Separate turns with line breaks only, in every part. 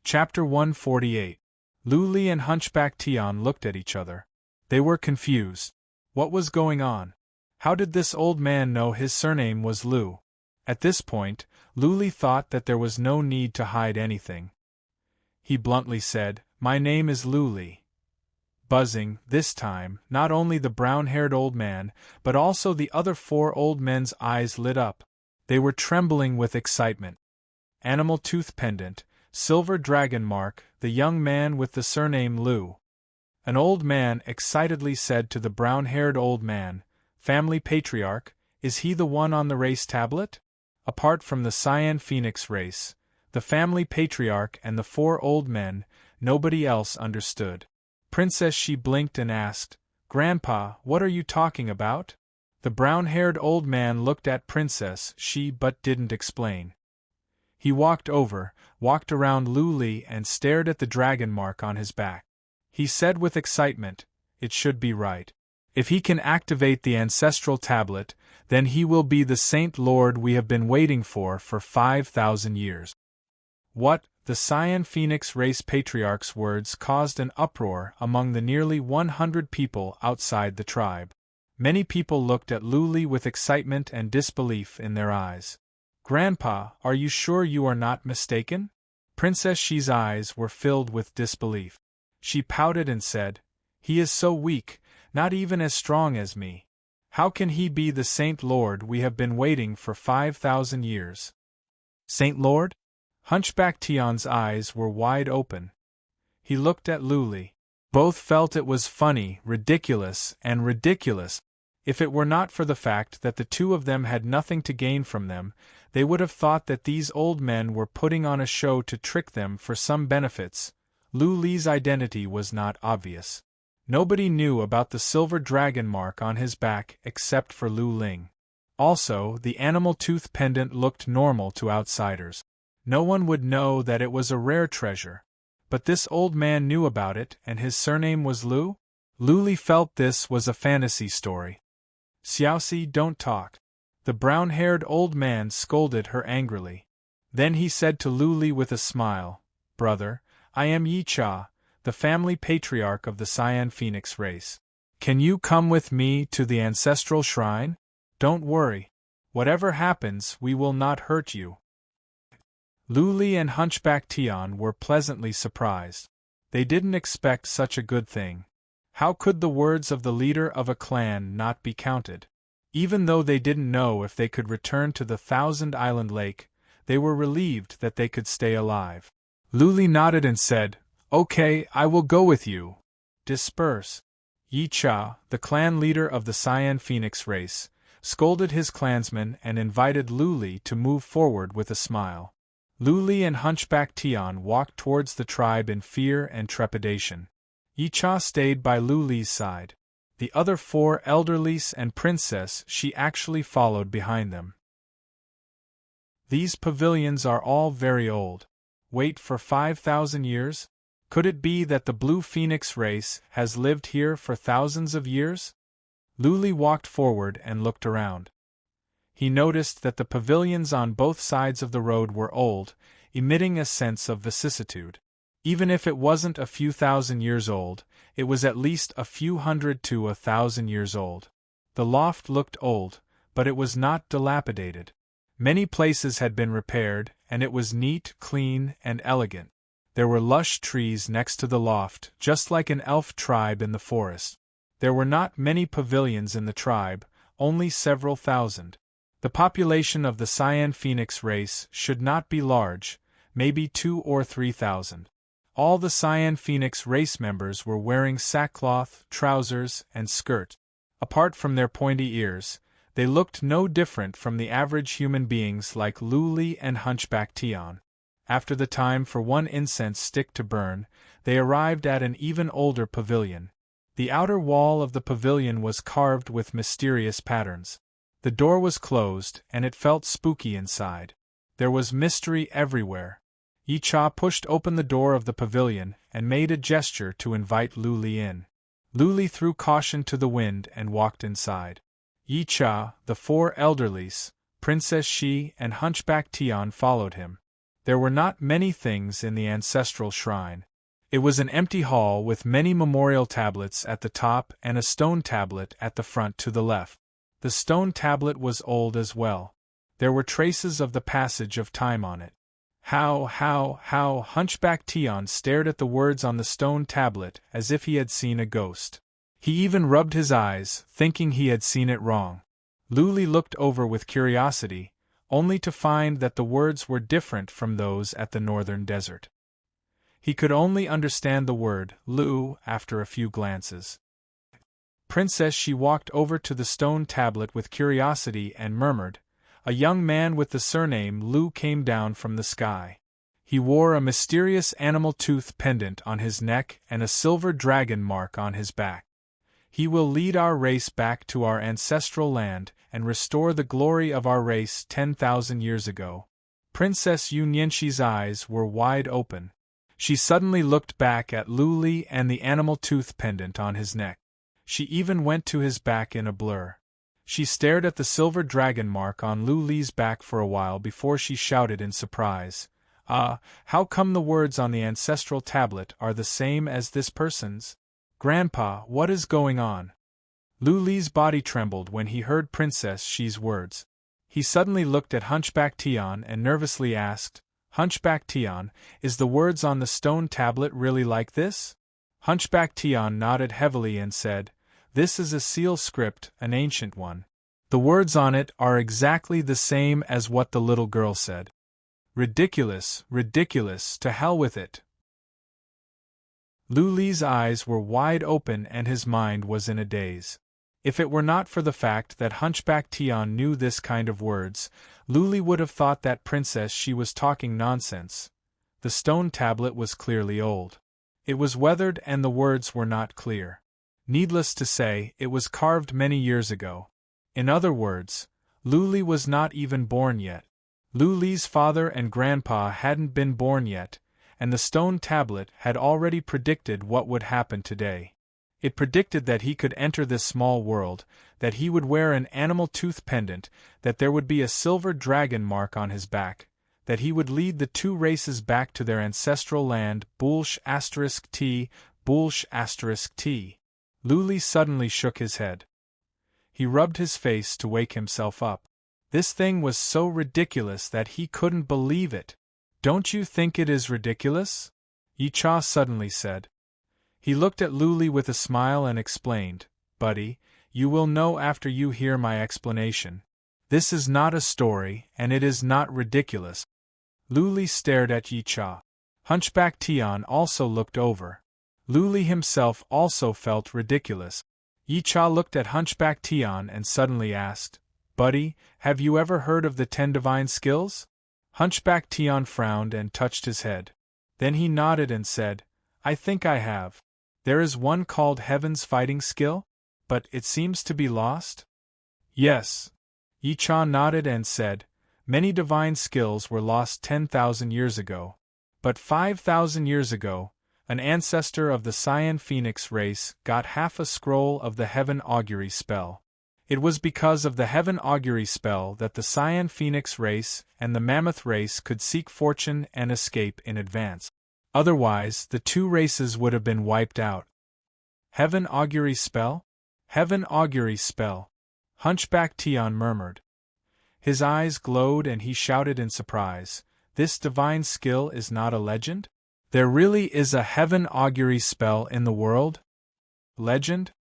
Chapter 148. Lu Li and Hunchback Tian looked at each other. They were confused. What was going on? How did this old man know his surname was Lu? At this point, Lu Li thought that there was no need to hide anything. He bluntly said, "My name is Lu Li." Buzzing, this time, not only the brown-haired old man, but also the other four old men's eyes lit up. They were trembling with excitement. Animal tooth pendant, silver dragon mark, the young man with the surname Lu. An old man excitedly said to the brown-haired old man, "Family patriarch, is he the one on the race tablet?" Apart from the Cyan Phoenix race, the family patriarch and the four old men, nobody else understood. Princess She blinked and asked, "Grandpa, what are you talking about?" The brown-haired old man looked at Princess She but didn't explain. He walked around Lu Li and stared at the dragon mark on his back. He said with excitement, "It should be right. If he can activate the ancestral tablet, then he will be the Saint Lord we have been waiting for 5,000 years." What? The Cyan Phoenix race patriarch's words caused an uproar among the nearly 100 people outside the tribe. Many people looked at Lu Li with excitement and disbelief in their eyes. "Grandpa, are you sure you are not mistaken?" Princess She's eyes were filled with disbelief. She pouted and said, "He is so weak, not even as strong as me. How can he be the Saint Lord we have been waiting for 5,000 years? Saint Lord?" Hunchback Tian's eyes were wide open. He looked at Lu Li. Both felt it was funny, ridiculous. If it were not for the fact that the two of them had nothing to gain from them, they would have thought that these old men were putting on a show to trick them for some benefits. Lu Li's identity was not obvious. Nobody knew about the silver dragon mark on his back except for Lu Ling. Also, the animal tooth pendant looked normal to outsiders. No one would know that it was a rare treasure. But this old man knew about it, and his surname was Lu? Lu Li felt this was a fantasy story. "Xiaoxi, don't talk." The brown-haired old man scolded her angrily. Then he said to Lu Li with a smile, "Brother, I am Yi Cha, the family patriarch of the Cyan Phoenix race. Can you come with me to the ancestral shrine? Don't worry. Whatever happens, we will not hurt you." Lu Li and Hunchback Tian were pleasantly surprised. They didn't expect such a good thing. How could the words of the leader of a clan not be counted? Even though they didn't know if they could return to the Thousand Island Lake, they were relieved that they could stay alive. Lu Li nodded and said, "Okay, I will go with you." Disperse. Yi Cha, the clan leader of the Cyan Phoenix race, scolded his clansmen and invited Lu Li to move forward with a smile. Lu Li and Hunchback Tian walked towards the tribe in fear and trepidation. Yi Cha stayed by Lu Li's side. The other four elderlies and Princess She actually followed behind them. These pavilions are all very old. Wait for 5,000 years? Could it be that the Blue Phoenix race has lived here for thousands of years? Lu Li walked forward and looked around. He noticed that the pavilions on both sides of the road were old, emitting a sense of vicissitude. Even if it wasn't a few thousand years old, it was at least a few hundred to 1,000 years old. The loft looked old, but it was not dilapidated. Many places had been repaired, and it was neat, clean, and elegant. There were lush trees next to the loft, just like an elf tribe in the forest. There were not many pavilions in the tribe, only several thousand. The population of the Cyan Phoenix race should not be large, maybe 2,000 or 3,000. All the Cyan Phoenix race members were wearing sackcloth, trousers, and skirt. Apart from their pointy ears, they looked no different from the average human beings like Lu Li and Hunchback Tian. After the time for one incense stick to burn, they arrived at an even older pavilion. The outer wall of the pavilion was carved with mysterious patterns. The door was closed, and it felt spooky inside. There was mystery everywhere. Yi Cha pushed open the door of the pavilion and made a gesture to invite Lu Li in. Lu Li threw caution to the wind and walked inside. Yi Cha, the four elderlies, Princess She, and Hunchback Tian followed him. There were not many things in the ancestral shrine. It was an empty hall with many memorial tablets at the top and a stone tablet at the front to the left. The stone tablet was old as well. There were traces of the passage of time on it. How, Hunchback Tian stared at the words on the stone tablet as if he had seen a ghost. He even rubbed his eyes, thinking he had seen it wrong. Luli looked over with curiosity, only to find that the words were different from those at the northern desert. He could only understand the word Lu after a few glances. Princess, she walked over to the stone tablet with curiosity and murmured, "A young man with the surname Lu came down from the sky. He wore a mysterious animal tooth pendant on his neck and a silver dragon mark on his back. He will lead our race back to our ancestral land and restore the glory of our race 10,000 years ago." Princess Yunyanxi's eyes were wide open. She suddenly looked back at Luli and the animal tooth pendant on his neck. She even went to his back in a blur. She stared at the silver dragon mark on Luli's back for a while before she shouted in surprise, "Ah, how come the words on the ancestral tablet are the same as this person's? Grandpa, what is going on?" Luli's body trembled when he heard Princess Xi's words. He suddenly looked at Hunchback Tian and nervously asked, "Hunchback Tian, is the words on the stone tablet really like this?" Hunchback Tian nodded heavily and said, "This is a seal script, an ancient one. The words on it are exactly the same as what the little girl said." "Ridiculous, ridiculous, to hell with it." Luli's eyes were wide open and his mind was in a daze. If it were not for the fact that Hunchback Tian knew this kind of words, Luli would have thought that Princess Xi was talking nonsense. The stone tablet was clearly old. It was weathered and the words were not clear. Needless to say, it was carved many years ago. In other words, Luli was not even born yet. Luli's father and grandpa hadn't been born yet, and the stone tablet had already predicted what would happen today. It predicted that he could enter this small world, that he would wear an animal tooth pendant, that there would be a silver dragon mark on his back, that he would lead the two races back to their ancestral land *T, *T. Luli suddenly shook his head. He rubbed his face to wake himself up. This thing was so ridiculous that he couldn't believe it. "Don't you think it is ridiculous?" Yicha suddenly said. He looked at Luli with a smile and explained, "Buddy, you will know after you hear my explanation. This is not a story, and it is not ridiculous." Luli stared at Yicha. Hunchback Tian also looked over. Luli himself also felt ridiculous. Yicha looked at Hunchback Tian and suddenly asked, "Buddy, have you ever heard of the 10 divine skills?" Hunchback Tian frowned and touched his head. Then he nodded and said, "I think I have. There is one called Heaven's Fighting Skill? But it seems to be lost?" "Yes." Yicha nodded and said, "Many divine skills were lost 10,000 years ago. But 5,000 years ago, an ancestor of the Cyan Phoenix race got half a scroll of the Heaven Augury spell. It was because of the Heaven Augury spell that the Cyan Phoenix race and the Mammoth race could seek fortune and escape in advance. Otherwise, the two races would have been wiped out." "Heaven Augury spell? Heaven Augury spell," Hunchback Tian murmured. His eyes glowed and he shouted in surprise, "This divine skill is not a legend? There really is a Heaven Augury spell in the world?" "Legend?"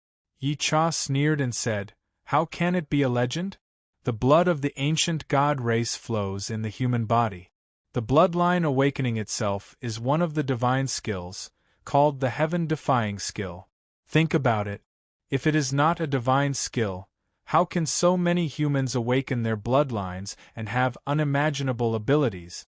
Yicha sneered and said, "How can it be a legend? The blood of the ancient god race flows in the human body. The bloodline awakening itself is one of the divine skills, called the heaven-defying skill. Think about it. If it is not a divine skill, how can so many humans awaken their bloodlines and have unimaginable abilities?"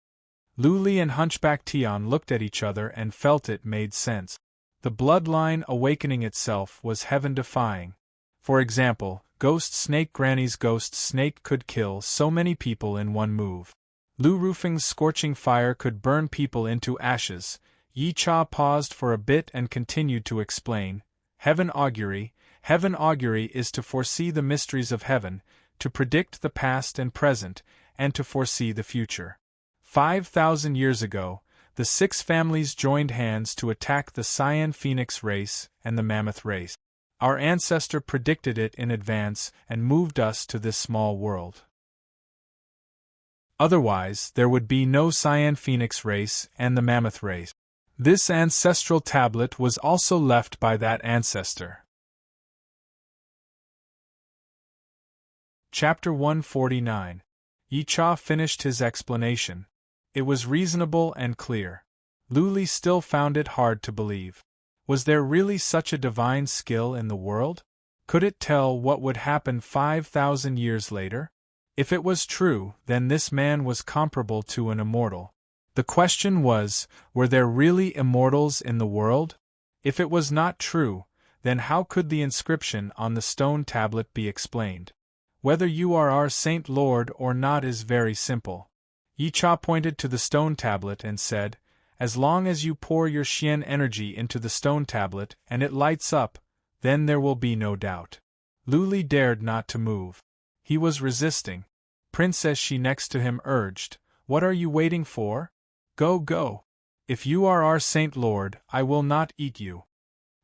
Luli and Hunchback Tian looked at each other and felt it made sense. The bloodline awakening itself was heaven-defying. For example, Ghost Snake Granny's Ghost Snake could kill so many people in one move. Lu Rufeng's scorching fire could burn people into ashes. Yicha paused for a bit and continued to explain, Heaven Augury is to foresee the mysteries of heaven, to predict the past and present, and to foresee the future. 5,000 years ago, the 6 families joined hands to attack the Cyan Phoenix race and the Mammoth race. Our ancestor predicted it in advance and moved us to this small world. Otherwise, there would be no Cyan Phoenix race and the Mammoth race. This ancestral tablet was also left by that ancestor. Chapter 149. Yi Cha finished his explanation. It was reasonable and clear. Lu Li still found it hard to believe. Was there really such a divine skill in the world? Could it tell what would happen 5,000 years later? If it was true, then this man was comparable to an immortal. The question was, were there really immortals in the world? If it was not true, then how could the inscription on the stone tablet be explained? Whether you are our Saint Lord or not is very simple. Yi Cha pointed to the stone tablet and said, as long as you pour your Xian energy into the stone tablet and it lights up, then there will be no doubt. Lu Li dared not to move. He was resisting. Princess Shi next to him urged, what are you waiting for? Go, go. If you are our Saint Lord, I will not eat you.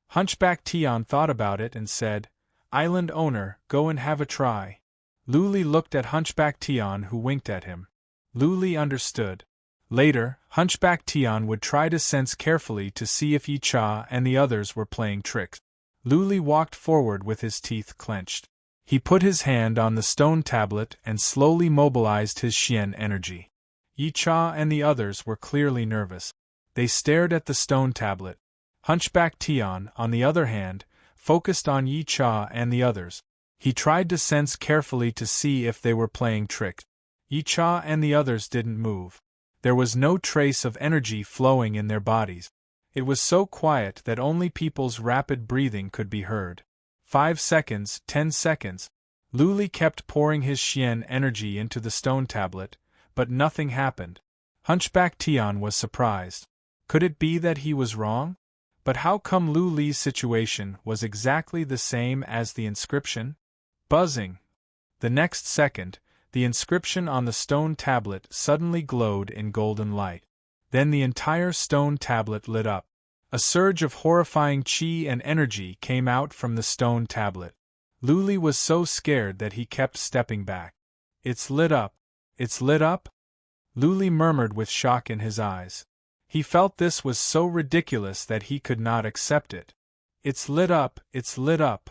Hunchback Tian thought about it and said, Island owner, go and have a try. Lu Li looked at Hunchback Tian, who winked at him. Lu Li understood. Later, Hunchback Tian would try to sense carefully to see if Yi Cha and the others were playing tricks. Lu Li walked forward with his teeth clenched. He put his hand on the stone tablet and slowly mobilized his Xian energy. Yi Cha and the others were clearly nervous. They stared at the stone tablet. Hunchback Tian, on the other hand, focused on Yi Cha and the others. He tried to sense carefully to see if they were playing tricks. Yi Cha and the others didn't move. There was no trace of energy flowing in their bodies. It was so quiet that only people's rapid breathing could be heard. 5 seconds, 10 seconds. Lu Li kept pouring his Xian energy into the stone tablet, but nothing happened. Hunchback Tian was surprised. Could it be that he was wrong? But how come Lu Li's situation was exactly the same as the inscription? Buzzing. The next second, the inscription on the stone tablet suddenly glowed in golden light. Then the entire stone tablet lit up. A surge of horrifying qi and energy came out from the stone tablet. Lu Li was so scared that he kept stepping back. It's lit up. It's lit up? Lu Li murmured with shock in his eyes. He felt this was so ridiculous that he could not accept it. It's lit up, it's lit up.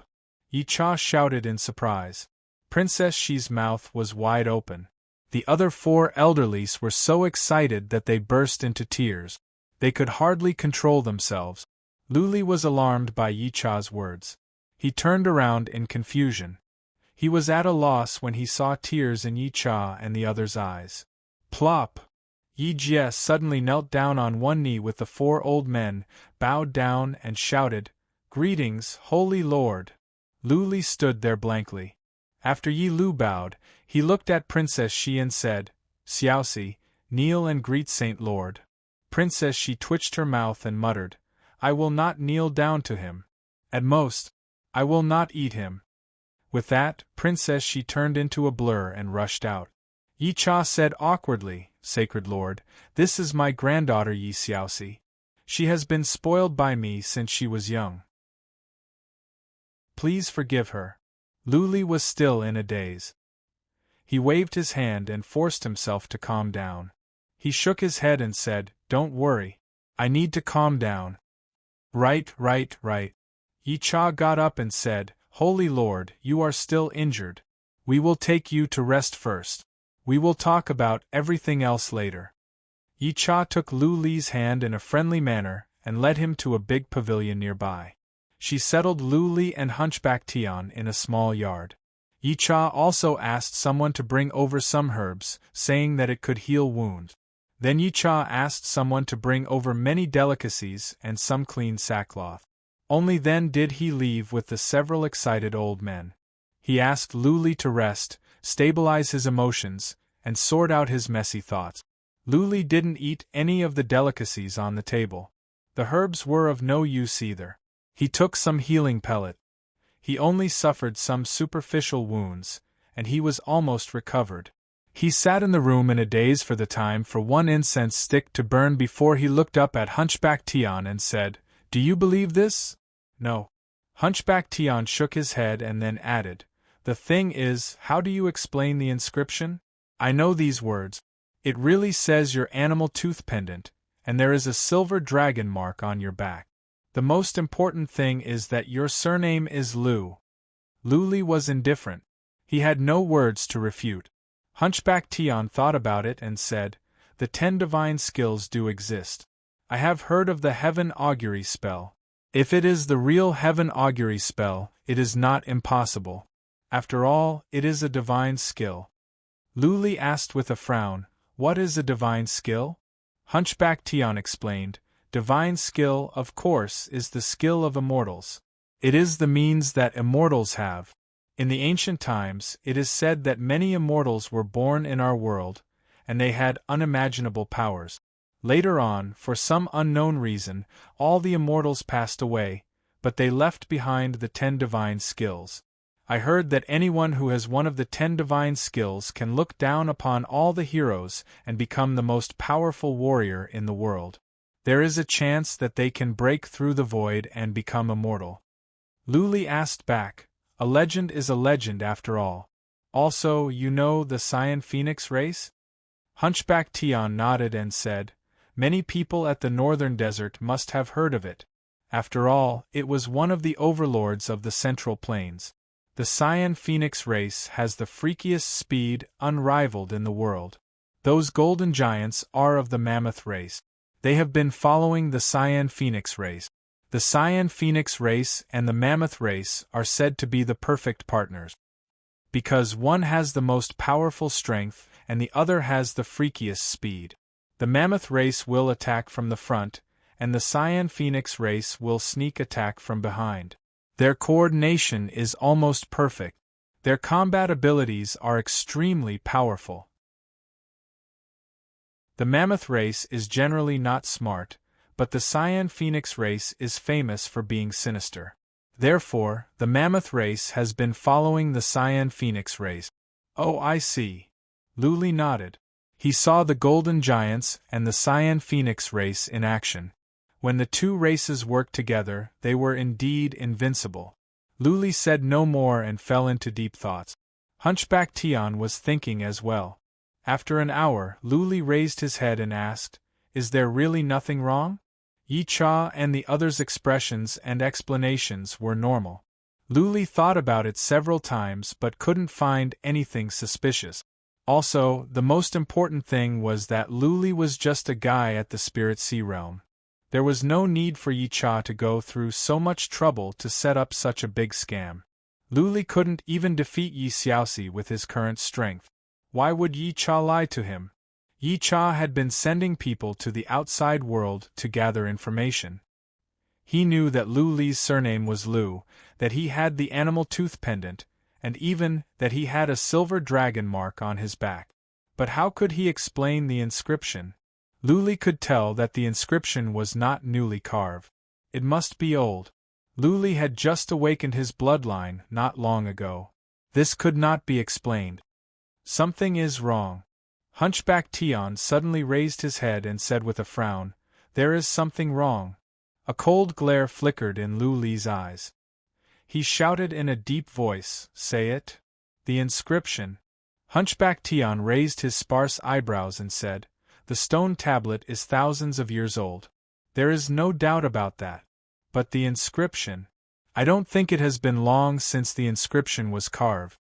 Yi Cha shouted in surprise. Princess Shi's mouth was wide open. The other 4 elderlies were so excited that they burst into tears. They could hardly control themselves. Lu Li was alarmed by Yi Cha's words. He turned around in confusion. He was at a loss when he saw tears in Yi Cha and the others' eyes. Plop! Yi Jie suddenly knelt down on one knee with the 4 old men, bowed down and shouted, Greetings, Holy Lord! Lu Li stood there blankly. After Yi Lu bowed, he looked at Princess Shi and said, Xiaoxi, kneel and greet Saint Lord. Princess Shi twitched her mouth and muttered, I will not kneel down to him. At most, I will not eat him. With that, Princess Shi turned into a blur and rushed out. Yi Cha said awkwardly, Sacred Lord, this is my granddaughter Yi Xiaoxi. She has been spoiled by me since she was young. Please forgive her. Lu Li was still in a daze. He waved his hand and forced himself to calm down. He shook his head and said, Don't worry. I need to calm down. Right. Yi Cha got up and said, Holy Lord, you are still injured. We will take you to rest first. We will talk about everything else later. Yi Cha took Lu Li's hand in a friendly manner and led him to a big pavilion nearby. She settled Lu Li and Hunchback Tian in a small yard. Yi Cha also asked someone to bring over some herbs, saying that it could heal wounds. Then Yi Cha asked someone to bring over many delicacies and some clean sackcloth. Only then did he leave with the several excited old men. He asked Lu Li to rest, stabilize his emotions, and sort out his messy thoughts. Lu Li didn't eat any of the delicacies on the table. The herbs were of no use either. He took some healing pellet. He only suffered some superficial wounds, and he was almost recovered. He sat in the room in a daze for the time for one incense stick to burn before he looked up at Hunchback Tian and said, "Do you believe this?" "No." Hunchback Tian shook his head and then added, "The thing is, how do you explain the inscription? I know these words. It really says your animal tooth pendant, and there is a silver dragon mark on your back. The most important thing is that your surname is Lu." Lu Li was indifferent. He had no words to refute. Hunchback Tian thought about it and said, "The 10 divine skills do exist. I have heard of the heaven augury spell. If it is the real heaven augury spell, it is not impossible. After all, it is a divine skill." Lu Li asked with a frown, "What is a divine skill?" Hunchback Tian explained, "Divine skill, of course, is the skill of immortals. It is the means that immortals have. In the ancient times, it is said that many immortals were born in our world, and they had unimaginable powers. Later on, for some unknown reason, all the immortals passed away, but they left behind the 10 divine skills. I heard that anyone who has one of the 10 divine skills can look down upon all the heroes and become the most powerful warrior in the world. There is a chance that they can break through the void and become immortal." Lu Li asked back, "A legend is a legend after all. Also, you know the Cyan Phoenix race?" Hunchback Tian nodded and said, "Many people at the northern desert must have heard of it. After all, it was one of the overlords of the Central Plains. The Cyan Phoenix race has the freakiest speed unrivaled in the world. Those golden giants are of the mammoth race. They have been following the Cyan Phoenix race. The Cyan Phoenix race and the mammoth race are said to be the perfect partners. Because one has the most powerful strength and the other has the freakiest speed. The mammoth race will attack from the front, and the Cyan Phoenix race will sneak attack from behind. Their coordination is almost perfect. Their combat abilities are extremely powerful. The mammoth race is generally not smart, but the Cyan Phoenix race is famous for being sinister. Therefore, the mammoth race has been following the Cyan Phoenix race." "Oh, I see." Lu Li nodded. He saw the golden giants and the Cyan Phoenix race in action. When the two races worked together, they were indeed invincible. Lu Li said no more and fell into deep thoughts. Hunchback Tian was thinking as well. After an hour, Lu Li raised his head and asked, "Is there really nothing wrong?" Yi Cha and the others' expressions and explanations were normal. Lu Li thought about it several times but couldn't find anything suspicious. Also, the most important thing was that Lu Li was just a guy at the Spirit Sea Realm. There was no need for Yi Cha to go through so much trouble to set up such a big scam. Lu Li couldn't even defeat Yi Xiaoxi with his current strength. Why would Yi Cha lie to him? Yi Cha had been sending people to the outside world to gather information. He knew that Lu Li's surname was Lu, that he had the animal tooth pendant, and even that he had a silver dragon mark on his back. But how could he explain the inscription? Lu Li could tell that the inscription was not newly carved. It must be old. Lu Li had just awakened his bloodline not long ago. This could not be explained. Something is wrong. Hunchback Tian suddenly raised his head and said with a frown, "There is something wrong." A cold glare flickered in Lu Li's eyes. He shouted in a deep voice, "Say it." "The inscription." Hunchback Tian raised his sparse eyebrows and said, "The stone tablet is thousands of years old. There is no doubt about that. But the inscription? I don't think it has been long since the inscription was carved."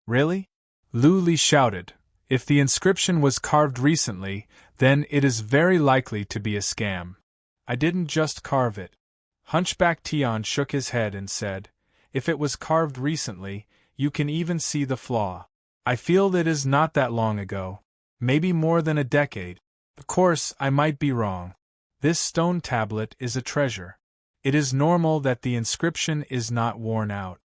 "Really?" Lu Li shouted. "If the inscription was carved recently, then it is very likely to be a scam. I didn't just carve it." Hunchback Tian shook his head and said, "If it was carved recently, you can even see the flaw. I feel that it is not that long ago. Maybe more than a decade. Of course, I might be wrong. This stone tablet is a treasure. It is normal that the inscription is not worn out."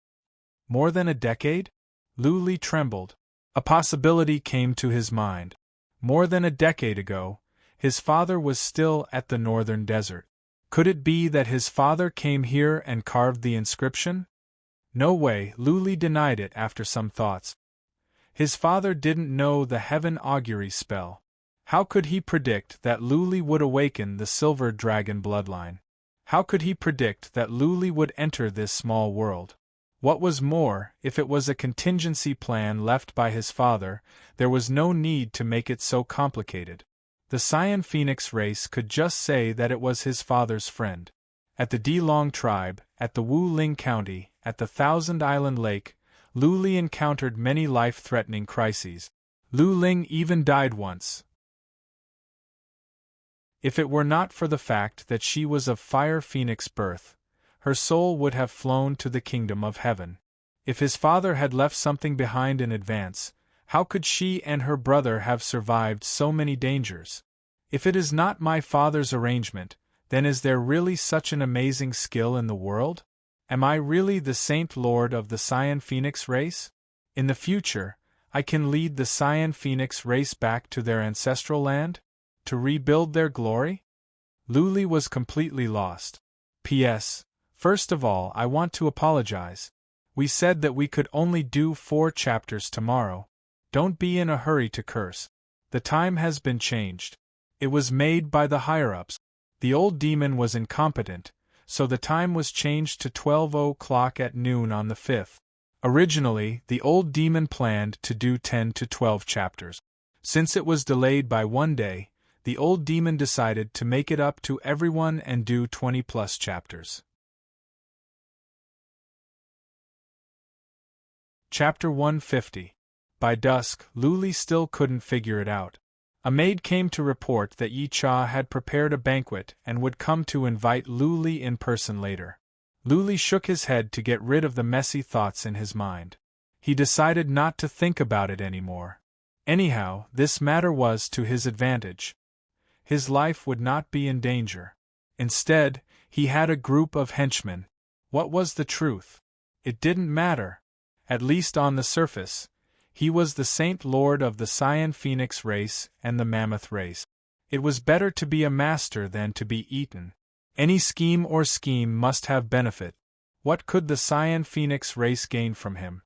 "More than a decade?" Lu Li trembled. A possibility came to his mind. More than a decade ago, his father was still at the northern desert. Could it be that his father came here and carved the inscription? No way, Lu Li denied it after some thoughts. His father didn't know the heaven augury spell. How could he predict that Luli would awaken the silver dragon bloodline? How could he predict that Luli would enter this small world? What was more, if it was a contingency plan left by his father, there was no need to make it so complicated. The Cyan Phoenix race could just say that it was his father's friend. At the Delong tribe, at the Wu Ling County, at the Thousand Island Lake, Luli encountered many life-threatening crises. Lu Ling even died once. If it were not for the fact that she was of fire phoenix birth, her soul would have flown to the kingdom of heaven. If his father had left something behind in advance, how could she and her brother have survived so many dangers? If it is not my father's arrangement, then is there really such an amazing skill in the world? Am I really the Saint Lord of the Cyan Phoenix race? In the future, I can lead the Cyan Phoenix race back to their ancestral land? To rebuild their glory? Luli was completely lost. P.S. First of all, I want to apologize. We said that we could only do 4 chapters tomorrow. Don't be in a hurry to curse. The time has been changed. It was made by the higher-ups. The old demon was incompetent, so the time was changed to 12 o'clock at noon on the 5th. Originally, the old demon planned to do 10 to 12 chapters. Since it was delayed by 1 day, the old demon decided to make it up to everyone and do 20-plus chapters. Chapter 150. By dusk, Luli still couldn't figure it out. A maid came to report that Yi Cha had prepared a banquet and would come to invite Luli in person later. Luli shook his head to get rid of the messy thoughts in his mind. He decided not to think about it anymore. Anyhow, this matter was to his advantage. His life would not be in danger. Instead, he had a group of henchmen. What was the truth? It didn't matter. At least on the surface. He was the Saint Lord of the Cyan Phoenix race and the Mammoth race. It was better to be a master than to be eaten. Any scheme must have benefit. What could the Cyan Phoenix race gain from him?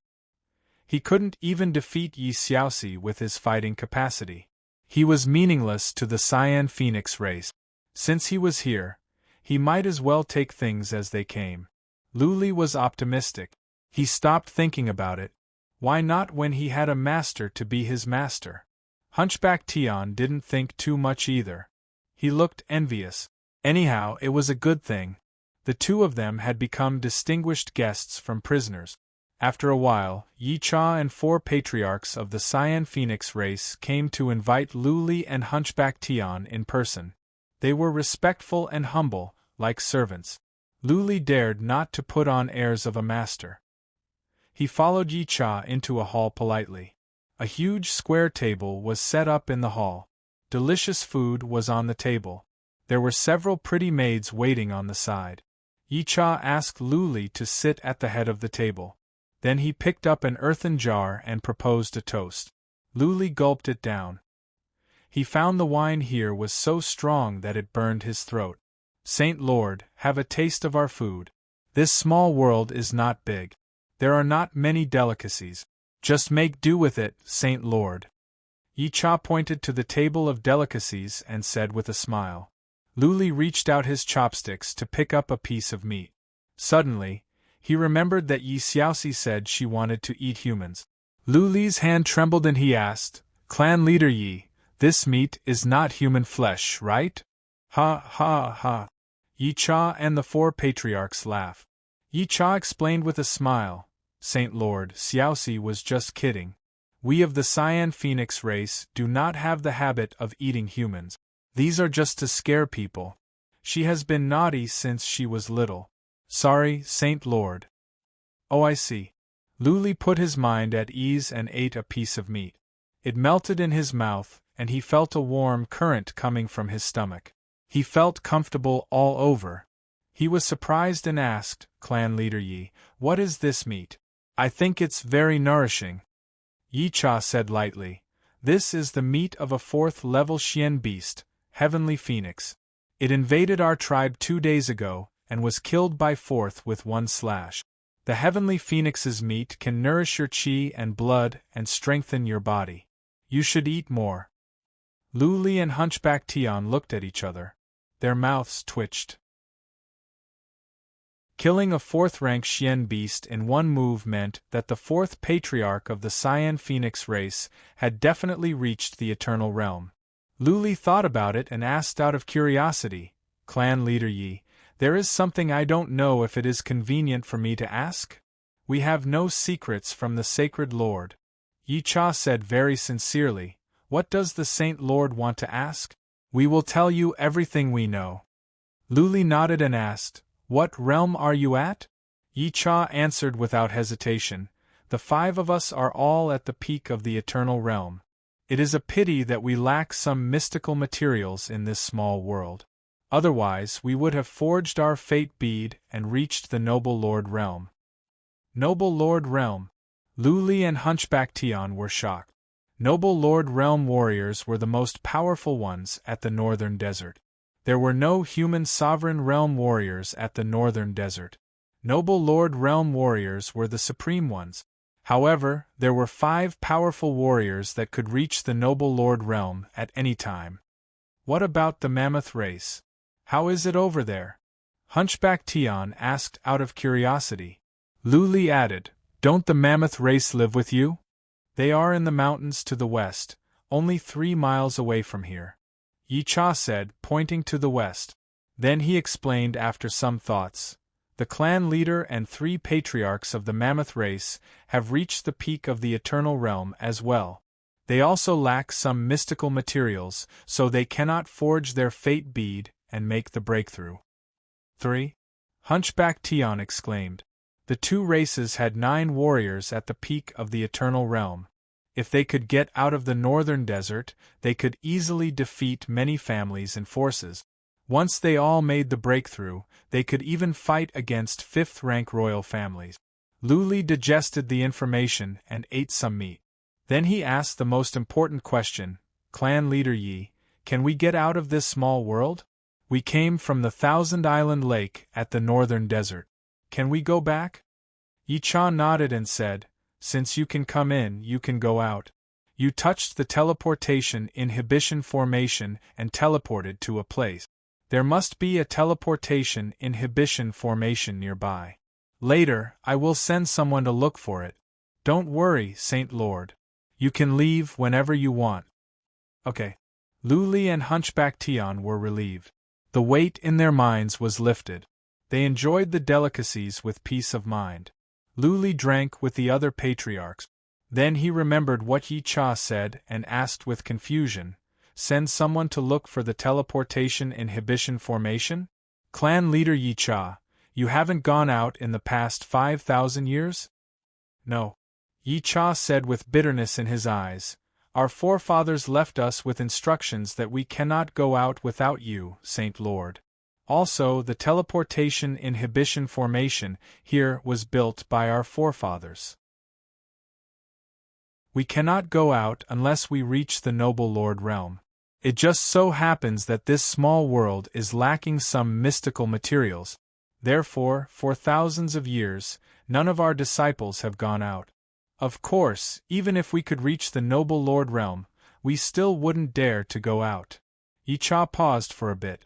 He couldn't even defeat Yi Xiaoxi with his fighting capacity. He was meaningless to the Cyan Phoenix race. Since he was here, he might as well take things as they came. Luli was optimistic. He stopped thinking about it. Why not when he had a master to be his master? Hunchback Tian didn't think too much either. He looked envious. Anyhow, it was a good thing. The two of them had become distinguished guests from prisoners. After a while, Yi Cha and 4 patriarchs of the Cyan Phoenix race came to invite Luli and Hunchback Tian in person. They were respectful and humble, like servants. Luli dared not to put on airs of a master. He followed Yi Cha into a hall politely. A huge square table was set up in the hall. Delicious food was on the table. There were several pretty maids waiting on the side. Yi Cha asked Luli to sit at the head of the table. Then he picked up an earthen jar and proposed a toast. Luli gulped it down. He found the wine here was so strong that it burned his throat. Saint Lord, have a taste of our food. This small world is not big. There are not many delicacies. Just make do with it, Saint Lord. Yi Cha pointed to the table of delicacies and said with a smile. Luli reached out his chopsticks to pick up a piece of meat. Suddenly, he remembered that Yi Xiaoxi said she wanted to eat humans. Luli's hand trembled and he asked, Clan leader Yi, this meat is not human flesh, right? Ha ha ha. Yi Cha and the 4 patriarchs laughed. Yi Cha explained with a smile, Saint Lord, Xiaoxi was just kidding. We of the Cyan Phoenix race do not have the habit of eating humans. These are just to scare people. She has been naughty since she was little. Sorry, Saint Lord. Oh, I see. Luli put his mind at ease and ate a piece of meat. It melted in his mouth, and he felt a warm current coming from his stomach. He felt comfortable all over. He was surprised and asked, Clan leader Yi, what is this meat? I think it's very nourishing. Yi Cha said lightly, this is the meat of a 4th-level Xian beast, Heavenly Phoenix. It invaded our tribe 2 days ago, and was killed by 4th with 1 slash. The heavenly phoenix's meat can nourish your chi and blood and strengthen your body. You should eat more. Lu Li and Hunchback Tian looked at each other. Their mouths twitched. Killing a fourth-rank Xian beast in one move meant that the fourth patriarch of the Cyan Phoenix race had definitely reached the Eternal Realm. Lu Li thought about it and asked out of curiosity, "Clan leader Yi, there is something I don't know if it is convenient for me to ask? We have no secrets from the Sacred Lord." Yi Cha said very sincerely, "What does the Saint Lord want to ask? We will tell you everything we know." Lu Li nodded and asked, "What realm are you at?" Yi Cha answered without hesitation, "The 5 of us are all at the peak of the Eternal Realm. It is a pity that we lack some mystical materials in this small world. Otherwise we would have forged our fate bead and reached the Noble Lord Realm." Noble Lord Realm? Lu Li and Hunchback Tian were shocked. Noble Lord Realm warriors were the most powerful ones at the Northern Desert. There were no human sovereign realm warriors at the Northern Desert. Noble Lord Realm warriors were the supreme ones. However, there were 5 powerful warriors that could reach the Noble Lord Realm at any time. What about the Mammoth race? How is it over there? Hunchback Tian asked out of curiosity. Lu Li added, "Don't the Mammoth race live with you? They are in the mountains to the west, only 3 miles away from here." Yi Cha said, pointing to the west. Then he explained after some thoughts, "The clan leader and 3 patriarchs of the Mammoth race have reached the peak of the Eternal Realm as well. They also lack some mystical materials, so they cannot forge their fate bead and make the breakthrough." 3. Hunchback Tian exclaimed. The 2 races had 9 warriors at the peak of the Eternal Realm. If they could get out of the Northern Desert, they could easily defeat many families and forces. Once they all made the breakthrough, they could even fight against 5th-rank royal families. Lu Li digested the information and ate some meat. Then he asked the most important question, "Clan leader Yi, can we get out of this small world? We came from the Thousand Island Lake at the Northern Desert. Can we go back?" Yi Cha nodded and said, "Since you can come in, you can go out. You touched the teleportation inhibition formation and teleported to a place. There must be a teleportation inhibition formation nearby. Later, I will send someone to look for it. Don't worry, Saint Lord. You can leave whenever you want." Okay. Lu Li and Hunchback Tian were relieved. The weight in their minds was lifted. They enjoyed the delicacies with peace of mind. Lu Li drank with the other patriarchs. Then he remembered what Yi Cha said and asked with confusion, "Send someone to look for the teleportation inhibition formation? Clan leader Yi Cha, you haven't gone out in the past 5,000 years?" "No." Yi Cha said with bitterness in his eyes, "Our forefathers left us with instructions that we cannot go out without you, Saint Lord. Also, the teleportation inhibition formation here was built by our forefathers. We cannot go out unless we reach the Noble Lord Realm. It just so happens that this small world is lacking some mystical materials. Therefore, for thousands of years, none of our disciples have gone out. Of course, even if we could reach the Noble Lord Realm, we still wouldn't dare to go out." Yi Cha paused for a bit.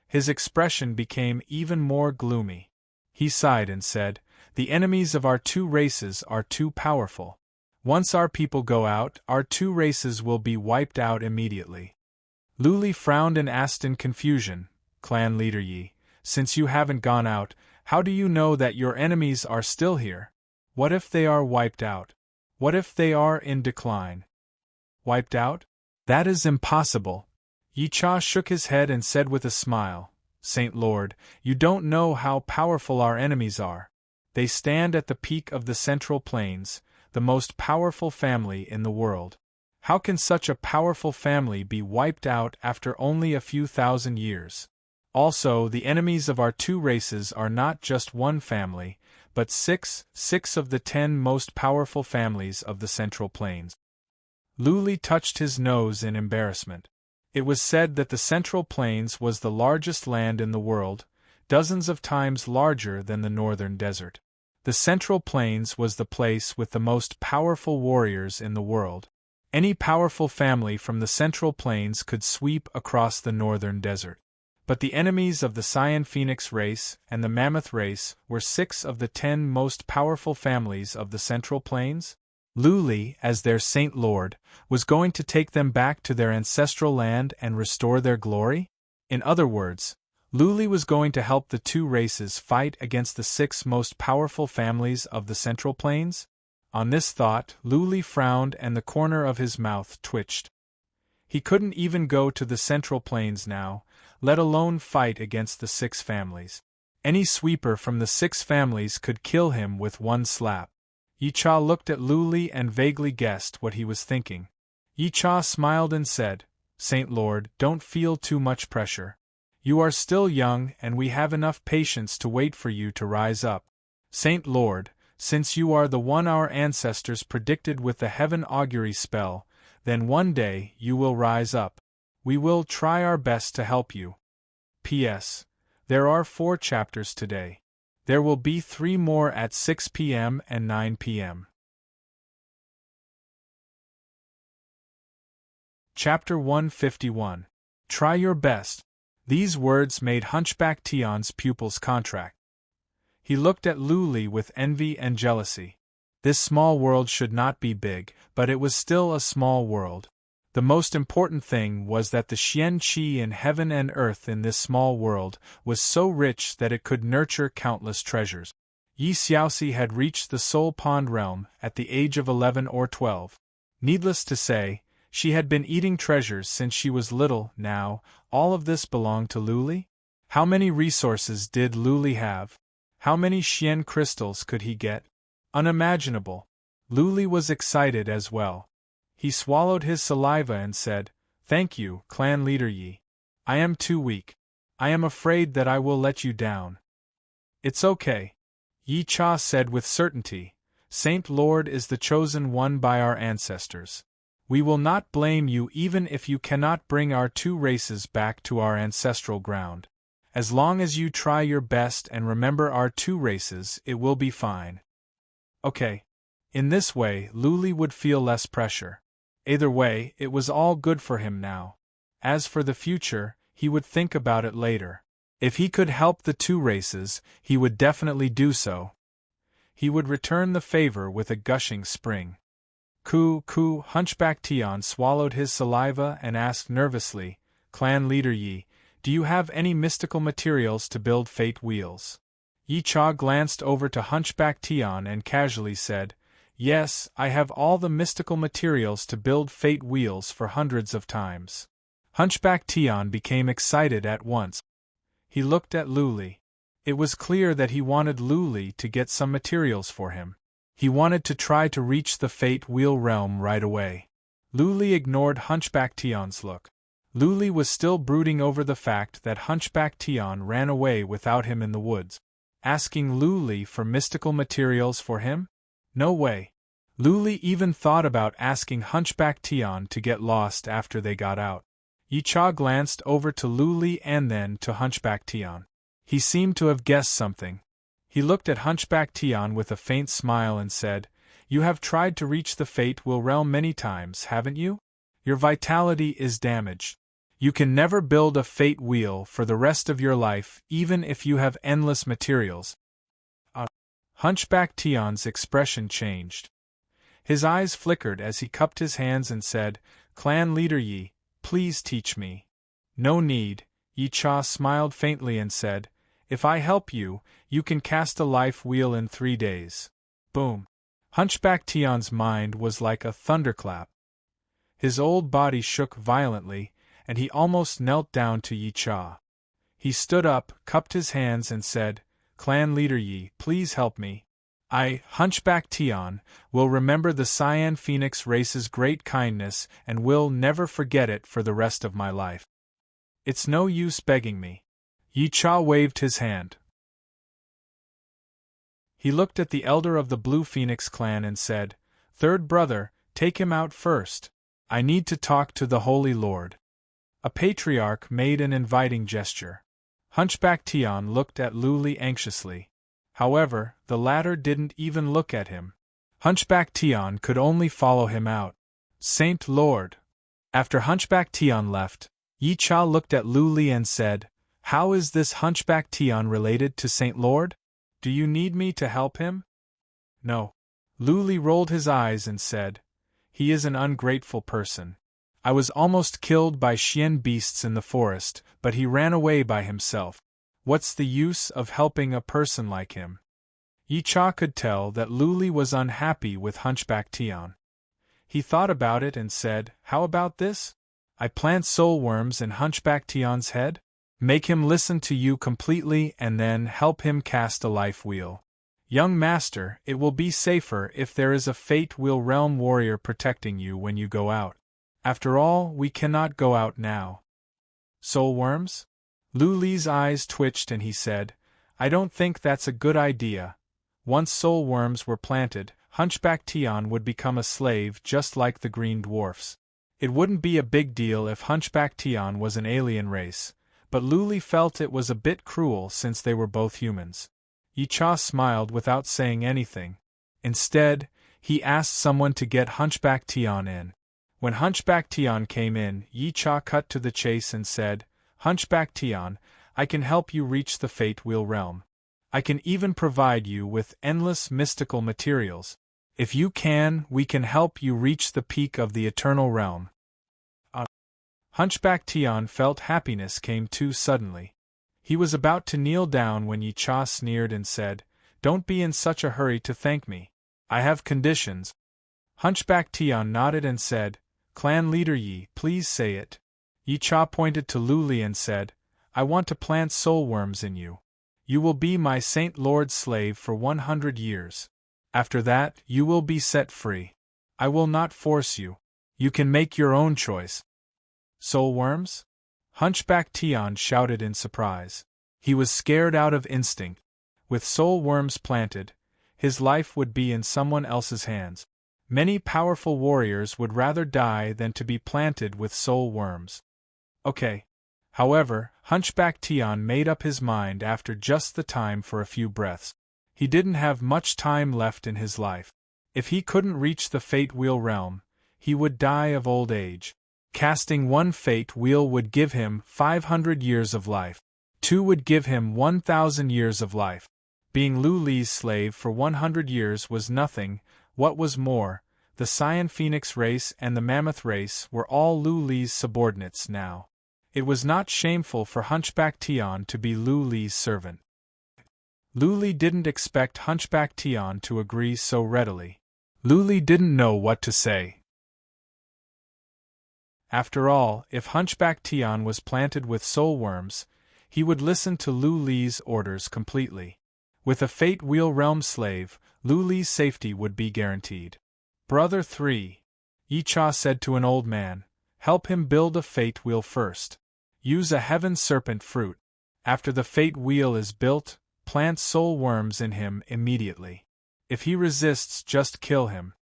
His expression became even more gloomy. He sighed and said, "The enemies of our 2 races are too powerful. Once our people go out, our 2 races will be wiped out immediately." Lu Li frowned and asked in confusion, "Clan leader Yi, since you haven't gone out, how do you know that your enemies are still here? What if they are wiped out? What if they are in decline?" "Wiped out? That is impossible." Yi Cha shook his head and said with a smile, "Saint Lord, you don't know how powerful our enemies are. They stand at the peak of the Central Plains, the most powerful family in the world. How can such a powerful family be wiped out after only a few thousand years? Also, the enemies of our 2 races are not just one family, but six of the 10 most powerful families of the Central Plains." Lu Li touched his nose in embarrassment. It was said that the Central Plains was the largest land in the world, dozens of times larger than the Northern Desert. The Central Plains was the place with the most powerful warriors in the world. Any powerful family from the Central Plains could sweep across the northern desert. But the enemies of the Cyan Phoenix race and the Mammoth race were 6 of the 10 most powerful families of the Central Plains. Luli, as their Saint Lord, was going to take them back to their ancestral land and restore their glory? In other words, Luli was going to help the 2 races fight against the 6 most powerful families of the Central Plains? On this thought, Luli frowned and the corner of his mouth twitched. He couldn't even go to the Central Plains now, let alone fight against the 6 families. Any sweeper from the 6 families could kill him with one slap. Yicha looked at Luli and vaguely guessed what he was thinking. Yicha smiled and said, "Saint Lord, don't feel too much pressure. You are still young and we have enough patience to wait for you to rise up. Saint Lord, since you are the one our ancestors predicted with the heaven augury spell, then one day you will rise up. We will try our best to help you. P.S. There are 4 chapters today. There will be 3 more at 6 p.m. and 9 p.m. Chapter 151. Try your best. These words made Hunchback Tion's pupils contract. He looked at Luli with envy and jealousy. This small world should not be big, but it was still a small world. The most important thing was that the Xian Qi in heaven and earth in this small world was so rich that it could nurture countless treasures. Yi Xiaoxi had reached the Soul Pond realm at the age of 11 or 12. Needless to say, she had been eating treasures since she was little. Now, all of this belonged to Luli? How many resources did Luli have? How many Xian crystals could he get? Unimaginable. Luli was excited as well. He swallowed his saliva and said, "Thank you, clan leader Yi. I am too weak. I am afraid that I will let you down." "It's okay," Yi Cha said with certainty. "Saint Lord is the chosen one by our ancestors. We will not blame you even if you cannot bring our 2 races back to our ancestral ground. As long as you try your best and remember our 2 races, it will be fine." Okay. In this way, Luli would feel less pressure. Either way, it was all good for him now. As for the future, he would think about it later. If he could help the 2 races, he would definitely do so. He would return the favor with a gushing spring. Coo, Hunchback Tian swallowed his saliva and asked nervously, "Clan leader Yi, do you have any mystical materials to build fate wheels?" Yi Cha glanced over to Hunchback Tian and casually said, "Yes, I have all the mystical materials to build fate wheels for hundreds of times." Hunchback Tian became excited at once. He looked at Luli. It was clear that he wanted Luli to get some materials for him. He wanted to try to reach the fate wheel realm right away. Luli ignored Hunchback Tian's look. Luli was still brooding over the fact that Hunchback Tian ran away without him in the woods. Asking Luli for mystical materials for him? No way. Luli even thought about asking Hunchback Tian to get lost after they got out. Yi Cha glanced over to Luli and then to Hunchback Tian. He seemed to have guessed something. He looked at Hunchback Tian with a faint smile and said, "You have tried to reach the fate wheel realm many times, haven't you? Your vitality is damaged. You can never build a fate wheel for the rest of your life even if you have endless materials." Hunchback Tian's expression changed. His eyes flickered as he cupped his hands and said, "Clan leader Yi, please teach me." "No need," Yi Cha smiled faintly and said, "If I help you, you can cast a life wheel in 3 days." Boom. Hunchback Tian's mind was like a thunderclap. His old body shook violently, and he almost knelt down to Yi Cha. He stood up, cupped his hands and said, "Clan leader Yi, please help me. I, Hunchback Tian, will remember the Cyan Phoenix race's great kindness and will never forget it for the rest of my life. It's no use begging me." Yi Cha waved his hand. He looked at the elder of the Blue Phoenix clan and said, "Third brother, take him out first. I need to talk to the Holy Lord." A patriarch made an inviting gesture. Hunchback Tian looked at Luli anxiously. However, the latter didn't even look at him. Hunchback Tian could only follow him out. Saint Lord. After Hunchback Tian left, Yi Cha looked at Lu Li and said, "How is this Hunchback Tian related to Saint Lord? Do you need me to help him?" "No." Lu Li rolled his eyes and said, "He is an ungrateful person. I was almost killed by Xian beasts in the forest, but he ran away by himself. What's the use of helping a person like him?" Yi Cha could tell that Lu Li was unhappy with Hunchback Tian. He thought about it and said, "How about this? I plant soul worms in Hunchback Tian's head, make him listen to you completely, and then help him cast a life wheel. Young master, it will be safer if there is a Fate Wheel Realm warrior protecting you when you go out. After all, we cannot go out now." "Soul worms?" Lu Li's eyes twitched and he said, "I don't think that's a good idea. Once soul worms were planted, Hunchback Tian would become a slave just like the green dwarfs. It wouldn't be a big deal if Hunchback Tian was an alien race, but Lu Li felt it was a bit cruel since they were both humans." Yi Cha smiled without saying anything. Instead, he asked someone to get Hunchback Tian in. When Hunchback Tian came in, Yi Cha cut to the chase and said, "Hunchback Tian, I can help you reach the Fate Wheel Realm. I can even provide you with endless mystical materials. If you can, we can help you reach the peak of the Eternal Realm." Hunchback Tian felt happiness came too suddenly. He was about to kneel down when Yi Cha sneered and said, "Don't be in such a hurry to thank me. I have conditions." Hunchback Tian nodded and said, "Clan leader Yi, please say it." Yi Cha pointed to Lu Li and said, "I want to plant soul worms in you. You will be my Saint Lord's slave for 100 years. After that, you will be set free. I will not force you. You can make your own choice." "Soul worms?" Hunchback Tian shouted in surprise. He was scared out of instinct. With soul worms planted, his life would be in someone else's hands. Many powerful warriors would rather die than to be planted with soul worms. Okay. However, Hunchback Tian made up his mind after just the time for a few breaths. He didn't have much time left in his life. If he couldn't reach the Fate Wheel Realm, he would die of old age. Casting one Fate Wheel would give him 500 years of life. 2 would give him 1,000 years of life. Being Lu Li's slave for 100 years was nothing. What was more, the Cyan Phoenix race and the Mammoth race were all Lu Li's subordinates now. It was not shameful for Hunchback Tian to be Lu Li's servant. Lu Li didn't expect Hunchback Tian to agree so readily. Lu Li didn't know what to say. After all, if Hunchback Tian was planted with soul worms, he would listen to Lu Li's orders completely. With a Fate Wheel Realm slave, Lu Li's safety would be guaranteed. "Brother 3. Yi Cha said to an old man, "Help him build a Fate Wheel first. Use a Heaven Serpent fruit. After the Fate Wheel is built, plant soul worms in him immediately. If he resists, just kill him."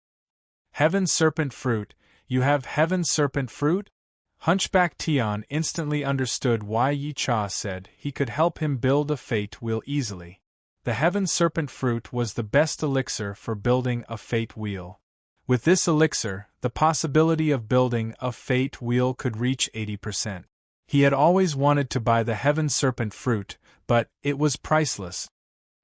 "Heaven Serpent fruit? You have Heaven Serpent fruit?" Hunchback Tian instantly understood why Yi Cha said he could help him build a Fate Wheel easily. The Heaven Serpent fruit was the best elixir for building a Fate Wheel. With this elixir, the possibility of building a Fate Wheel could reach 80%. He had always wanted to buy the Heaven Serpent fruit, but it was priceless.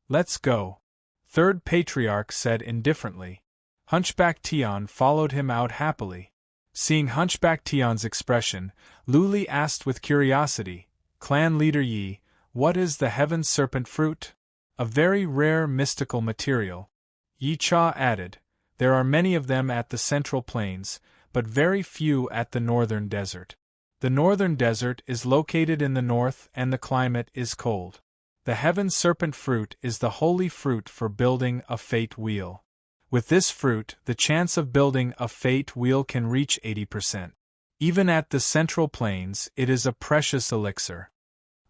"Let's go," Third Patriarch said indifferently. Hunchback Tian followed him out happily. Seeing Hunchback Tian's expression, Lu Li asked with curiosity, "Clan leader Yi, what is the Heaven Serpent fruit?" "A very rare mystical material." Yi Cha added, "There are many of them at the Central Plains, but very few at the Northern Desert. The Northern Desert is located in the north and the climate is cold. The Heaven Serpent fruit is the holy fruit for building a Fate Wheel. With this fruit, the chance of building a Fate Wheel can reach 80%. Even at the Central Plains, it is a precious elixir."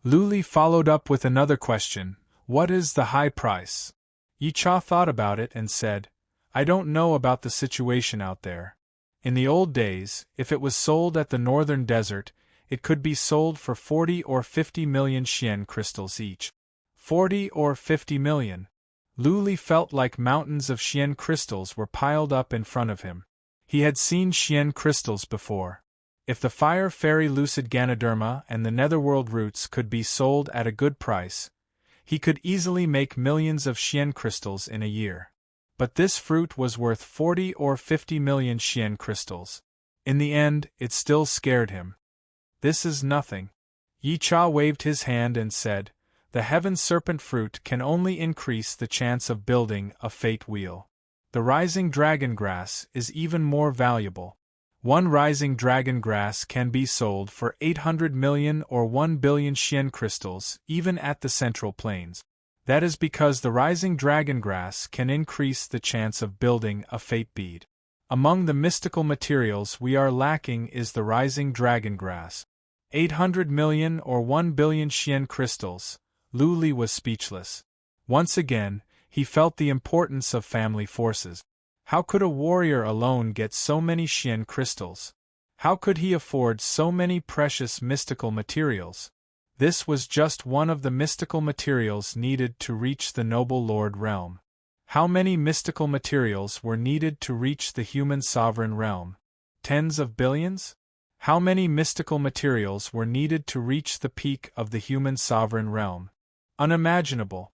Lu Li followed up with another question, "What is the high price?" Yi Cha thought about it and said, "I don't know about the situation out there. In the old days, if it was sold at the Northern Desert, it could be sold for 40 or 50 million Xian crystals each. 40 or 50 million. Lu Li felt like mountains of Xian crystals were piled up in front of him. He had seen Xian crystals before. If the Fire Fairy Lucid Ganoderma and the Netherworld roots could be sold at a good price, he could easily make millions of Xian crystals in a year. But this fruit was worth 40 or 50 million Xian crystals. In the end, it still scared him. This is nothing. Yi Cha waved his hand and said, the Heaven Serpent fruit can only increase the chance of building a fate wheel. The rising dragon grass is even more valuable. One rising dragon grass can be sold for 800 million or 1 billion Xian crystals, even at the Central Plains. That is because the rising dragon grass can increase the chance of building a fate bead. Among the mystical materials we are lacking is the rising dragon grass. 800 million or 1 billion Xian crystals. Lu Li was speechless. Once again, he felt the importance of family forces. How could a warrior alone get so many Xian crystals? How could he afford so many precious mystical materials? This was just one of the mystical materials needed to reach the Noble Lord realm. How many mystical materials were needed to reach the human sovereign realm? Tens of billions? How many mystical materials were needed to reach the peak of the human sovereign realm? Unimaginable.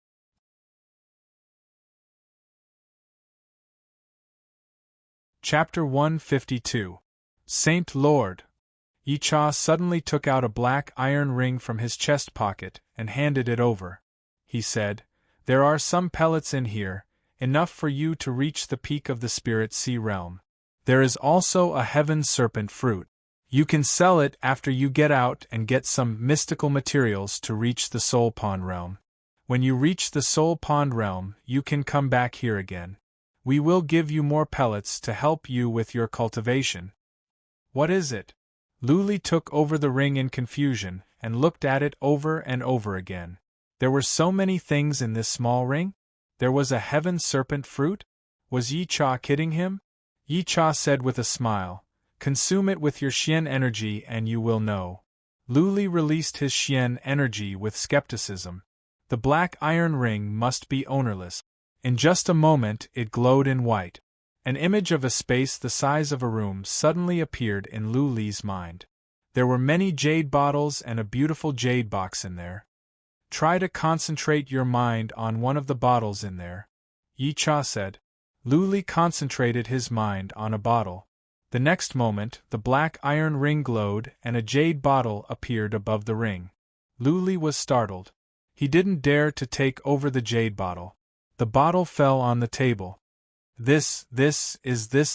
Chapter 152. Saint Lord. Yi Cha suddenly took out a black iron ring from his chest pocket and handed it over. He said, there are some pellets in here, enough for you to reach the peak of the Spirit Sea realm. There is also a Heaven Serpent fruit. You can sell it after you get out and get some mystical materials to reach the Soul Pond realm. When you reach the Soul Pond realm, you can come back here again. We will give you more pellets to help you with your cultivation. What is it? Lu Li took over the ring in confusion and looked at it over and over again. There were so many things in this small ring? There was a Heaven Serpent fruit? Was Yi Cha kidding him? Yi Cha said with a smile, consume it with your Xian energy and you will know. Lu Li released his Xian energy with skepticism. The black iron ring must be ownerless. In just a moment it glowed in white. An image of a space the size of a room suddenly appeared in Lu Li's mind. There were many jade bottles and a beautiful jade box in there. Try to concentrate your mind on one of the bottles in there, Yi Cha said. Lu Li concentrated his mind on a bottle. The next moment, the black iron ring glowed and a jade bottle appeared above the ring. Lu Li was startled. He didn't dare to take over the jade bottle. The bottle fell on the table. Is this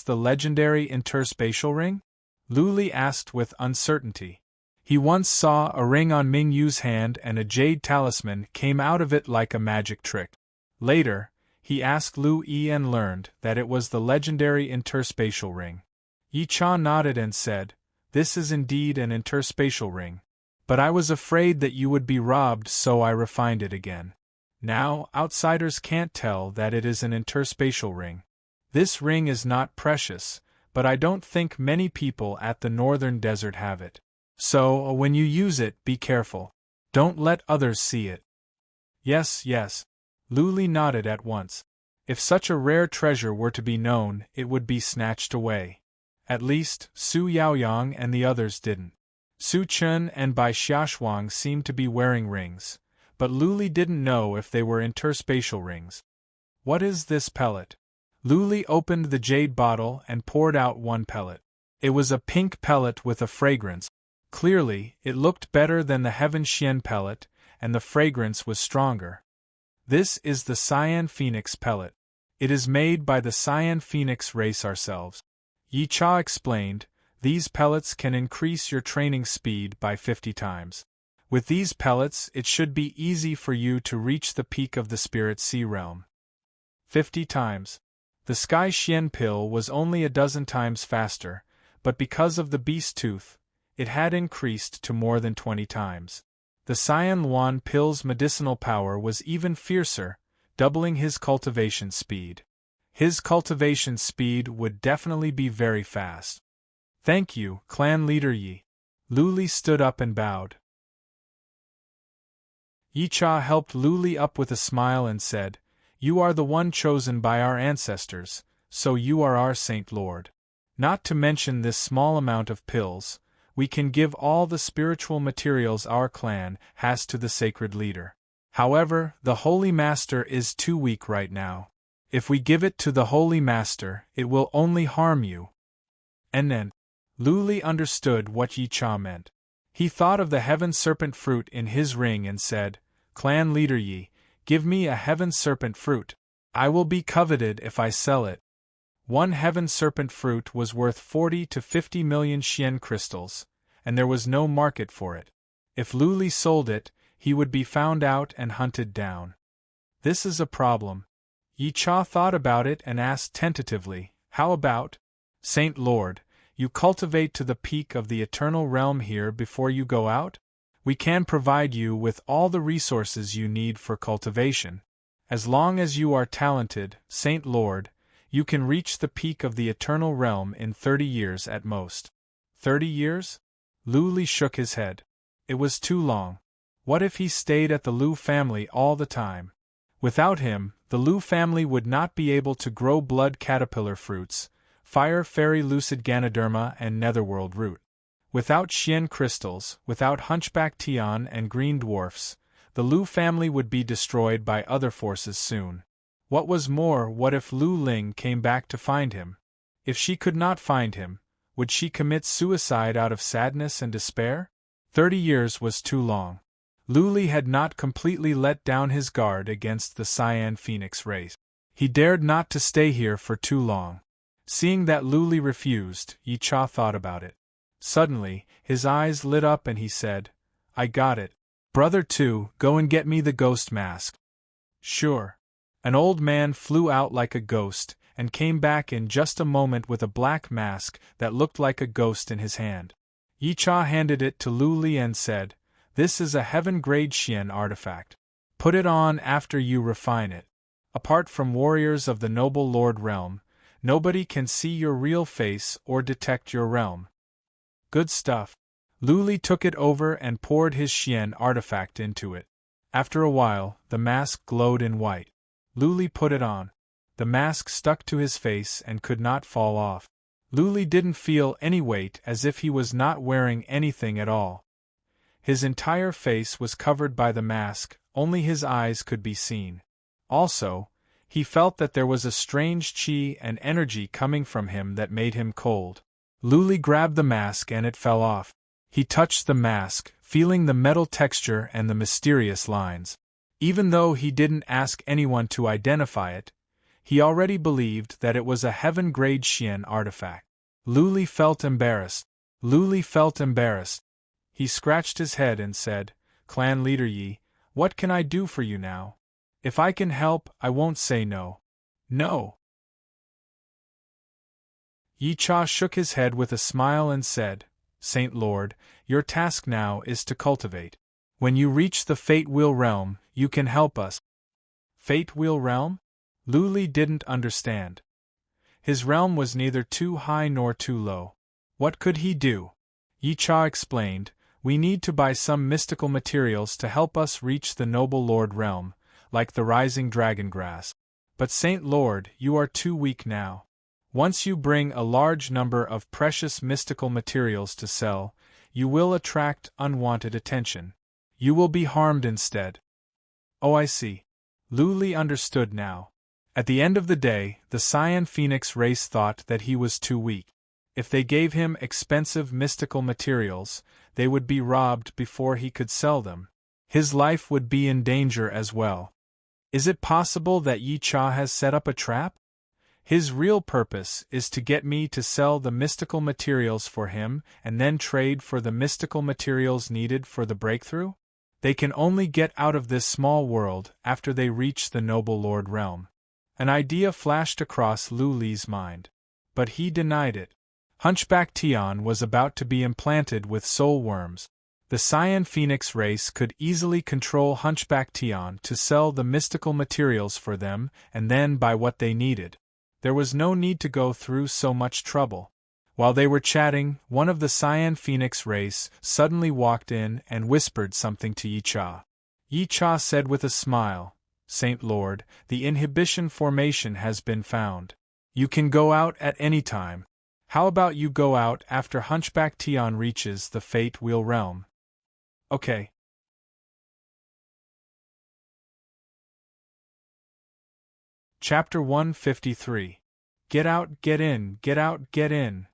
the legendary interspatial ring? Lu Li asked with uncertainty. He once saw a ring on Ming Yu's hand and a jade talisman came out of it like a magic trick. Later, he asked Lu Yi and learned that it was the legendary interspatial ring. Yi Cha nodded and said, this is indeed an interspatial ring. But I was afraid that you would be robbed, so I refined it again. Now, outsiders can't tell that it is an interspatial ring. This ring is not precious, but I don't think many people at the northern desert have it. So, when you use it, be careful. Don't let others see it. Yes. Lu Li nodded at once. If such a rare treasure were to be known, it would be snatched away. At least, Su Yaoyang and the others didn't. Su Chun and Bai Xiaoshuang seemed to be wearing rings, but Lu Li didn't know if they were interspatial rings. What is this pellet? Lu Li opened the jade bottle and poured out one pellet. It was a pink pellet with a fragrance. Clearly, it looked better than the Heaven Xian pellet, and the fragrance was stronger. This is the Cyan Phoenix pellet. It is made by the Cyan Phoenix race ourselves. Yi Cha explained, these pellets can increase your training speed by 50 times. With these pellets, it should be easy for you to reach the peak of the Spirit Sea realm. 50 times. The Sky Xian pill was only a dozen times faster, but because of the beast tooth, it had increased to more than 20 times. The Cyan Luan pill's medicinal power was even fiercer, doubling his cultivation speed. His cultivation speed would definitely be very fast. Thank you, clan leader Yi. Lu Li stood up and bowed. Yi Cha helped Lu Li up with a smile and said, You are the one chosen by our ancestors, so you are our Saint Lord. Not to mention this small amount of pills, we can give all the spiritual materials our clan has to the sacred leader. However, the Holy Master is too weak right now. If we give it to the Holy Master, it will only harm you. And then, Lu Li understood what Yi Cha meant. He thought of the heaven serpent fruit in his ring and said, Clan leader Yi, give me a heaven serpent fruit. I will be coveted if I sell it. One heaven serpent fruit was worth 40 to 50 million Xian crystals, and there was no market for it. If Lu Li sold it, he would be found out and hunted down. This is a problem. Yi Cha thought about it and asked tentatively, How about, Saint Lord, you cultivate to the peak of the eternal realm here before you go out? We can provide you with all the resources you need for cultivation. As long as you are talented, Saint Lord, you can reach the peak of the eternal realm in 30 years at most. 30 years? Lu Li shook his head. It was too long. What if he stayed at the Lu family all the time? Without him, the Lu family would not be able to grow blood caterpillar fruits, fire fairy lucid Ganoderma and netherworld root. Without Xian crystals, without Hunchback Tian and green dwarfs, the Lu family would be destroyed by other forces soon. What was more, what if Lu Ling came back to find him? If she could not find him, would she commit suicide out of sadness and despair? 30 years was too long. Lu Li had not completely let down his guard against the Cyan Phoenix race. He dared not to stay here for too long. Seeing that Lu Li refused, Yi Cha thought about it. Suddenly, his eyes lit up and he said, I got it. Brother 2, go and get me the ghost mask. Sure. An old man flew out like a ghost, and came back in just a moment with a black mask that looked like a ghost in his hand. Yi Cha handed it to Lu Li and said, This is a heaven-grade Xian artifact. Put it on after you refine it. Apart from warriors of the noble lord realm, nobody can see your real face or detect your realm. Good stuff. Lu Li took it over and poured his Xian artifact into it. After a while, the mask glowed in white. Lu Li put it on. The mask stuck to his face and could not fall off. Lu Li didn't feel any weight, as if he was not wearing anything at all. His entire face was covered by the mask, only his eyes could be seen. Also, he felt that there was a strange qi and energy coming from him that made him cold. Lu Li grabbed the mask and it fell off. He touched the mask, feeling the metal texture and the mysterious lines. Even though he didn't ask anyone to identify it, he already believed that it was a heaven-grade Xian artifact. Lu Li felt embarrassed. Lu Li felt embarrassed. He scratched his head and said, Clan leader Yi, what can I do for you now? If I can help, I won't say no. No. Yi Cha shook his head with a smile and said, Saint Lord, your task now is to cultivate. When you reach the Fate Wheel realm, you can help us. Fate Wheel realm? Lu Li didn't understand. His realm was neither too high nor too low. What could he do? Yi Cha explained, We need to buy some mystical materials to help us reach the noble lord realm, like the rising dragon grass. But Saint Lord, you are too weak now. Once you bring a large number of precious mystical materials to sell, you will attract unwanted attention. You will be harmed instead. Oh, I see. Lu Li understood now. At the end of the day, the Cyan Phoenix race thought that he was too weak. If they gave him expensive mystical materials, they would be robbed before he could sell them. His life would be in danger as well. Is it possible that Yi Cha has set up a trap? His real purpose is to get me to sell the mystical materials for him and then trade for the mystical materials needed for the breakthrough? They can only get out of this small world after they reach the noble lord realm. An idea flashed across Lu Li's mind. But he denied it. Hunchback Tian was about to be implanted with soul worms. The Cyan Phoenix race could easily control Hunchback Tian to sell the mystical materials for them and then buy what they needed. There was no need to go through so much trouble. While they were chatting, one of the Cyan Phoenix race suddenly walked in and whispered something to Yi Cha. Yi Cha said with a smile, Saint Lord, the inhibition formation has been found. You can go out at any time. How about you go out after Hunchback Tian reaches the Fate Wheel realm? Okay. Chapter 153. Get out, get in, get out, get in.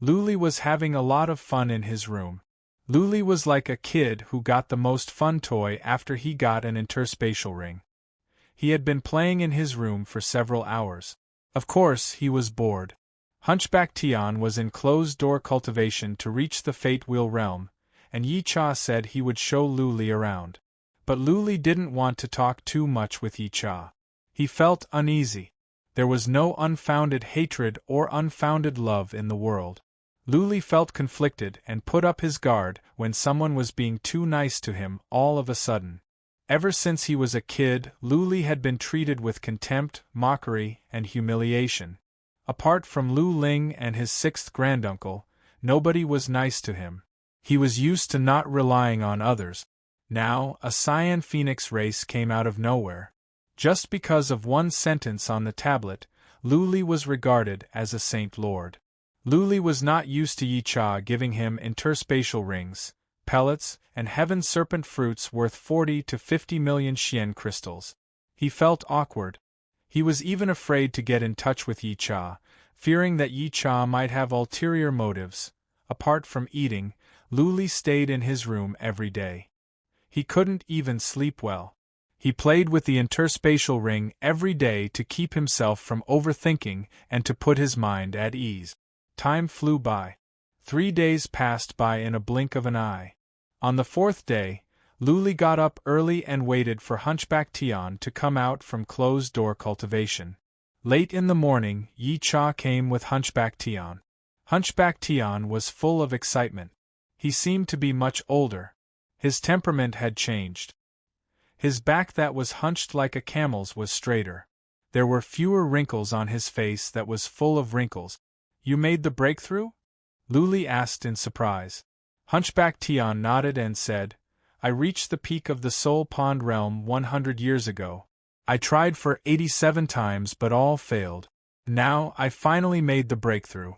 Luli was having a lot of fun in his room. Luli was like a kid who got the most fun toy after he got an interspatial ring. He had been playing in his room for several hours. Of course, he was bored. Hunchback Tian was in closed-door cultivation to reach the Fate Wheel realm, and Yi Cha said he would show Luli around. But Luli didn't want to talk too much with Yi Cha. He felt uneasy. There was no unfounded hatred or unfounded love in the world. Luli felt conflicted and put up his guard when someone was being too nice to him all of a sudden. Ever since he was a kid, Luli had been treated with contempt, mockery, and humiliation. Apart from Lu Ling and his sixth granduncle, nobody was nice to him. He was used to not relying on others. Now, a Cyan Phoenix race came out of nowhere. Just because of one sentence on the tablet, Luli was regarded as a Saint Lord. Luli was not used to Yi Cha giving him interspatial rings, pellets, and heaven serpent fruits worth 40 to 50 million Xian crystals. He felt awkward. He was even afraid to get in touch with Yi Cha, fearing that Yi Cha might have ulterior motives. Apart from eating, Luli stayed in his room every day. He couldn't even sleep well. He played with the interspatial ring every day to keep himself from overthinking and to put his mind at ease. Time flew by. 3 days passed by in a blink of an eye. On the 4th day, Luli got up early and waited for Hunchback Tian to come out from closed-door cultivation. Late in the morning, Yi Cha came with Hunchback Tian. Hunchback Tian was full of excitement. He seemed to be much older. His temperament had changed. His back that was hunched like a camel's was straighter. There were fewer wrinkles on his face that was full of wrinkles. You made the breakthrough? Luli asked in surprise. Hunchback Tian nodded and said, I reached the peak of the Soul Pond realm 100 years ago. I tried for 87 times but all failed. Now I finally made the breakthrough.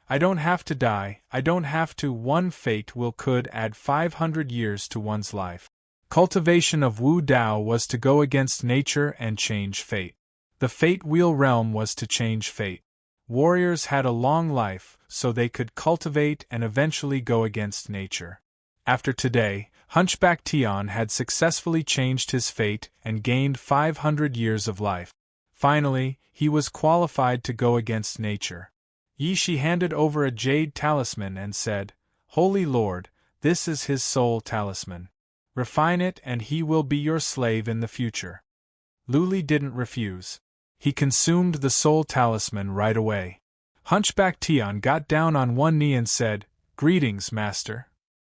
I don't have to die, I don't have to. One fate will could add 500 years to one's life. Cultivation of Wu Dao was to go against nature and change fate. The Fate Wheel realm was to change fate. Warriors had a long life, so they could cultivate and eventually go against nature. After today, Hunchback Tian had successfully changed his fate and gained 500 years of life. Finally, he was qualified to go against nature. Yi Shi handed over a jade talisman and said, Holy Lord, this is his soul talisman. Refine it and he will be your slave in the future. Luli didn't refuse. He consumed the soul talisman right away. Hunchback Tian got down on one knee and said, Greetings, master.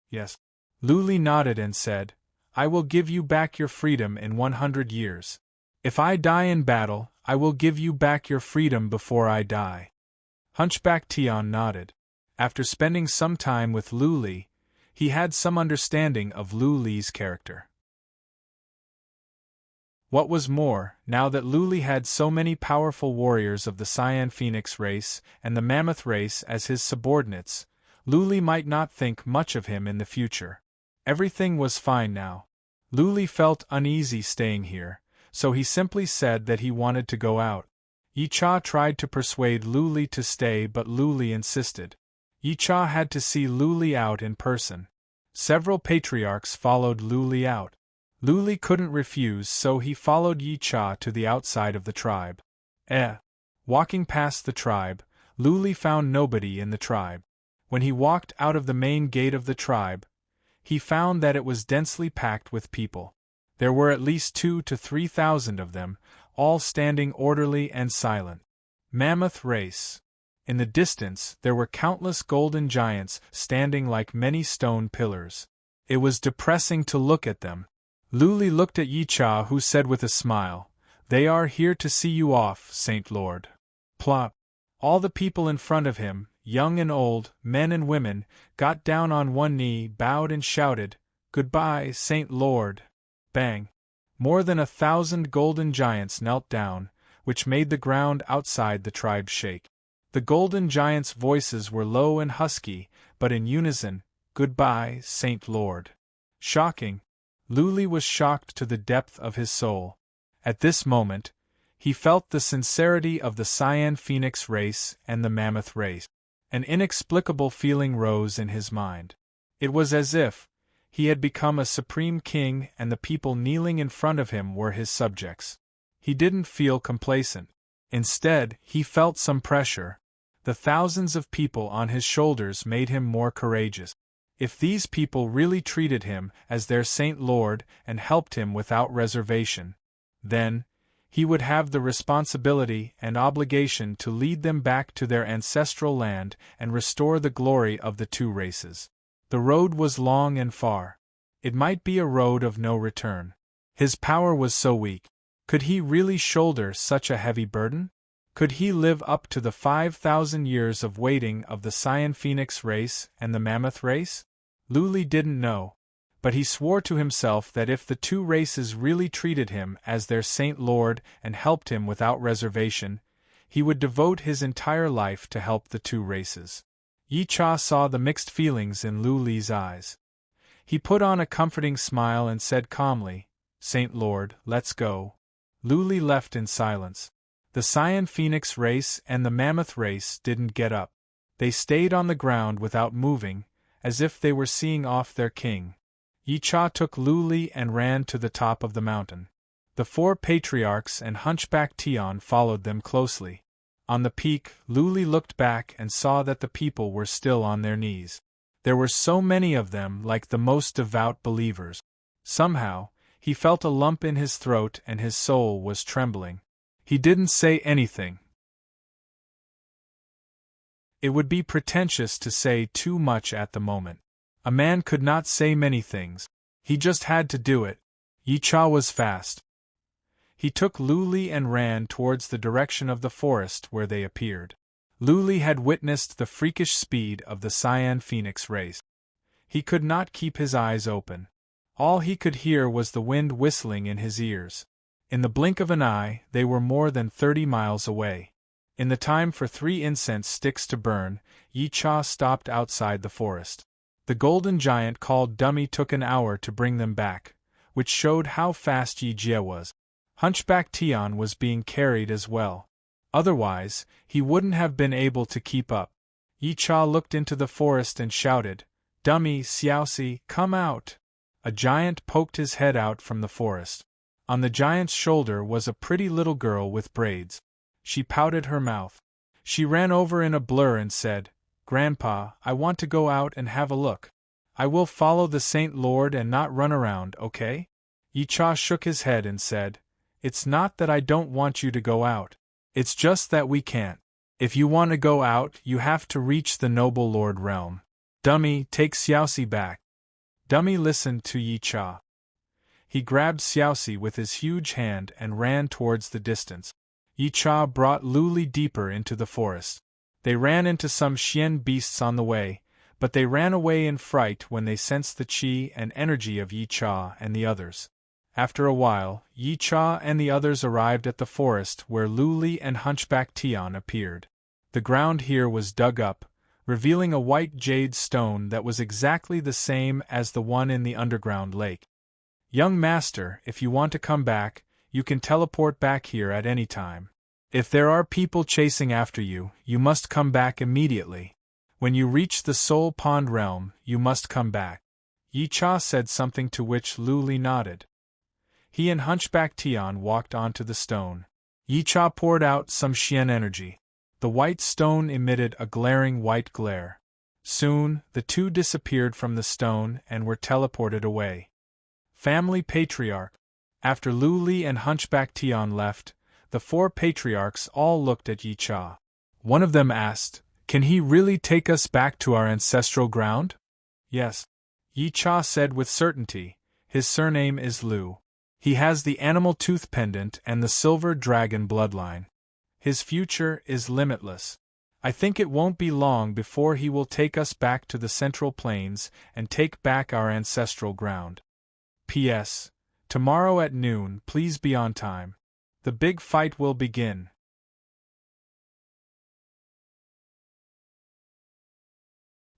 Yes. Luli nodded and said, I will give you back your freedom in 100 years. If I die in battle, I will give you back your freedom before I die. Hunchback Tian nodded. After spending some time with Luli, he had some understanding of Luli's character. What was more, now that Luli had so many powerful warriors of the Cyan Phoenix race and the Mammoth race as his subordinates, Luli might not think much of him in the future. Everything was fine now. Luli felt uneasy staying here, so he simply said that he wanted to go out. Yi Cha tried to persuade Luli to stay but Luli insisted. Yi Cha had to see Luli out in person. Several patriarchs followed Luli out. Luli couldn't refuse, so he followed Yi Cha to the outside of the tribe. Walking past the tribe, Luli found nobody in the tribe. When he walked out of the main gate of the tribe, he found that it was densely packed with people. There were at least 2,000 to 3,000 of them, all standing orderly and silent. Mammoth race. In the distance, there were countless golden giants standing like many stone pillars. It was depressing to look at them. Luli looked at Yi Cha, who said with a smile, They are here to see you off, Saint Lord. Plop. All the people in front of him, young and old, men and women, got down on one knee, bowed and shouted, Goodbye, Saint Lord. Bang. More than 1,000 golden giants knelt down, which made the ground outside the tribe shake. The golden giants' voices were low and husky, but in unison, "Goodbye, Saint Lord." Shocking. Luli was shocked to the depth of his soul. At this moment, he felt the sincerity of the Cyan Phoenix race and the Mammoth race. An inexplicable feeling rose in his mind. It was as if he had become a supreme king and the people kneeling in front of him were his subjects. He didn't feel complacent. Instead, he felt some pressure. The thousands of people on his shoulders made him more courageous. If these people really treated him as their Saint Lord and helped him without reservation, then he would have the responsibility and obligation to lead them back to their ancestral land and restore the glory of the two races. The road was long and far. It might be a road of no return. His power was so weak. Could he really shoulder such a heavy burden? Could he live up to the 5,000 years of waiting of the Cyan Phoenix race and the Mammoth race? Luli didn't know, but he swore to himself that if the two races really treated him as their Saint Lord and helped him without reservation, he would devote his entire life to help the two races. Yi Cha saw the mixed feelings in Luli's eyes. He put on a comforting smile and said calmly, "Saint Lord, let's go." Luli left in silence. The Cyan Phoenix race and the Mammoth race didn't get up. They stayed on the ground without moving, as if they were seeing off their king. Yi Cha took Luli and ran to the top of the mountain. The four patriarchs and Hunchback Tian followed them closely. On the peak, Luli looked back and saw that the people were still on their knees. There were so many of them, like the most devout believers. Somehow, he felt a lump in his throat and his soul was trembling. He didn't say anything. It would be pretentious to say too much at the moment. A man could not say many things. He just had to do it. Yi Cha was fast. He took Luli and ran towards the direction of the forest where they appeared. Luli had witnessed the freakish speed of the Cyan Phoenix race. He could not keep his eyes open. All he could hear was the wind whistling in his ears. In the blink of an eye, they were more than 30 miles away. In the time for 3 incense sticks to burn, Yi Cha stopped outside the forest. The golden giant called Dummy took an hour to bring them back, which showed how fast Yi Jie was. Hunchback Tian was being carried as well. Otherwise, he wouldn't have been able to keep up. Yi Cha looked into the forest and shouted, "Dummy, Xiaoxi, come out!" A giant poked his head out from the forest. On the giant's shoulder was a pretty little girl with braids. She pouted her mouth. She ran over in a blur and said, "Grandpa, I want to go out and have a look. I will follow the Saint Lord and not run around, okay?" Yi Cha shook his head and said, "It's not that I don't want you to go out. It's just that we can't. If you want to go out, you have to reach the Noble Lord realm. Dummy, take Xiaoxi back." Dummy listened to Yi Cha. He grabbed Xiaoxi with his huge hand and ran towards the distance. Yi Cha brought Luli deeper into the forest. They ran into some Xian beasts on the way, but they ran away in fright when they sensed the qi and energy of Yi Cha and the others. After a while, Yi Cha and the others arrived at the forest where Luli and Hunchback Tian appeared. The ground here was dug up, revealing a white jade stone that was exactly the same as the one in the underground lake. "Young master, if you want to come back, you can teleport back here at any time. If there are people chasing after you, you must come back immediately. When you reach the Soul Pond realm, you must come back." Yi Cha said something to which Luli nodded. He and Hunchback Tian walked onto the stone. Yi Cha poured out some Xian energy. The white stone emitted a glaring white glare. Soon, the two disappeared from the stone and were teleported away. Family Patriarch. After Luli and Hunchback Tian left, the 4 patriarchs all looked at Yi Cha. One of them asked, "Can he really take us back to our ancestral ground?" "Yes," Yi Cha said with certainty. "His surname is Lu. He has the animal tooth pendant and the silver dragon bloodline. His future is limitless. I think it won't be long before he will take us back to the Central Plains and take back our ancestral ground. P.S. Tomorrow at noon, please be on time. The big fight will begin.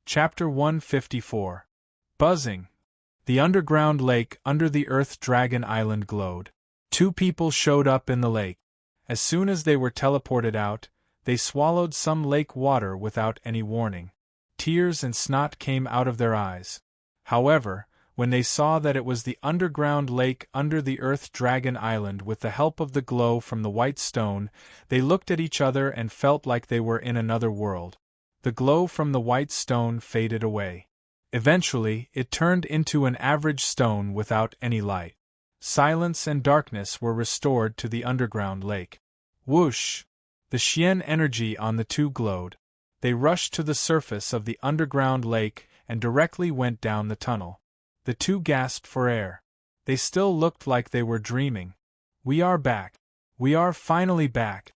Chapter 154. Buzzing. The underground lake under the Earth Dragon Island glowed. 2 people showed up in the lake. As soon as they were teleported out, they swallowed some lake water without any warning. Tears and snot came out of their eyes. However, when they saw that it was the underground lake under the Earth Dragon Island with the help of the glow from the white stone, they looked at each other and felt like they were in another world. The glow from the white stone faded away. Eventually, it turned into an average stone without any light. Silence and darkness were restored to the underground lake. Whoosh! The Xian energy on the 2 glowed. They rushed to the surface of the underground lake and directly went down the tunnel. The 2 gasped for air. They still looked like they were dreaming. "We are back. We are finally back,"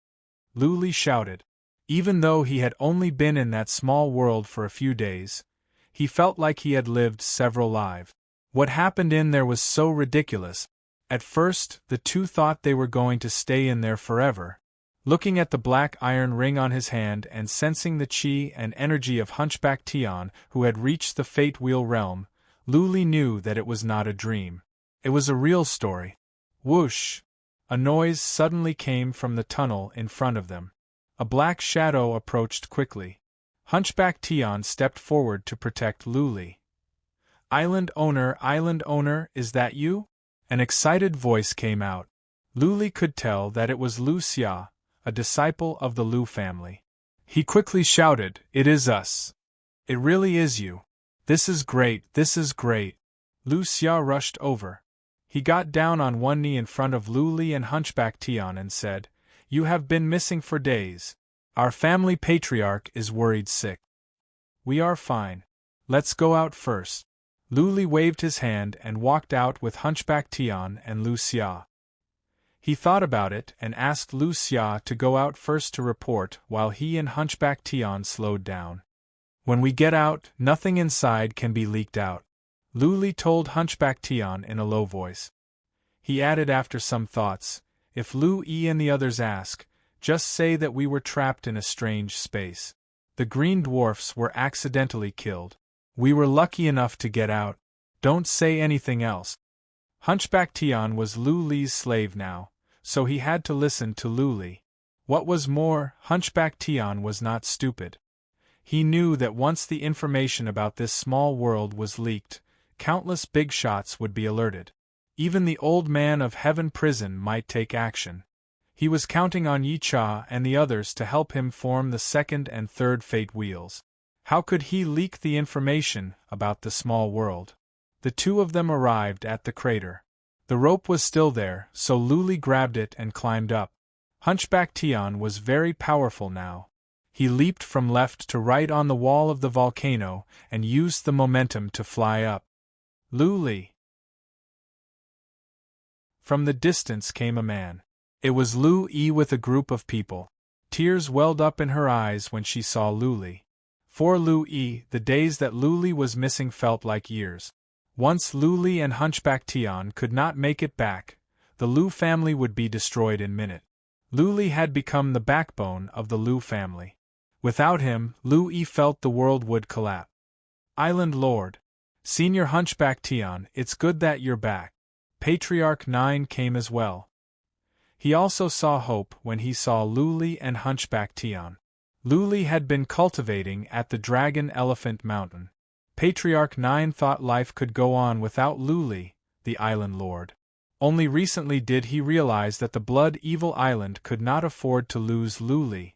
Lu Li shouted. Even though he had only been in that small world for a few days, he felt like he had lived several lives. What happened in there was so ridiculous. At first, the 2 thought they were going to stay in there forever. Looking at the black iron ring on his hand and sensing the chi and energy of Hunchback Tian, who had reached the Fate Wheel realm, Lu Li knew that it was not a dream. It was a real story. Whoosh! A noise suddenly came from the tunnel in front of them. A black shadow approached quickly. Hunchback Tian stepped forward to protect Lu Li. Island owner, is that you?" An excited voice came out. Lu Li could tell that it was Lu Xia, a disciple of the Lu family. He quickly shouted, "It is us. It really is you. This is great, this is great." Lu Xia rushed over. He got down on one knee in front of Lu Li and Hunchback Tian and said, "You have been missing for days. Our family patriarch is worried sick." "We are fine. Let's go out first." Lu Li waved his hand and walked out with Hunchback Tian and Lu Xia. He thought about it and asked Lu Xia to go out first to report while he and Hunchback Tian slowed down. "When we get out, nothing inside can be leaked out," Lu Li told Hunchback Tian in a low voice. He added after some thoughts, "If Lu Yi and the others ask, just say that we were trapped in a strange space. The green dwarfs were accidentally killed. We were lucky enough to get out. Don't say anything else." Hunchback Tian was Lu Li's slave now, so he had to listen to Lu Li. What was more, Hunchback Tian was not stupid. He knew that once the information about this small world was leaked, countless big shots would be alerted. Even the old man of Heaven Prison might take action. He was counting on Yi Cha and the others to help him form the 2nd and 3rd Fate Wheels. How could he leak the information about the small world? The 2 of them arrived at the crater. The rope was still there, so Lu Li grabbed it and climbed up. Hunchback Tian was very powerful now. He leaped from left to right on the wall of the volcano and used the momentum to fly up. Lu Li. From the distance came a man. It was Lu Yi with a group of people. Tears welled up in her eyes when she saw Lu Li. For Lu Yi, the days that Lu Li was missing felt like years. Once Lu Li and Hunchback Tian could not make it back, the Lu family would be destroyed in minute. Lu Li had become the backbone of the Lu family. Without him, Lu Yi felt the world would collapse. "Island Lord. Senior Hunchback Tian, it's good that you're back." Patriarch 9 came as well. He also saw hope when he saw Lu Li and Hunchback Tian. Lu Li had been cultivating at the Dragon Elephant Mountain. Patriarch 9 thought life could go on without Lu Li, the Island Lord. Only recently did he realize that the Blood Evil Island could not afford to lose Lu Li.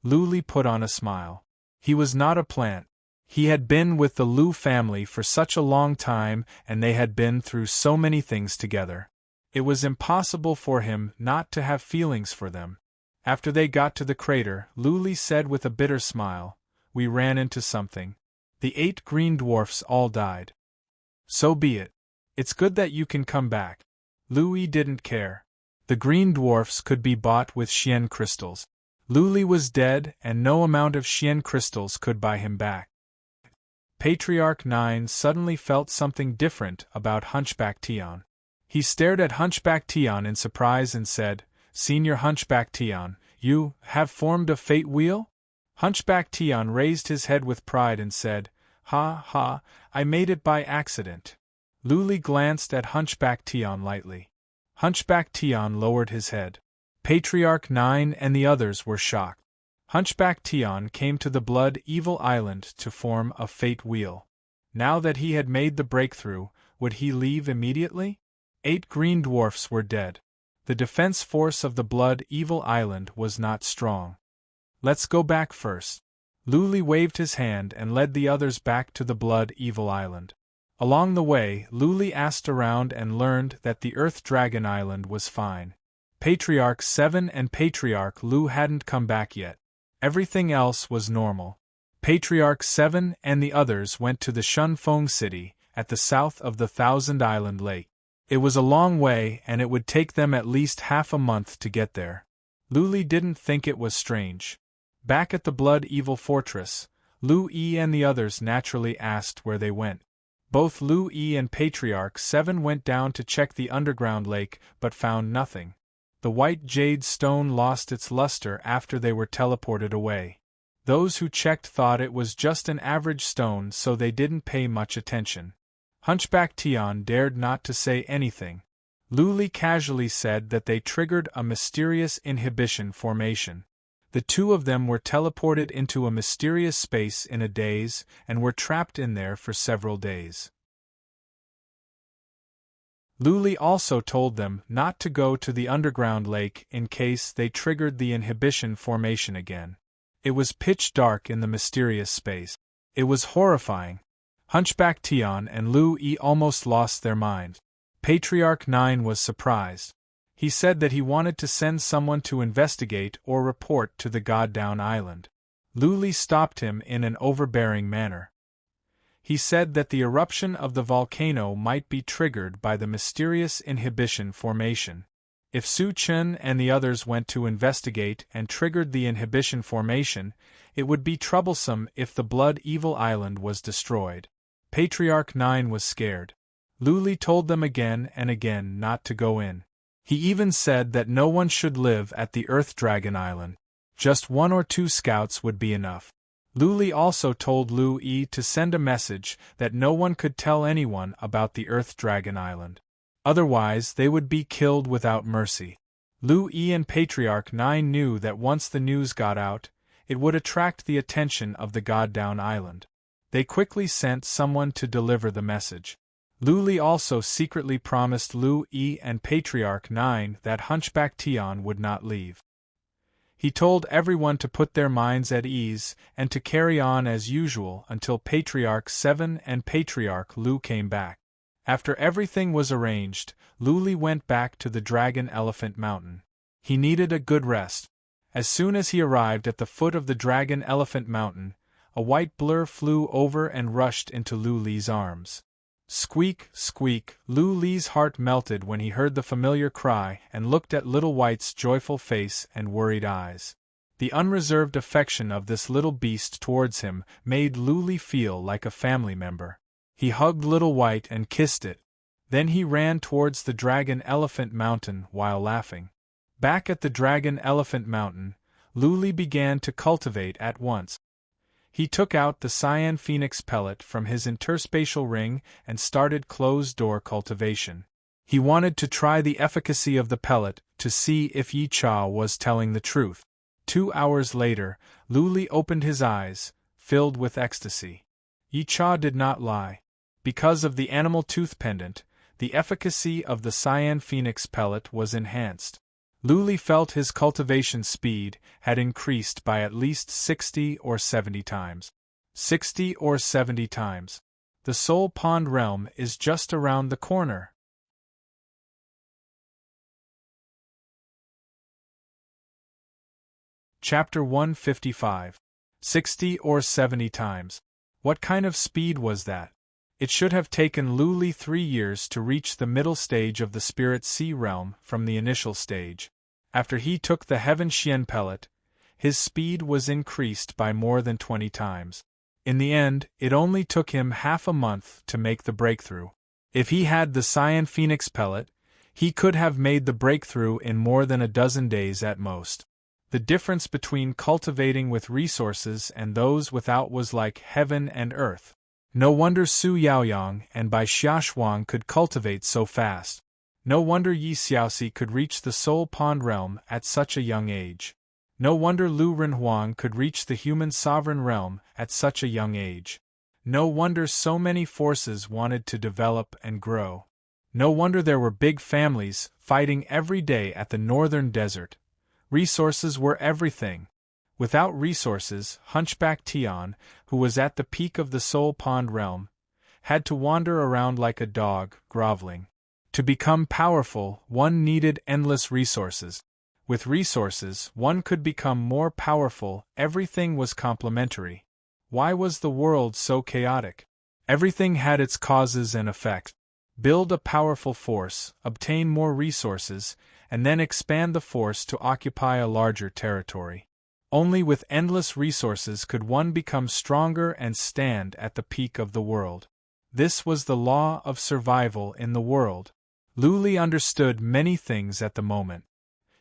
Lu Li put on a smile. He was not a plant. He had been with the Lu family for such a long time and they had been through so many things together. It was impossible for him not to have feelings for them. After they got to the crater, Lu Li said with a bitter smile, "We ran into something. The 8 green dwarfs all died. So be it. It's good that you can come back." Lu Yi didn't care. The green dwarfs could be bought with Xian crystals. Lu Li was dead and no amount of Xian crystals could buy him back. Patriarch 9 suddenly felt something different about Hunchback Tian. He stared at Hunchback Tian in surprise and said, "Senior Hunchback Tian, you have formed a fate wheel?" Hunchback Tian raised his head with pride and said, "Ha ha, I made it by accident." Luli glanced at Hunchback Tian lightly. Hunchback Tian lowered his head. Patriarch 9 and the others were shocked. Hunchback Tian came to the Blood Evil Island to form a fate wheel. Now that he had made the breakthrough, would he leave immediately? 8 green dwarfs were dead. The defense force of the Blood Evil Island was not strong. "Let's go back first." Luli waved his hand and led the others back to the Blood Evil Island. Along the way, Luli asked around and learned that the Earth Dragon Island was fine. Patriarch 7 and Patriarch Lu hadn't come back yet. Everything else was normal. Patriarch 7 and the others went to the Shunfeng City, at the south of the Thousand Island Lake. It was a long way and it would take them at least half a month to get there. Luli didn't think it was strange. Back at the Blood Evil Fortress, Lu Yi and the others naturally asked where they went. Both Lu Yi and Patriarch 7 went down to check the underground lake but found nothing. The white jade stone lost its luster after they were teleported away. Those who checked thought it was just an average stone, so they didn't pay much attention. Hunchback Tian dared not to say anything. Luli casually said that they triggered a mysterious inhibition formation. The two of them were teleported into a mysterious space in a daze and were trapped in there for several days. Luli also told them not to go to the underground lake in case they triggered the inhibition formation again. It was pitch dark in the mysterious space. It was horrifying. Hunchback Tian and Lu Yi almost lost their minds. Patriarch 9 was surprised. He said that he wanted to send someone to investigate or report to the Goddown Island. Luli stopped him in an overbearing manner. He said that the eruption of the volcano might be triggered by the mysterious inhibition formation. If Su Chen and the others went to investigate and triggered the inhibition formation, it would be troublesome if the Blood Evil Island was destroyed. Patriarch 9 was scared. Luli told them again and again not to go in. He even said that no one should live at the Earth Dragon Island. Just 1 or 2 scouts would be enough. Luli also told Lu Yi to send a message that no one could tell anyone about the Earth Dragon Island. Otherwise, they would be killed without mercy. Lu Yi and Patriarch 9 knew that once the news got out, it would attract the attention of the Goddown Island. They quickly sent someone to deliver the message. Luli also secretly promised Lu Yi and Patriarch 9 that Hunchback Tian would not leave. He told everyone to put their minds at ease and to carry on as usual until Patriarch 7 and Patriarch Lu came back. After everything was arranged, Luli went back to the Dragon Elephant Mountain. He needed a good rest. As soon as he arrived at the foot of the Dragon Elephant Mountain, a white blur flew over and rushed into Luli's arms. Squeak, squeak, Luli's heart melted when he heard the familiar cry and looked at Little White's joyful face and worried eyes. The unreserved affection of this little beast towards him made Luli feel like a family member. He hugged Little White and kissed it. Then he ran towards the Dragon Elephant Mountain while laughing. Back at the Dragon Elephant Mountain, Luli began to cultivate at once. He took out the cyan phoenix pellet from his interspatial ring and started closed-door cultivation. He wanted to try the efficacy of the pellet to see if Yi Cha was telling the truth. 2 hours later, Luli opened his eyes, filled with ecstasy. Yi Cha did not lie. Because of the animal tooth pendant, the efficacy of the cyan phoenix pellet was enhanced. Luli felt his cultivation speed had increased by at least 60 or 70 times. 60 or 70 times. The Soul Pond realm is just around the corner. Chapter 155. 60 or 70 times. What kind of speed was that? It should have taken Luli 3 years to reach the middle stage of the Spirit Sea realm from the initial stage. After he took the Heaven Xian pellet, his speed was increased by more than 20 times. In the end, it only took him half a month to make the breakthrough. If he had the Cyan Phoenix pellet, He could have made the breakthrough in more than a dozen days at most. The difference between cultivating with resources and those without was like heaven and earth. No wonder Su Yaoyang and Bai Xiaoshuang could cultivate so fast. No wonder Yi Xiaoxi could reach the Soul Pond realm at such a young age. No wonder Lu Renhuang could reach the human sovereign realm at such a young age. No wonder so many forces wanted to develop and grow. No wonder there were big families fighting every day at the northern desert. Resources were everything. Without resources, Hunchback Tian, who was at the peak of the Soul Pond realm, had to wander around like a dog, groveling. To become powerful, one needed endless resources. With resources, one could become more powerful. Everything was complementary. Why was the world so chaotic? Everything had its causes and effects. Build a powerful force, obtain more resources, and then expand the force to occupy a larger territory. Only with endless resources could one become stronger and stand at the peak of the world. This was the law of survival in the world. Lu Li understood many things at the moment.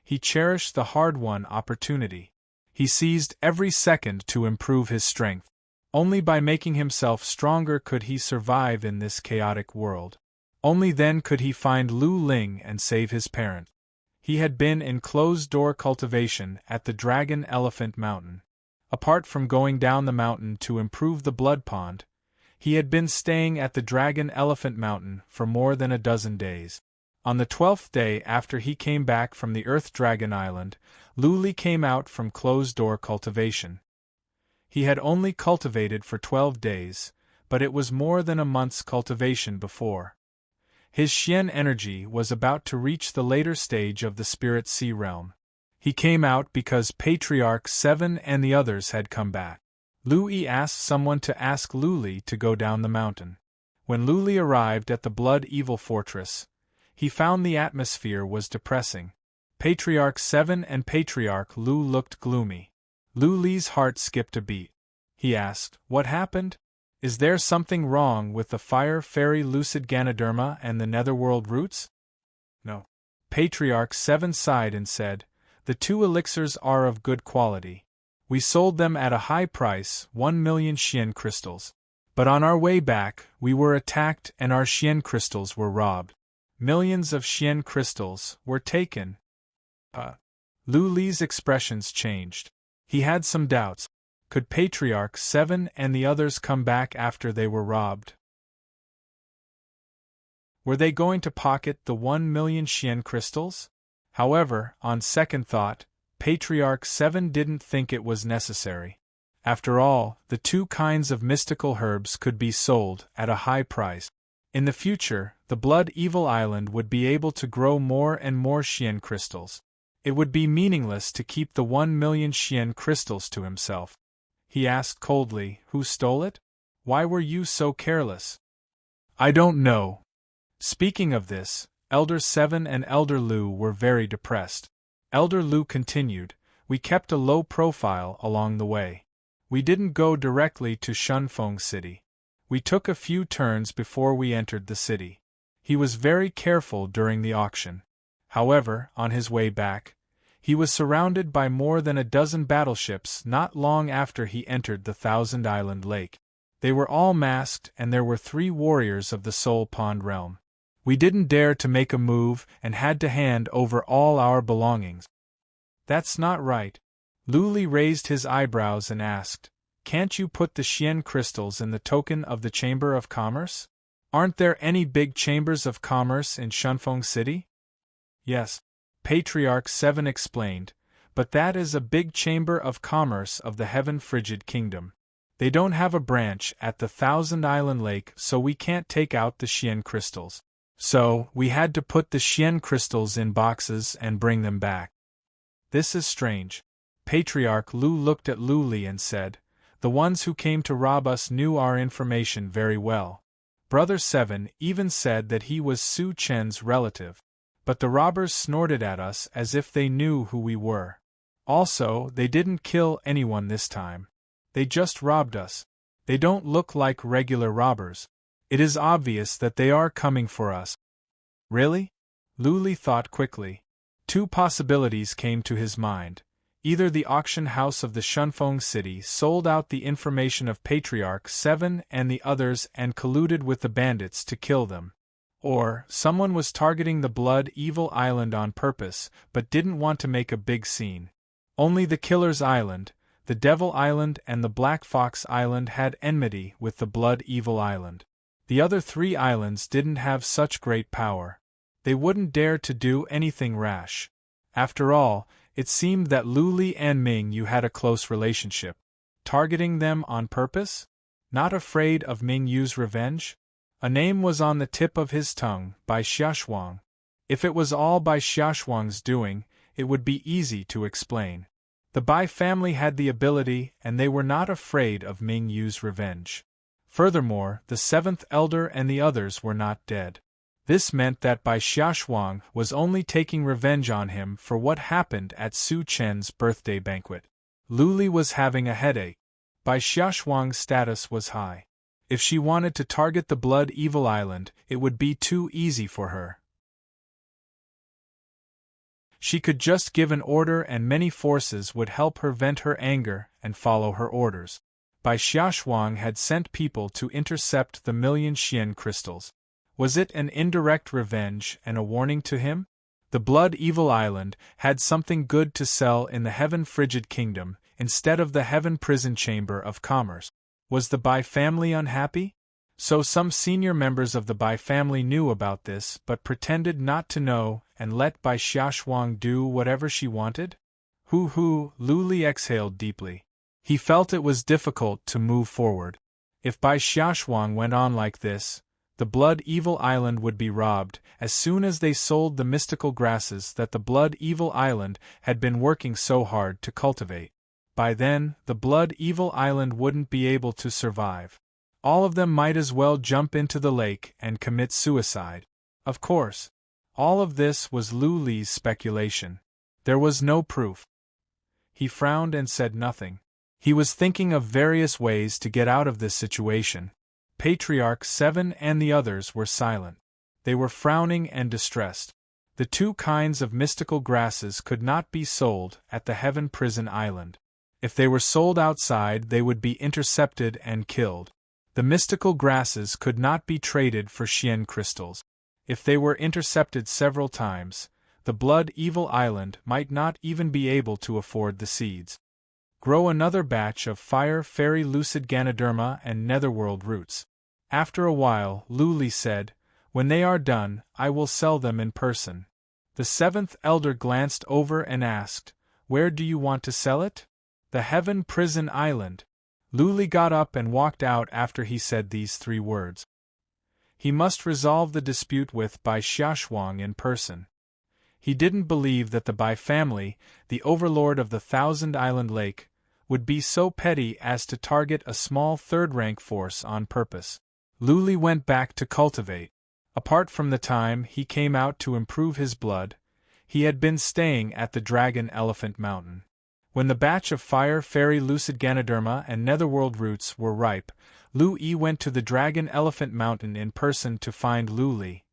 He cherished the hard-won opportunity. He seized every second to improve his strength. Only by making himself stronger could he survive in this chaotic world. Only then could he find Lu Ling and save his parent. He had been in closed-door cultivation at the Dragon Elephant Mountain. Apart from going down the mountain to improve the blood pond, he had been staying at the Dragon Elephant Mountain for more than a dozen days. On the 12th day after he came back from the Earth Dragon Island, Lu Li came out from closed-door cultivation. He had only cultivated for 12 days, but it was more than a month's cultivation before. His Xian energy was about to reach the later stage of the Spirit Sea realm. He came out because Patriarch 7 and the others had come back. Lu Yi asked someone to ask Lu Li to go down the mountain. When Lu Li arrived at the Blood Evil Fortress, he found the atmosphere was depressing. Patriarch 7 and Patriarch Lu looked gloomy. Lu Li's heart skipped a beat. He asked, "What happened? Is there something wrong with the Fire Fairy Lucid Ganoderma and the Netherworld Roots?" "No." Patriarch 7 sighed and said, "The 2 elixirs are of good quality. We sold them at a high price, 1 million Xian crystals. But on our way back, we were attacked and our Xian crystals were robbed. Millions of Xian crystals were taken." Lu Li's expressions changed. He had some doubts. Could Patriarch 7 and the others come back after they were robbed? Were they going to pocket the 1 million Xian crystals? However, on second thought, Patriarch 7 didn't think it was necessary. After all, the 2 kinds of mystical herbs could be sold at a high price. In the future, the Blood Evil Island would be able to grow more and more Xian crystals. It would be meaningless to keep the 1 million Xian crystals to himself. He asked coldly, "Who stole it? Why were you so careless?" "I don't know." Speaking of this, Elder 7 and Elder Lu were very depressed. Elder Lu continued, "We kept a low profile along the way. We didn't go directly to Shunfeng City. We took a few turns before we entered the city. He was very careful during the auction. However, on his way back, he was surrounded by more than a dozen battleships not long after he entered the Thousand Island Lake. They were all masked and there were 3 warriors of the Soul Pond realm. We didn't dare to make a move and had to hand over all our belongings." "That's not right." Lu Li raised his eyebrows and asked, "Can't you put the Xian crystals in the token of the Chamber of Commerce? Aren't there any big chambers of commerce in Shunfeng City?" "Yes," Patriarch 7 explained, "but that is a big chamber of commerce of the Heaven Frigid Kingdom. They don't have a branch at the Thousand Island Lake, so we can't take out the Xian crystals. So, we had to put the Xian crystals in boxes and bring them back." "This is strange." Patriarch Lu looked at Lu Li and said, "The ones who came to rob us knew our information very well. Brother 7 even said that he was Su Chen's relative. But the robbers snorted at us as if they knew who we were. Also, they didn't kill anyone this time. They just robbed us. They don't look like regular robbers. It is obvious that they are coming for us." "Really?" Lu Li thought quickly. Two possibilities came to his mind. Either the auction house of the Shunfeng city sold out the information of Patriarch 7 and the others and colluded with the bandits to kill them. Or, someone was targeting the Blood Evil Island on purpose, but didn't want to make a big scene. Only the Killer's Island, the Devil Island and the Black Fox Island had enmity with the Blood Evil Island. The other 3 islands didn't have such great power. They wouldn't dare to do anything rash. After all, it seemed that Lu Li and Ming Yu had a close relationship. Targeting them on purpose? Not afraid of Ming Yu's revenge? A name was on the tip of his tongue, Bai Xiaoshuang. If it was all Bai Xiaoshuang's doing, it would be easy to explain. The Bai family had the ability, and they were not afraid of Ming Yu's revenge. Furthermore, the 7th elder and the others were not dead. This meant that Bai Xiaoshuang was only taking revenge on him for what happened at Su Chen's birthday banquet. Lu Li was having a headache. Bai Xiaoshuang's status was high. If she wanted to target the Blood Evil Island, it would be too easy for her. She could just give an order and many forces would help her vent her anger and follow her orders. Bai Xiaoshuang had sent people to intercept the million Xian crystals. Was it an indirect revenge and a warning to him? The Blood Evil Island had something good to sell in the Heaven Frigid Kingdom, instead of the Heaven Prison Chamber of Commerce. Was the Bai family unhappy? So some senior members of the Bai family knew about this but pretended not to know and let Bai Xiaoshuang do whatever she wanted? Lu Li exhaled deeply. He felt it was difficult to move forward. If Bai Xiaoshuang went on like this, the Blood Evil Island would be robbed as soon as they sold the mystical grasses that the Blood Evil Island had been working so hard to cultivate. By then, the Blood Evil Island wouldn't be able to survive. All of them might as well jump into the lake and commit suicide. Of course, all of this was Lu Li's speculation. There was no proof. He frowned and said nothing. He was thinking of various ways to get out of this situation. Patriarch 7 and the others were silent. They were frowning and distressed. The 2 kinds of mystical grasses could not be sold at the Heaven Prison Island. If they were sold outside, they would be intercepted and killed. The mystical grasses could not be traded for Xian crystals. If they were intercepted several times, the Blood Evil Island might not even be able to afford the seeds. Grow another batch of Fire Fairy Lucid Ganoderma and Netherworld roots. After a while, Lu Li said, "When they are done, I will sell them in person." The 7th elder glanced over and asked, "Where do you want to sell it?" "The Heaven Prison Island." Lu Li got up and walked out after he said these 3 words. He must resolve the dispute with Bai Xiaoshuang in person. He didn't believe that the Bai family, the overlord of the Thousand Island Lake, would be so petty as to target a small 3rd-rank force on purpose. Lu Li went back to cultivate. Apart from the time he came out to improve his blood, he had been staying at the Dragon Elephant Mountain. When the batch of Fire Fairy Lucid Ganoderma and Netherworld roots were ripe, Lu Yi went to the Dragon Elephant Mountain in person to find Lu Li.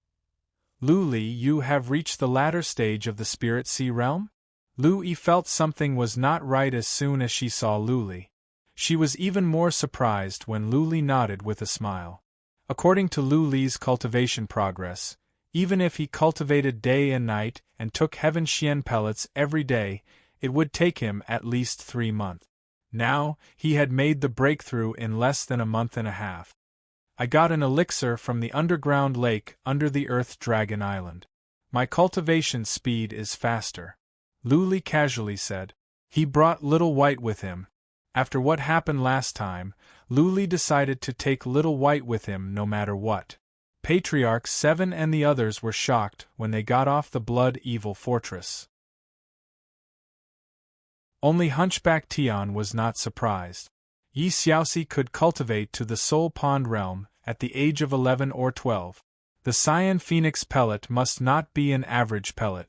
"Lu Li, you have reached the latter stage of the Spirit Sea realm?" Lu Yi felt something was not right as soon as she saw Lu Li. She was even more surprised when Lu Li nodded with a smile. According to Lu Li's cultivation progress, even if he cultivated day and night and took Heaven Xian pellets every day, it would take him at least 3 months. Now, he had made the breakthrough in less than a month and a half. "I got an elixir from the underground lake under the Earth Dragon Island. My cultivation speed is faster," Lu Li casually said. He brought Little White with him. After what happened last time, Lu Li decided to take Little White with him no matter what. Patriarch 7 and the others were shocked when they got off the Blood Evil Fortress. Only Hunchback Tian was not surprised. Yi Xiaoxi could cultivate to the Soul Pond realm at the age of 11 or 12. The Cyan Phoenix pellet must not be an average pellet.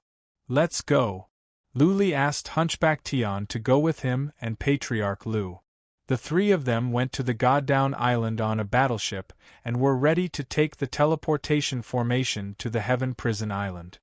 "Let's go." Lu Li asked Hunchback Tian to go with him and Patriarch Lu. The 3 of them went to the Goddown Island on a battleship and were ready to take the teleportation formation to the Heaven Prison Island.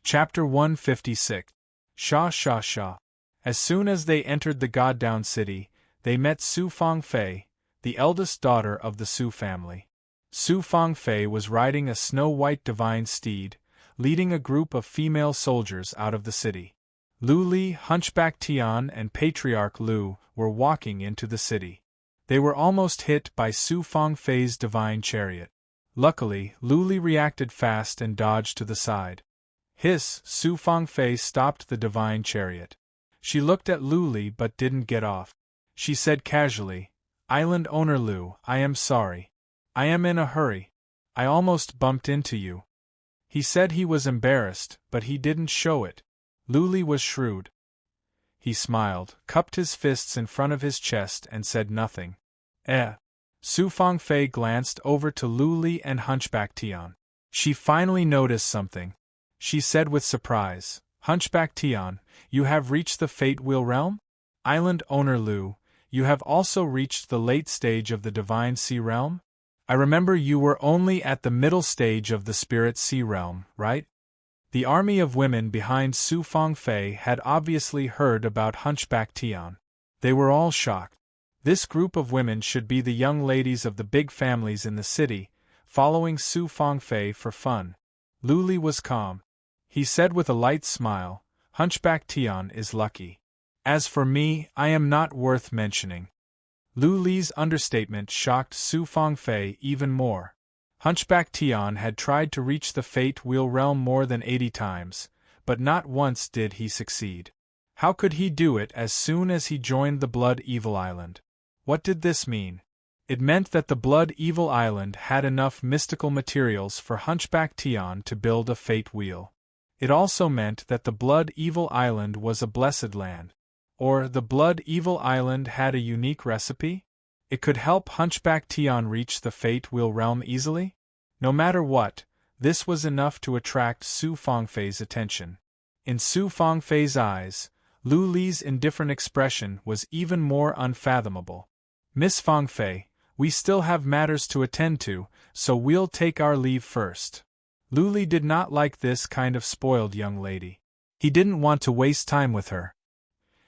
Chapter 156. Sha Sha Sha. As soon as they entered the God-down city, they met Su Fangfei, the eldest daughter of the Su family. Su Fangfei was riding a snow-white divine steed, leading a group of female soldiers out of the city. Lu Li, Hunchback Tian and Patriarch Lu were walking into the city. They were almost hit by Su Fangfei's divine chariot. Luckily, Lu Li reacted fast and dodged to the side. Hiss! Su Fangfei stopped the divine chariot. She looked at Lu Li but didn't get off. She said casually, "Island owner Lu, I am sorry. I am in a hurry. I almost bumped into you." He said he was embarrassed, but he didn't show it. Lu Li was shrewd. He smiled, cupped his fists in front of his chest and said nothing. Su Fangfei glanced over to Lu Li and Hunchback Tian. She finally noticed something. She said with surprise, "Hunchback Tian, you have reached the Fate Wheel Realm? Island owner Lu, you have also reached the late stage of the Divine Sea Realm? I remember you were only at the middle stage of the Spirit Sea Realm, right?" The army of women behind Su Fangfei had obviously heard about Hunchback Tian. They were all shocked. This group of women should be the young ladies of the big families in the city, following Su Fangfei for fun. Lu Li was calm. He said with a light smile, "Hunchback Tian is lucky. As for me, I am not worth mentioning." Lu Li's understatement shocked Su Fangfei even more. Hunchback Tian had tried to reach the Fate Wheel Realm more than 80 times, but not once did he succeed. How could he do it as soon as he joined the Blood Evil Island? What did this mean? It meant that the Blood Evil Island had enough mystical materials for Hunchback Tian to build a Fate Wheel. It also meant that the Blood Evil Island was a blessed land. Or the Blood Evil Island had a unique recipe? It could help Hunchback Tian reach the Fate Wheel Realm easily? No matter what, this was enough to attract Su Fangfei's attention. In Su Fangfei's eyes, Lu Li's indifferent expression was even more unfathomable. "Miss Fangfei, we still have matters to attend to, so we'll take our leave first." Lu Li did not like this kind of spoiled young lady. He didn't want to waste time with her.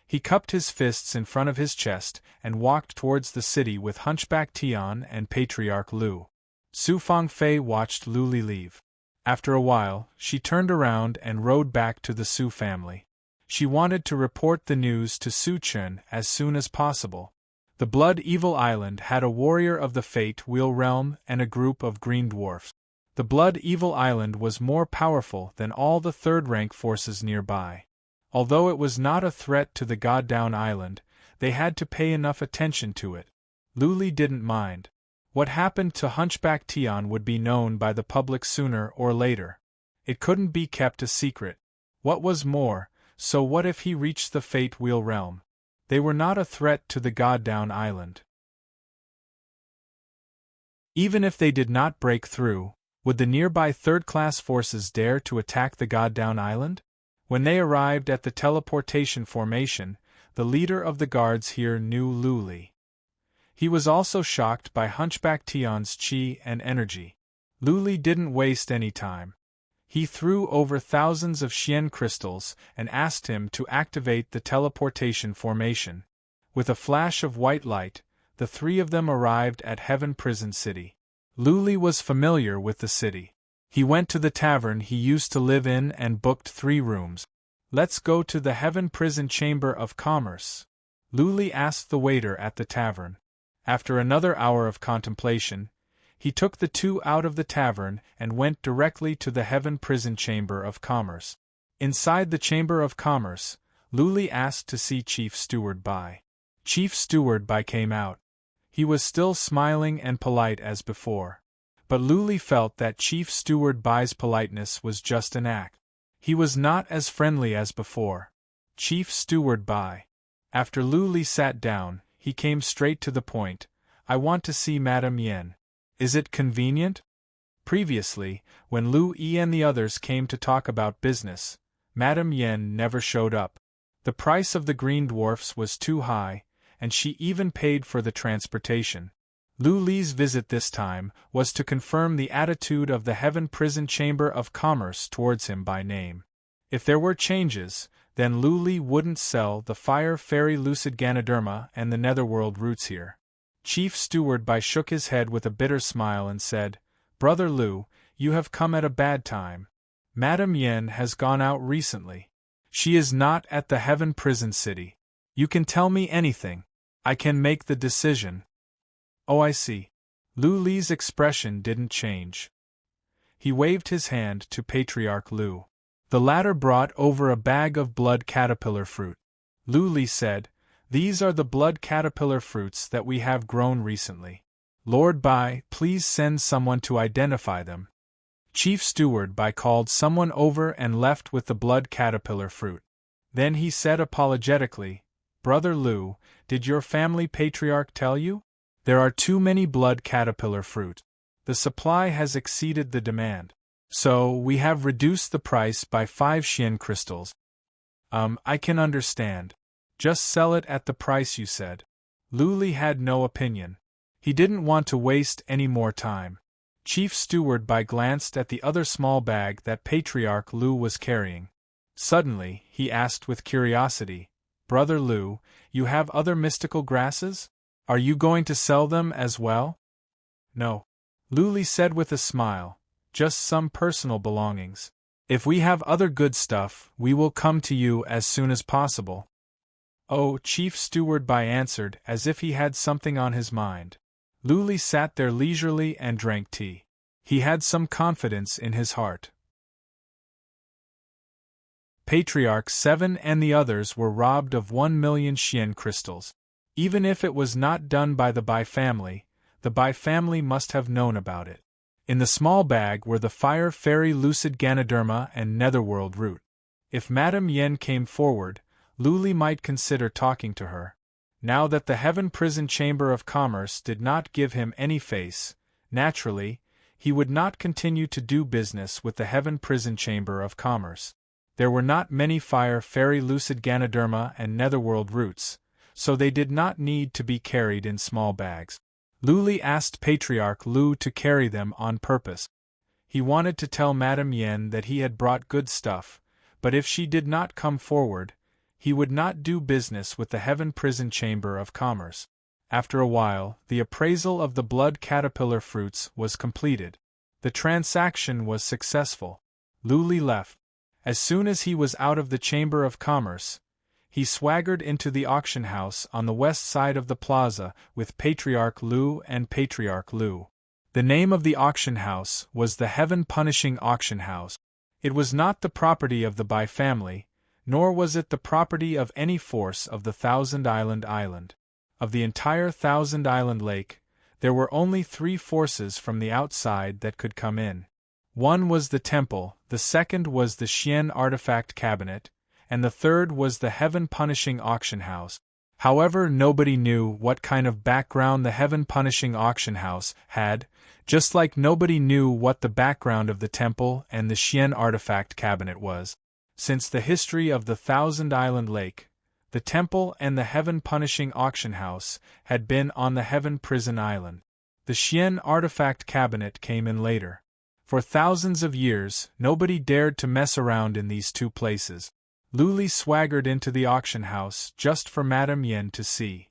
He cupped his fists in front of his chest and walked towards the city with Hunchback Tian and Patriarch Lu. Su Fangfei watched Lu Li leave. After a while, she turned around and rode back to the Su family. She wanted to report the news to Su Chen as soon as possible. The Blood Evil Island had a warrior of the Fate Wheel Realm and a group of green dwarfs. The Blood Evil Island was more powerful than all the third-rank forces nearby. Although it was not a threat to the God-down Island, they had to pay enough attention to it. Lu Li didn't mind. What happened to Hunchback Tian would be known by the public sooner or later. It couldn't be kept a secret. What was more, so what if he reached the Fate Wheel Realm? They were not a threat to the God-down Island. Even if they did not break through, would the nearby third-class forces dare to attack the God-down Island? When they arrived at the teleportation formation, the leader of the guards here knew Lu Li. He was also shocked by Hunchback Tian's chi and energy. Lu Li didn't waste any time. He threw over thousands of Xian crystals and asked him to activate the teleportation formation. With a flash of white light, the three of them arrived at Heaven Prison City. Lu Li was familiar with the city. He went to the tavern he used to live in and booked 3 rooms. "Let's go to the Heaven Prison Chamber of Commerce," Lu Li asked the waiter at the tavern. After another hour of contemplation, he took the 2 out of the tavern and went directly to the Heaven Prison Chamber of Commerce. Inside the Chamber of Commerce, Lu Li asked to see Chief Steward Bai. Chief Steward Bai came out. He was still smiling and polite as before. But Lu Li felt that Chief Steward Bai's politeness was just an act. He was not as friendly as before. "Chief Steward Bai." After Lu Li sat down, he came straight to the point. "I want to see Madame Yen. Is it convenient?" Previously, when Lu Yi and the others came to talk about business, Madame Yen never showed up. The price of the green dwarfs was too high, and she even paid for the transportation. Lu Li's visit this time was to confirm the attitude of the Heaven Prison Chamber of Commerce towards him by name. If there were changes, then Lu Li wouldn't sell the Fire Fairy Lucid Ganoderma and the Netherworld roots here. Chief Steward Bai shook his head with a bitter smile and said, Brother Lu, you have come at a bad time. Madame Yen has gone out recently. She is not at the Heaven Prison City. You can tell me anything. I can make the decision. Oh, I see. Lu Li's expression didn't change. He waved his hand to Patriarch Lu. The latter brought over a bag of blood caterpillar fruit. Lu Li said, These are the blood caterpillar fruits that we have grown recently. Lord Bai, please send someone to identify them. Chief Steward Bai called someone over and left with the blood caterpillar fruit. Then he said apologetically, Brother Lu, did your family patriarch tell you? There are too many blood caterpillar fruit. The supply has exceeded the demand. So, we have reduced the price by 5 Xian crystals. I can understand. Just sell it at the price you said. Lu Li had no opinion. He didn't want to waste any more time. Chief Steward Bai glanced at the other small bag that Patriarch Lu was carrying. Suddenly, he asked with curiosity, Brother Lu, you have other mystical grasses? Are you going to sell them as well? No. Lu Li said with a smile. Just some personal belongings. If we have other good stuff, we will come to you as soon as possible. Oh, Chief Steward Bai answered as if he had something on his mind. Lu Li sat there leisurely and drank tea. He had some confidence in his heart. Patriarch 7 and the others were robbed of 1 million Xian crystals. Even if it was not done by the Bai family must have known about it. In the small bag were the Fire Fairy Lucid Ganoderma and Netherworld root. If Madame Yen came forward, Lu Li might consider talking to her. Now that the Heaven Prison Chamber of Commerce did not give him any face, naturally, he would not continue to do business with the Heaven Prison Chamber of Commerce. There were not many Fire Fairy Lucid Ganoderma and Netherworld roots, so they did not need to be carried in small bags. Lu Li asked Patriarch Lu to carry them on purpose. He wanted to tell Madame Yen that he had brought good stuff, but if she did not come forward, he would not do business with the Heaven Prison Chamber of Commerce. After a while, the appraisal of the blood caterpillar fruits was completed. The transaction was successful. Lu Li left. As soon as he was out of the Chamber of Commerce, he swaggered into the auction house on the west side of the plaza with Patriarch Lu and Patriarch Lu. The name of the auction house was the Heaven Punishing Auction House. It was not the property of the Bai family, nor was it the property of any force of the Thousand Island Island. Of the entire Thousand Island Lake, there were only 3 forces from the outside that could come in. One was the temple, the second was the Xian artifact cabinet, and the third was the Heaven Punishing Auction House. However, nobody knew what kind of background the Heaven Punishing Auction House had, just like nobody knew what the background of the temple and the Xian artifact cabinet was. Since the history of the Thousand Island Lake, the temple and the Heaven Punishing Auction House had been on the Heaven Prison Island. The Xian artifact cabinet came in later. For thousands of years, nobody dared to mess around in these 2 places. Lu Li swaggered into the auction house just for Madame Yen to see.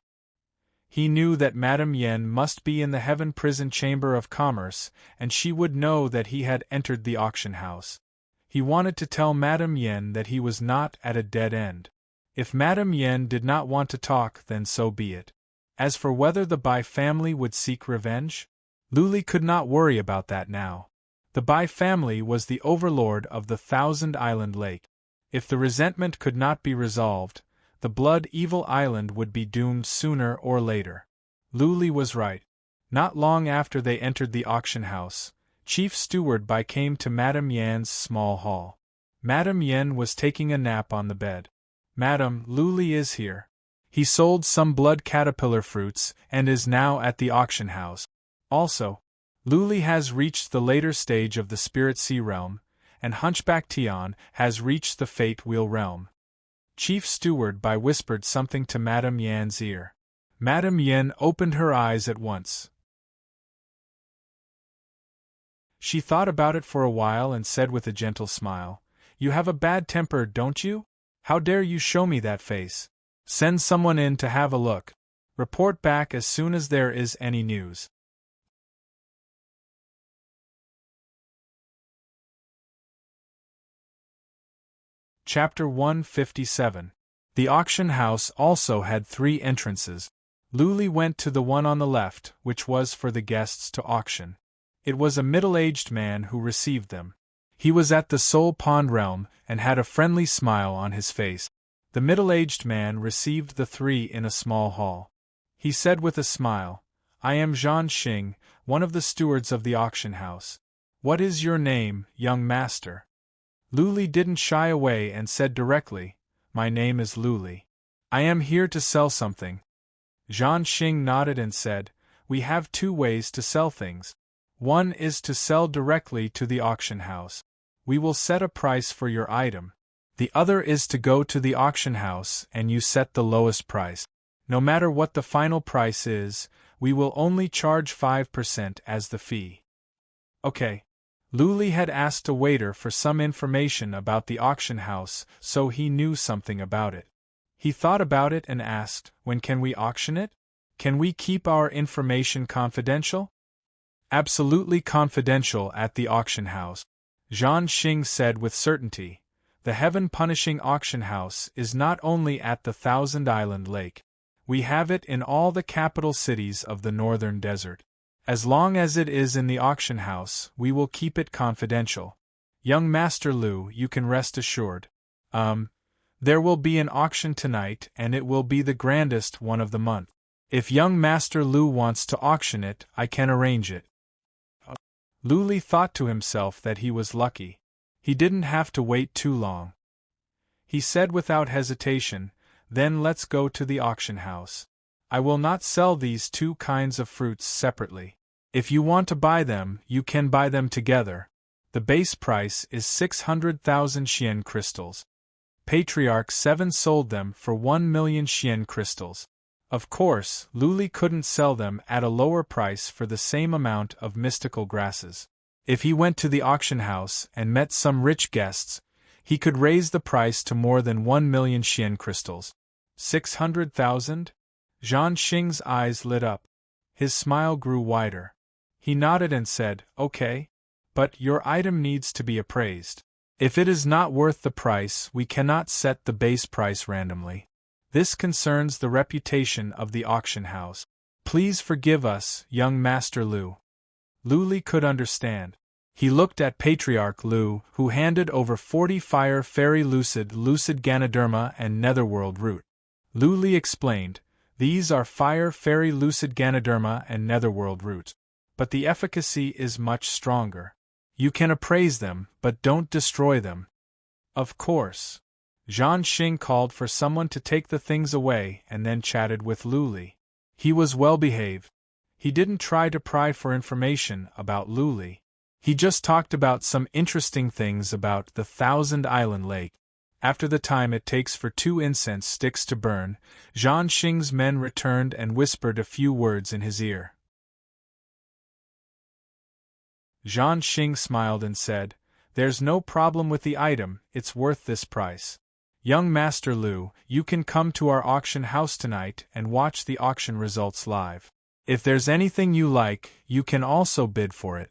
He knew that Madame Yen must be in the Heaven Prison Chamber of Commerce, and she would know that he had entered the auction house. He wanted to tell Madame Yen that he was not at a dead end. If Madame Yen did not want to talk, then so be it. As for whether the Bai family would seek revenge, Lu Li could not worry about that now. The Bai family was the overlord of the Thousand Island Lake. If the resentment could not be resolved, the Blood Evil Island would be doomed sooner or later. Lu Li was right. Not long after they entered the auction house, Chief Steward Bai came to Madame Yan's small hall. Madame Yen was taking a nap on the bed. Madam, Lu Li is here. He sold some blood caterpillar fruits and is now at the auction house. Also, Lu Li has reached the later stage of the Spirit Sea Realm, and Hunchback Tian has reached the Fate Wheel Realm. Chief Steward Bai whispered something to Madame Yan's ear. Madame Yen opened her eyes at once. She thought about it for a while and said with a gentle smile, You have a bad temper, don't you? How dare you show me that face? Send someone in to have a look. Report back as soon as there is any news. Chapter 157. The auction house also had 3 entrances. Luli went to the one on the left, which was for the guests to auction. It was a middle-aged man who received them. He was at the Soul Pond realm, and had a friendly smile on his face. The middle-aged man received the 3 in a small hall. He said with a smile, "I am Zhan Xing, one of the stewards of the auction house. What is your name, young master?" Luli didn't shy away and said directly, "My name is Luli. I am here to sell something." Zhan Xing nodded and said, "We have 2 ways to sell things. One is to sell directly to the auction house. We will set a price for your item. The other is to go to the auction house and you set the lowest price. No matter what the final price is, we will only charge 5% as the fee." Okay. Luli had asked a waiter for some information about the auction house, so he knew something about it. He thought about it and asked, "When can we auction it? Can we keep our information confidential?" "Absolutely confidential at the auction house," Zhan Xing said with certainty. "The heaven-punishing auction house is not only at the Thousand Island Lake. We have it in all the capital cities of the northern desert. As long as it is in the auction house, we will keep it confidential. Young Master Lu, you can rest assured. There will be an auction tonight and it will be the grandest one of the month. If young Master Lu wants to auction it, I can arrange it." Luli thought to himself that he was lucky. He didn't have to wait too long. He said without hesitation, "Then let's go to the auction house. I will not sell these 2 kinds of fruits separately. If you want to buy them, you can buy them together. The base price is 600,000 Xian crystals. Patriarch 7 sold them for 1 million Xian crystals. Of course, Luli couldn't sell them at a lower price for the same amount of mystical grasses. If he went to the auction house and met some rich guests, he could raise the price to more than 1 million Xian crystals. 600,000? Zhan Xing's eyes lit up. His smile grew wider. He nodded and said, "Okay. But your item needs to be appraised. If it is not worth the price, we cannot set the base price randomly. This concerns the reputation of the auction house. Please forgive us, young Master Lu." Luli could understand. He looked at Patriarch Lu, who handed over 40 Fire Fairy Lucid Ganoderma and Netherworld Root. Luli explained, "These are Fire Fairy Lucid Ganoderma and Netherworld Root. But the efficacy is much stronger. You can appraise them, but don't destroy them." "Of course." Zhan Xing called for someone to take the things away and then chatted with Luli. He was well-behaved. He didn't try to pry for information about Luli. He just talked about some interesting things about the Thousand Island Lake. After the time it takes for 2 incense sticks to burn, Zhan Xing's men returned and whispered a few words in his ear. Zhan Xing smiled and said, "There's no problem with the item, it's worth this price. Young Master Lu, you can come to our auction house tonight and watch the auction results live. If there's anything you like, you can also bid for it."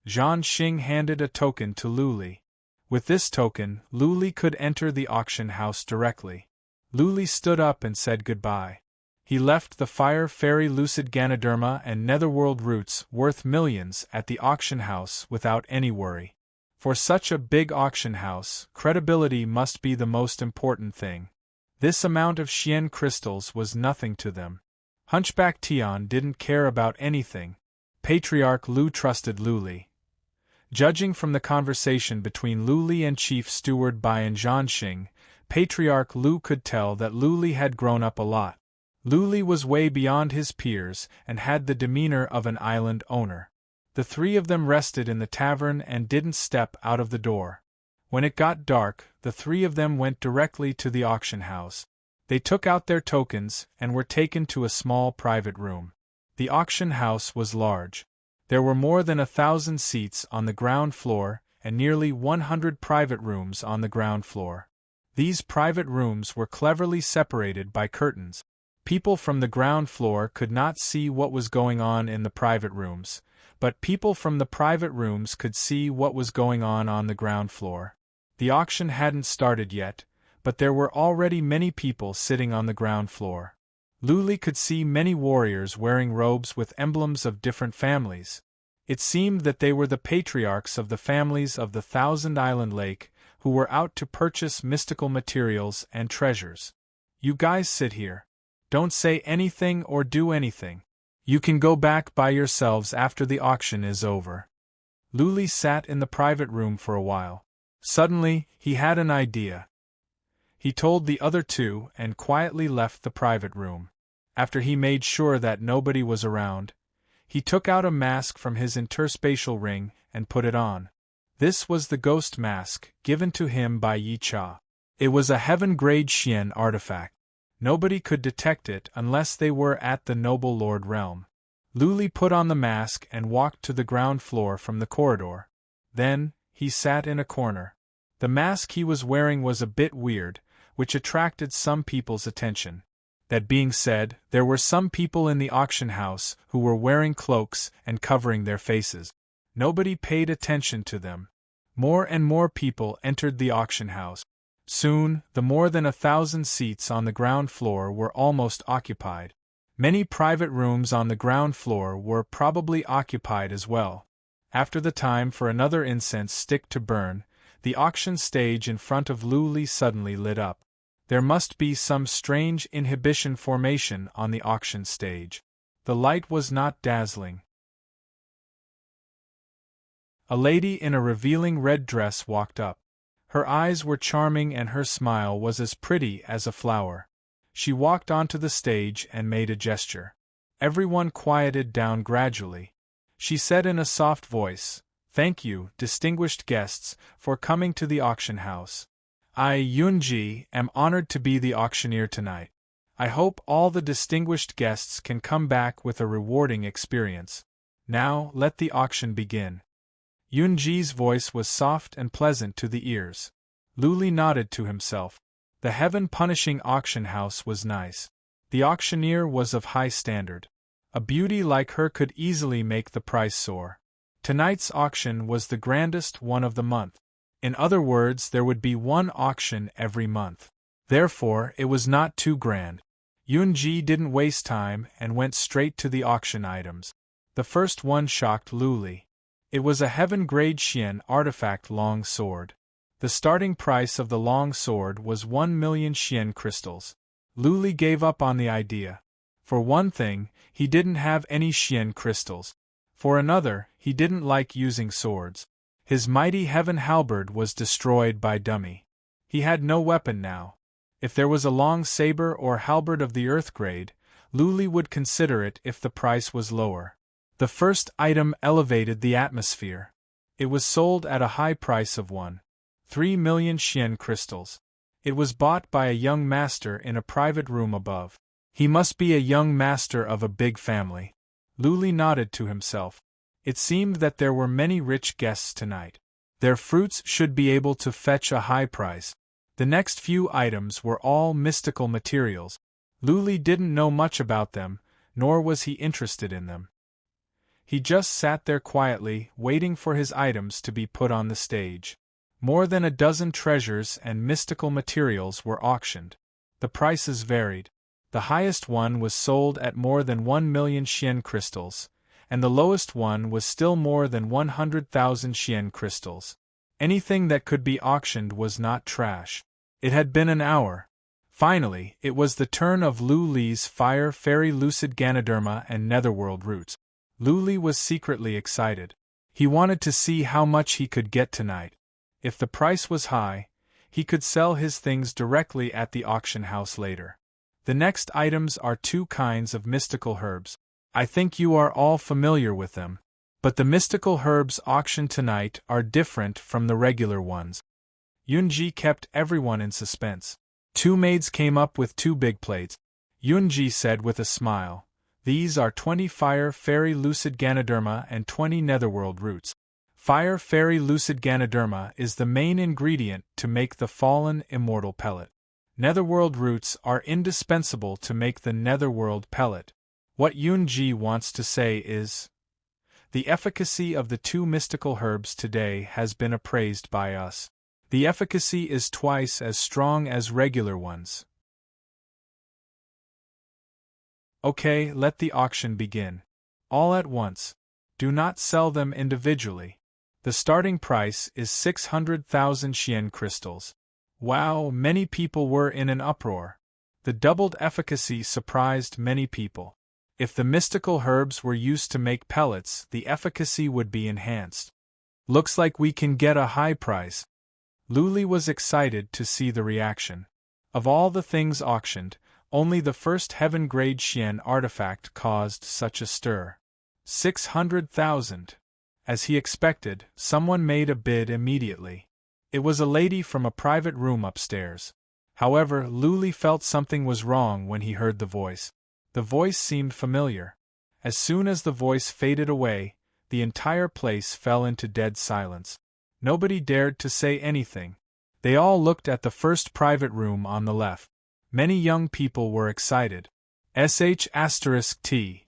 Zhan Xing handed a token to Luli. With this token, Luli could enter the auction house directly. Luli stood up and said goodbye. He left the Fire Fairy Lucid Ganoderma and Netherworld Roots worth millions at the auction house without any worry. For such a big auction house, credibility must be the most important thing. This amount of Xian crystals was nothing to them. Hunchback Tian didn't care about anything. Patriarch Lu trusted Luli. Judging from the conversation between Luli and Chief Steward Bai and Zhan Xing, Patriarch Lu could tell that Luli had grown up a lot. Luli was way beyond his peers and had the demeanor of an island owner. The 3 of them rested in the tavern and didn't step out of the door. When it got dark, the 3 of them went directly to the auction house. They took out their tokens and were taken to a small private room. The auction house was large. There were more than 1,000 seats on the ground floor, and nearly 100 private rooms on the ground floor. These private rooms were cleverly separated by curtains. People from the ground floor could not see what was going on in the private rooms, but people from the private rooms could see what was going on the ground floor. The auction hadn't started yet, but there were already many people sitting on the ground floor. Luli could see many warriors wearing robes with emblems of different families. It seemed that they were the patriarchs of the families of the Thousand Island Lake, who were out to purchase mystical materials and treasures. "You guys sit here. Don't say anything or do anything. You can go back by yourselves after the auction is over." Luli sat in the private room for a while. Suddenly, he had an idea. He told the other two and quietly left the private room. After he made sure that nobody was around, he took out a mask from his interspatial ring and put it on. This was the ghost mask, given to him by Yi Cha. It was a heaven-grade Xian artifact. Nobody could detect it unless they were at the Noble Lord realm. Luli put on the mask and walked to the ground floor from the corridor. Then, he sat in a corner. The mask he was wearing was a bit weird, which attracted some people's attention. That being said, there were some people in the auction house who were wearing cloaks and covering their faces. Nobody paid attention to them. More and more people entered the auction house. Soon, the more than 1,000 seats on the ground floor were almost occupied. Many private rooms on the ground floor were probably occupied as well. After the time for another incense stick to burn, the auction stage in front of Luli suddenly lit up. There must be some strange inhibition formation on the auction stage. The light was not dazzling. A lady in a revealing red dress walked up. Her eyes were charming and her smile was as pretty as a flower. She walked onto the stage and made a gesture. Everyone quieted down gradually. She said in a soft voice, "Thank you, distinguished guests, for coming to the auction house. I, Yunji, am honored to be the auctioneer tonight. I hope all the distinguished guests can come back with a rewarding experience. Now, let the auction begin." Yunji's voice was soft and pleasant to the ears. Luli nodded to himself. The heaven-punishing auction house was nice. The auctioneer was of high standard. A beauty like her could easily make the price soar. Tonight's auction was the grandest one of the month. In other words, there would be one auction every month. Therefore, it was not too grand. Yunji didn't waste time and went straight to the auction items. The first one shocked Luli. It was a heaven-grade Xian artifact long sword. The starting price of the long sword was 1 million Xian crystals. Luli gave up on the idea. For one thing, he didn't have any Xian crystals. For another, he didn't like using swords. His mighty heaven halberd was destroyed by dummy. He had no weapon now. If there was a long saber or halberd of the earth grade, Luli would consider it if the price was lower. The first item elevated the atmosphere. It was sold at a high price of 1.3 million Xian crystals. It was bought by a young master in a private room above. He must be a young master of a big family. Luli nodded to himself. It seemed that there were many rich guests tonight. Their fruits should be able to fetch a high price. The next few items were all mystical materials. Luli didn't know much about them, nor was he interested in them. He just sat there quietly, waiting for his items to be put on the stage. More than a dozen treasures and mystical materials were auctioned. The prices varied. The highest one was sold at more than 1 million Xian crystals, and the lowest one was still more than 100,000 Xian crystals. Anything that could be auctioned was not trash. It had been an hour. Finally, it was the turn of Luli's Fire Fairy Lucid Ganoderma and Netherworld Roots. Luli was secretly excited. He wanted to see how much he could get tonight. If the price was high, he could sell his things directly at the auction house later. The next items are 2 kinds of mystical herbs. I think you are all familiar with them. But the mystical herbs auctioned tonight are different from the regular ones. Yunji kept everyone in suspense. 2 maids came up with 2 big plates. Yunji said with a smile, "These are 20 Fire Fairy Lucid Ganoderma and 20 Netherworld Roots. Fire Fairy Lucid Ganoderma is the main ingredient to make the fallen immortal pellet. Netherworld roots are indispensable to make the Netherworld pellet. What Yunji wants to say is, the efficacy of the two mystical herbs today has been appraised by us. The efficacy is twice as strong as regular ones. Okay, let the auction begin. All at once. Do not sell them individually. The starting price is 600,000 Xian crystals. Wow, many people were in an uproar. The doubled efficacy surprised many people. If the mystical herbs were used to make pellets, the efficacy would be enhanced. Looks like we can get a high price. Luli was excited to see the reaction. Of all the things auctioned, only the first heaven-grade Xian artifact caused such a stir. 600,000. As he expected, someone made a bid immediately. It was a lady from a private room upstairs. However, Luli felt something was wrong when he heard the voice. The voice seemed familiar. As soon as the voice faded away, the entire place fell into dead silence. Nobody dared to say anything. They all looked at the first private room on the left. Many young people were excited. *T.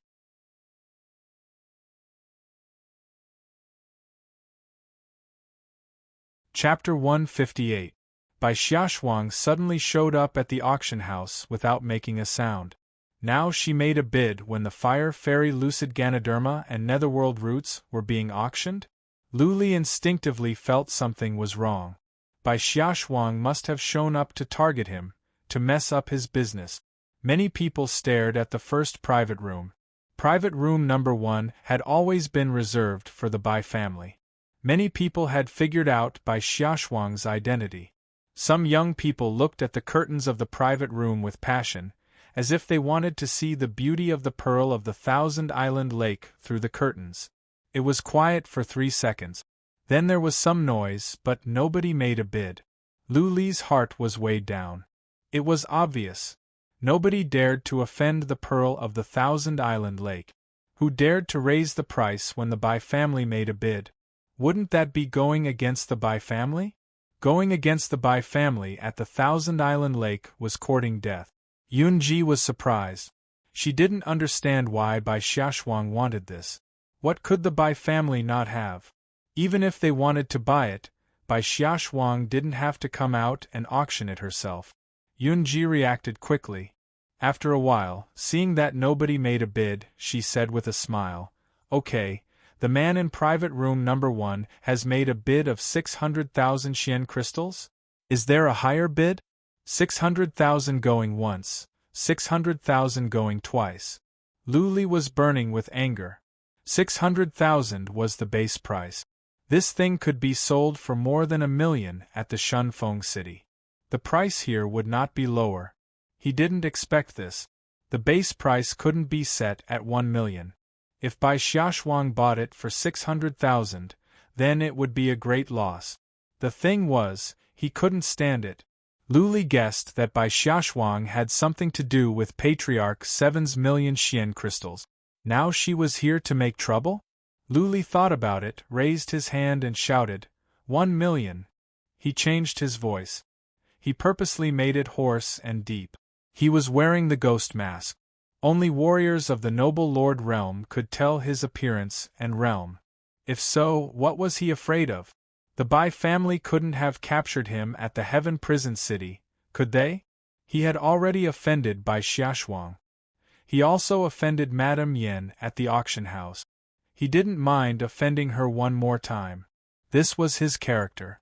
Chapter 158. Bai Xiaoshuang suddenly showed up at the auction house without making a sound. Now she made a bid when the Fire Fairy Lucid Ganoderma and Netherworld roots were being auctioned? Luli instinctively felt something was wrong. Bai Xiaoshuang must have shown up to target him, to mess up his business. Many people stared at the first private room. Private room number 1 had always been reserved for the Bai family. Many people had figured out Bai Xiaoshuang's identity. Some young people looked at the curtains of the private room with passion, as if they wanted to see the beauty of the pearl of the Thousand-Island Lake through the curtains. It was quiet for 3 seconds. Then there was some noise, but nobody made a bid. Luli's heart was weighed down. It was obvious. Nobody dared to offend the pearl of the Thousand-Island Lake. Who dared to raise the price when the Bai family made a bid? Wouldn't that be going against the Bai family? Going against the Bai family at the Thousand-Island Lake was courting death. Yunji was surprised. She didn't understand why Bai Xiaoshuang wanted this. What could the Bai family not have? Even if they wanted to buy it, Bai Xiaoshuang didn't have to come out and auction it herself. Yunji reacted quickly. After a while, seeing that nobody made a bid, she said with a smile, "Okay, the man in private room number 1 has made a bid of 600,000 Xian crystals? Is there a higher bid? 600,000 going once, 600,000 going twice." Luli was burning with anger. 600,000 was the base price. This thing could be sold for more than 1,000,000 at the Shunfeng city. The price here would not be lower. He didn't expect this. The base price couldn't be set at 1,000,000. If Bai Xiaoshuang bought it for 600,000, then it would be a great loss. The thing was, he couldn't stand it. Luli guessed that Bai Xiaoshuang had something to do with Patriarch 7's million Xian crystals. Now she was here to make trouble? Luli thought about it, raised his hand and shouted, 1,000,000. He changed his voice. He purposely made it hoarse and deep. He was wearing the ghost mask. Only warriors of the noble Lord Realm could tell his appearance and realm. If so, what was he afraid of? The Bai family couldn't have captured him at the Heaven Prison City, could they? He had already offended Bai Xiaoshuang. He also offended Madame Yen at the auction house. He didn't mind offending her one more time. This was his character.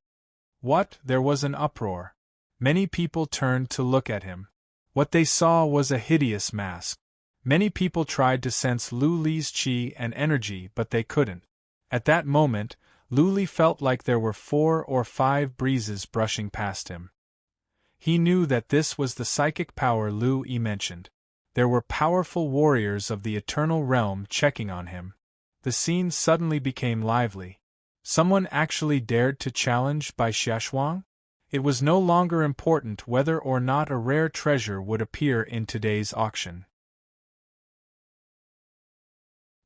What? There was an uproar. Many people turned to look at him. What they saw was a hideous mask. Many people tried to sense Luli's qi and energy, but they couldn't. At that moment, Luli felt like there were 4 or 5 breezes brushing past him. He knew that this was the psychic power Lu Yi mentioned. There were powerful warriors of the Eternal Realm checking on him. The scene suddenly became lively. Someone actually dared to challenge Bai Xiaoshuang? It was no longer important whether or not a rare treasure would appear in today's auction.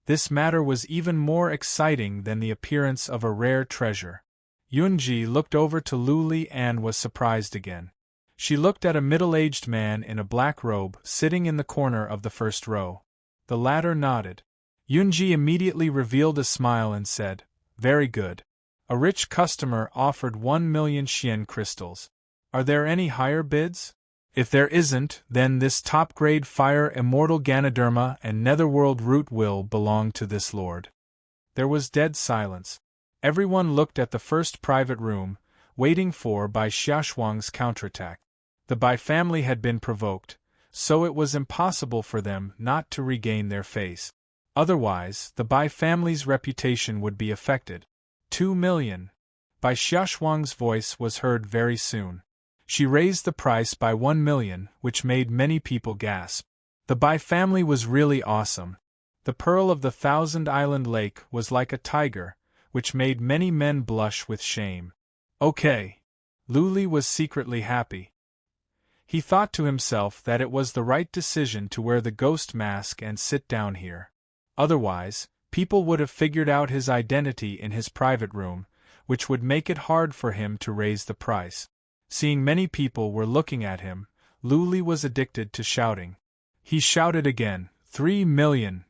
This matter was even more exciting than the appearance of a rare treasure. Yunji looked over to Lu Li and was surprised again. She looked at a middle-aged man in a black robe sitting in the corner of the first row. The latter nodded. Yunji immediately revealed a smile and said, "Very good. A rich customer offered 1,000,000 Xian crystals. Are there any higher bids? If there isn't, then this top-grade fire immortal Ganoderma and netherworld root will belong to this lord." There was dead silence. Everyone looked at the first private room, waiting for Bai Xiaoshuang's counterattack. The Bai family had been provoked, so it was impossible for them not to regain their face. Otherwise, the Bai family's reputation would be affected. 2,000,000. Bai Xiaoshuang's voice was heard very soon. She raised the price by 1,000,000, which made many people gasp. The Bai family was really awesome. The pearl of the Thousand Island Lake was like a tiger, which made many men blush with shame. Okay. Lu Li was secretly happy. He thought to himself that it was the right decision to wear the ghost mask and sit down here. Otherwise, people would have figured out his identity in his private room, which would make it hard for him to raise the price. Seeing many people were looking at him, Lu Li was addicted to shouting. He shouted again, 3,000,000.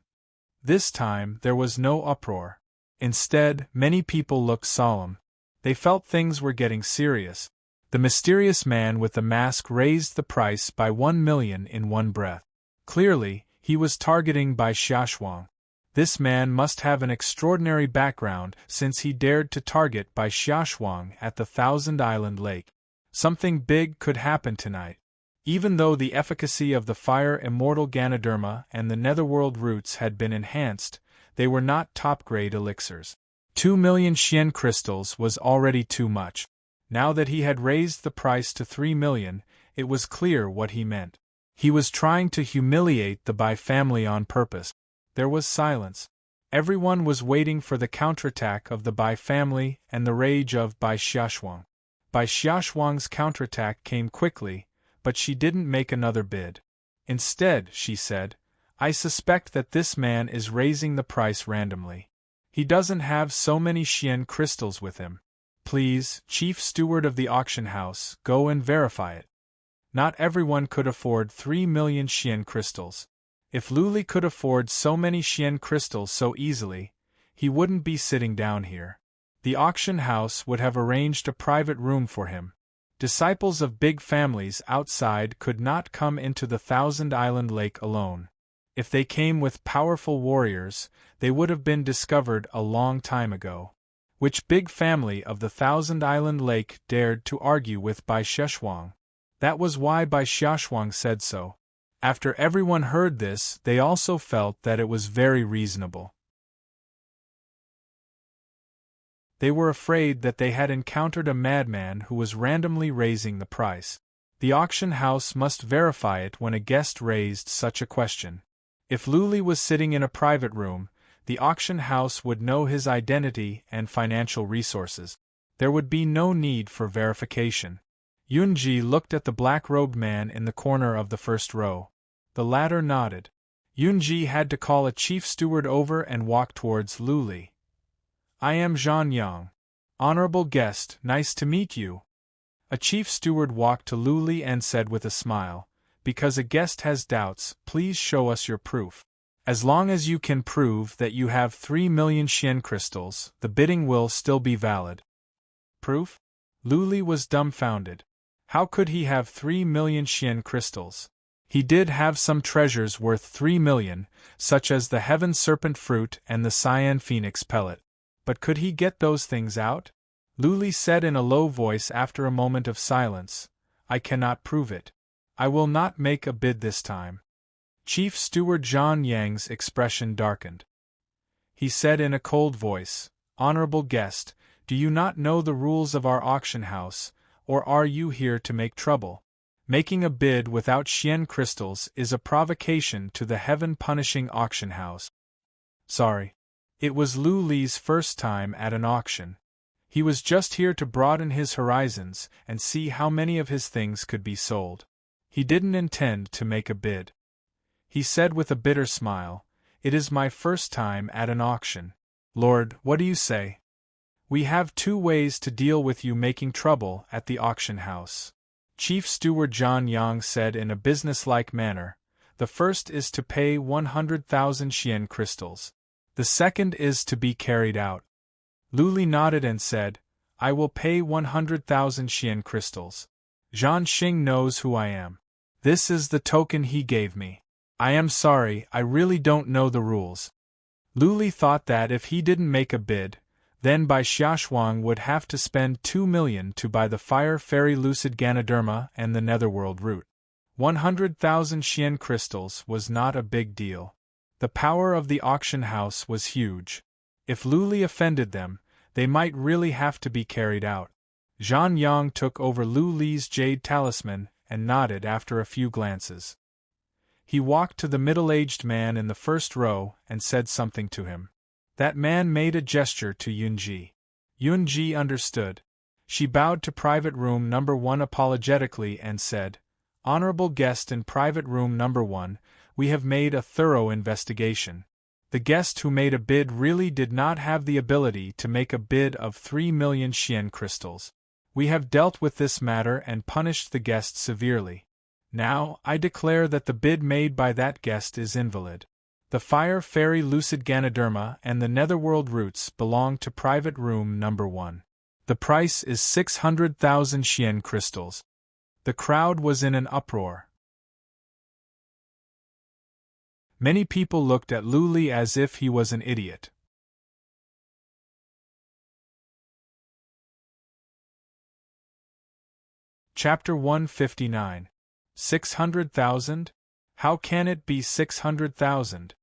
This time there was no uproar. Instead, many people looked solemn. They felt things were getting serious. The mysterious man with the mask raised the price by 1,000,000 in one breath. Clearly, he was targeting Bai Xiaoshuang. This man must have an extraordinary background since he dared to target Bai Xiaoshuang at the Thousand Island Lake. Something big could happen tonight. Even though the efficacy of the fire immortal Ganoderma and the netherworld roots had been enhanced, they were not top-grade elixirs. 2,000,000 Xian crystals was already too much. Now that he had raised the price to 3,000,000, it was clear what he meant. He was trying to humiliate the Bai family on purpose. There was silence. Everyone was waiting for the counterattack of the Bai family and the rage of Bai Xiaoshuang. Bai Xiaoshuang's counterattack came quickly, but she didn't make another bid. Instead, she said, "I suspect that this man is raising the price randomly. He doesn't have so many Xian crystals with him. Please, Chief Steward of the auction house, go and verify it." Not everyone could afford 3,000,000 Xian crystals. If Lu Li could afford so many Xian crystals so easily, he wouldn't be sitting down here. The auction house would have arranged a private room for him. Disciples of big families outside could not come into the Thousand Island Lake alone. If they came with powerful warriors, they would have been discovered a long time ago. Which big family of the Thousand Island Lake dared to argue with Bai Xiaoshuang? That was why Bai Xiaoshuang said so. After everyone heard this, they also felt that it was very reasonable. They were afraid that they had encountered a madman who was randomly raising the price. The auction house must verify it when a guest raised such a question. If Lu Li was sitting in a private room, the auction house would know his identity and financial resources. There would be no need for verification. Yunji looked at the black-robed man in the corner of the first row. The latter nodded. Yunji had to call a chief steward over and walk towards Lu Li. "I am Zhang Yang. Honorable guest, nice to meet you." A chief steward walked to Lu Li and said with a smile, "Because a guest has doubts, please show us your proof. As long as you can prove that you have 3,000,000 Xian crystals, the bidding will still be valid." Proof? Lu Li was dumbfounded. How could he have 3,000,000 Xian crystals? He did have some treasures worth 3,000,000, such as the Heaven Serpent Fruit and the Cyan Phoenix Pellet. But could he get those things out? Lu Li said in a low voice after a moment of silence, "I cannot prove it. I will not make a bid this time." Chief Steward Zhang Yang's expression darkened. He said in a cold voice, "Honorable guest, do you not know the rules of our auction house, or are you here to make trouble? Making a bid without Xian crystals is a provocation to the heaven-punishing auction house." Sorry. It was Lu Li's first time at an auction. He was just here to broaden his horizons and see how many of his things could be sold. He didn't intend to make a bid. He said with a bitter smile, It is my first time at an auction. Lord, what do you say? We have 2 ways to deal with you making trouble at the auction house. Chief Steward John Yang said in a businesslike manner. The first is to pay 100,000 Xian crystals. The second is to be carried out. Lu Li nodded and said, I will pay 100,000 Xian crystals. Zhan Xing knows who I am. This is the token he gave me. I am sorry, I really don't know the rules. Lu Li thought that if he didn't make a bid, then Bai Xiaoshuang would have to spend 2 million to buy the Fire Fairy Lucid Ganoderma and the Netherworld Root. 100,000 Xian crystals was not a big deal. The power of the auction house was huge. If Lu Li offended them, they might really have to be carried out. Zhan Yang took over Lu Li's jade talisman and nodded after a few glances. He walked to the middle-aged man in the first row and said something to him. That man made a gesture to Yunji. Yunji understood. She bowed to private room number 1 apologetically and said, Honorable guest in private room number 1, we have made a thorough investigation. The guest who made a bid really did not have the ability to make a bid of 3 million Xian crystals. We have dealt with this matter and punished the guest severely. Now, I declare that the bid made by that guest is invalid. The Fire Fairy Lucid Ganoderma and the Netherworld Roots belong to private room number 1. The price is 600,000 Xian crystals. The crowd was in an uproar. Many people looked at Lu Li as if he was an idiot. Chapter 159. 600,000? How can it be 600,000?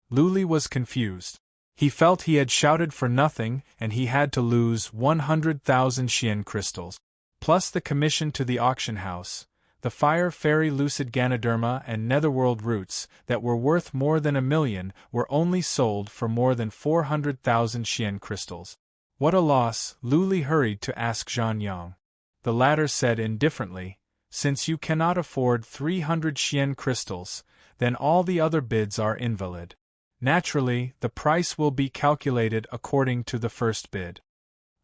Lu Li was confused. He felt he had shouted for nothing and he had to lose 100,000 Xian crystals. Plus the commission to the auction house, the Fire Fairy Lucid Ganoderma and Netherworld Roots that were worth more than 1 million were only sold for more than 400,000 Xian crystals. What a loss! Lu Li hurried to ask Zhan Yang. The latter said indifferently, Since you cannot afford 300 Xian crystals, then all the other bids are invalid. Naturally, the price will be calculated according to the first bid.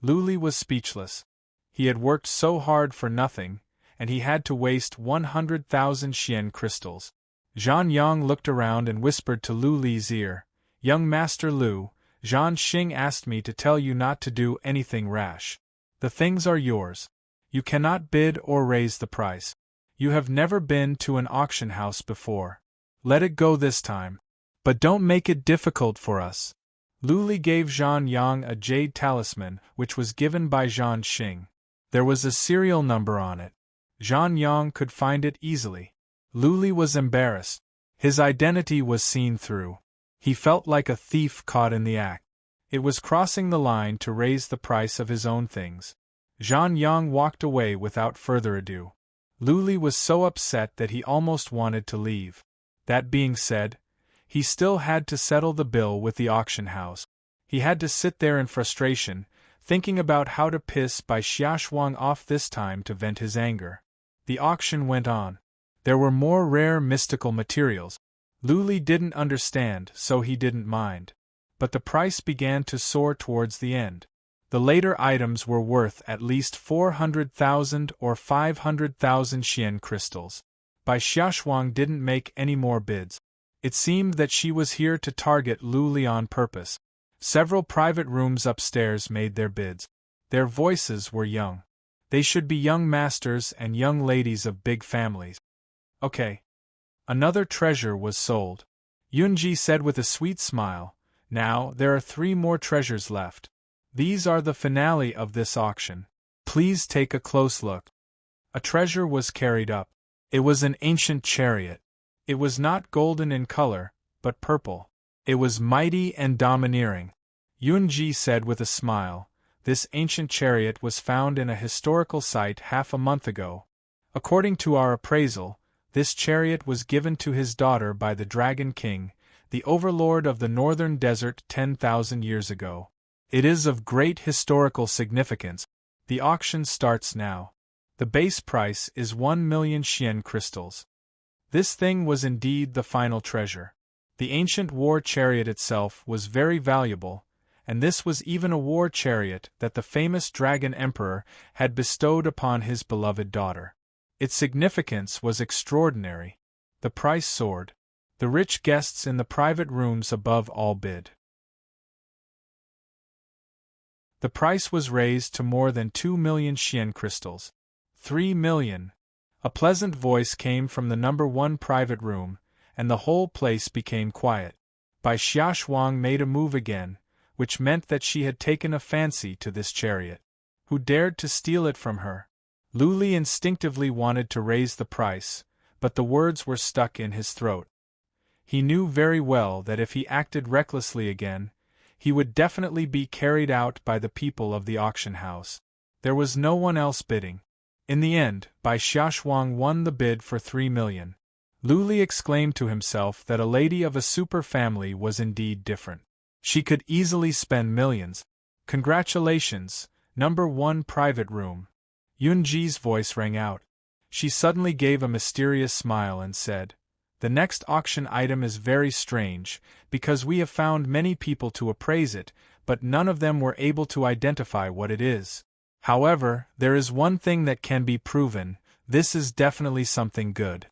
Lu Li was speechless. He had worked so hard for nothing, and he had to waste 100,000 Xian crystals. Zhan Yang looked around and whispered to Lu Li's ear, Young Master Lu, Zhan Xing asked me to tell you not to do anything rash. The things are yours. You cannot bid or raise the price. You have never been to an auction house before. Let it go this time. But don't make it difficult for us. Lu Li gave Zhan Yang a jade talisman which was given by Zhan Xing. There was a serial number on it. Zhan Yang could find it easily. Lu Li was embarrassed. His identity was seen through. He felt like a thief caught in the act. It was crossing the line to raise the price of his own things. Zhan Yang walked away without further ado. Lu Li was so upset that he almost wanted to leave. That being said, he still had to settle the bill with the auction house. He had to sit there in frustration, thinking about how to piss Bai Xiaoshuang off this time to vent his anger. The auction went on. There were more rare mystical materials. Lu Li didn't understand, so he didn't mind. But the price began to soar towards the end. The later items were worth at least 400,000 or 500,000 Xian crystals. Bai Xiaoshuang didn't make any more bids. It seemed that she was here to target Lu Li on purpose. Several private rooms upstairs made their bids. Their voices were young. They should be young masters and young ladies of big families. Okay. Another treasure was sold. Yunji said with a sweet smile, Now, there are 3 more treasures left. These are the finale of this auction. Please take a close look. A treasure was carried up. It was an ancient chariot. It was not golden in color, but purple. It was mighty and domineering. Yunji said with a smile, This ancient chariot was found in a historical site half a month ago. According to our appraisal, this chariot was given to his daughter by the Dragon King, the overlord of the northern desert 10,000 years ago. It is of great historical significance. The auction starts now. The base price is 1 million Xian crystals. This thing was indeed the final treasure. The ancient war chariot itself was very valuable, and this was even a war chariot that the famous Dragon Emperor had bestowed upon his beloved daughter. Its significance was extraordinary. The price soared. The rich guests in the private rooms above all bid. The price was raised to more than 2 million Xian crystals. 3 million. A pleasant voice came from the number 1 private room, and the whole place became quiet. Bai Xiaoshuang made a move again, which meant that she had taken a fancy to this chariot. Who dared to steal it from her? Lu Li instinctively wanted to raise the price, but the words were stuck in his throat. He knew very well that if he acted recklessly again, he would definitely be carried out by the people of the auction house. There was no one else bidding. In the end, Bai Xiaoshuang won the bid for 3 million. Lu Li exclaimed to himself that a lady of a super family was indeed different. She could easily spend millions. Congratulations, number 1 private room. Yunji's voice rang out. She suddenly gave a mysterious smile and said, "The next auction item is very strange, because we have found many people to appraise it, but none of them were able to identify what it is. However, there is one thing that can be proven: this is definitely something good."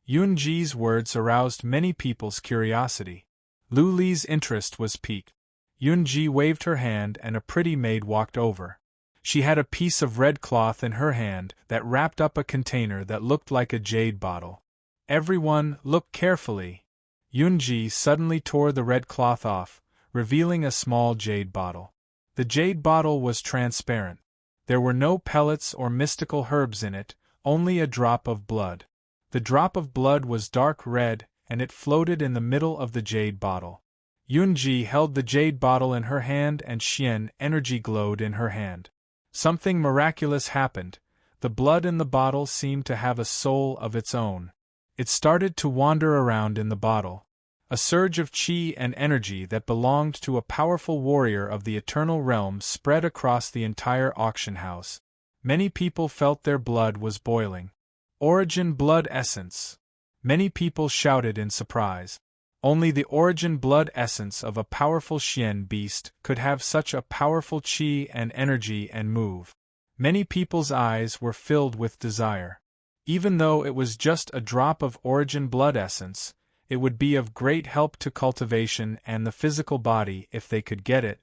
Yunji's words aroused many people's curiosity. Lu Li's interest was piqued. Yunji waved her hand and a pretty maid walked over. She had a piece of red cloth in her hand that wrapped up a container that looked like a jade bottle. "Everyone, look carefully." Yunji suddenly tore the red cloth off, revealing a small jade bottle. The jade bottle was transparent. There were no pellets or mystical herbs in it, only a drop of blood. The drop of blood was dark red, and it floated in the middle of the jade bottle. Yunji held the jade bottle in her hand and Xian energy glowed in her hand. Something miraculous happened. The blood in the bottle seemed to have a soul of its own. It started to wander around in the bottle. A surge of qi and energy that belonged to a powerful warrior of the eternal realm spread across the entire auction house. Many people felt their blood was boiling. Origin blood essence. Many people shouted in surprise. Only the origin blood essence of a powerful Xian beast could have such a powerful qi and energy and move. Many people's eyes were filled with desire. Even though it was just a drop of origin blood essence, it would be of great help to cultivation and the physical body if they could get it.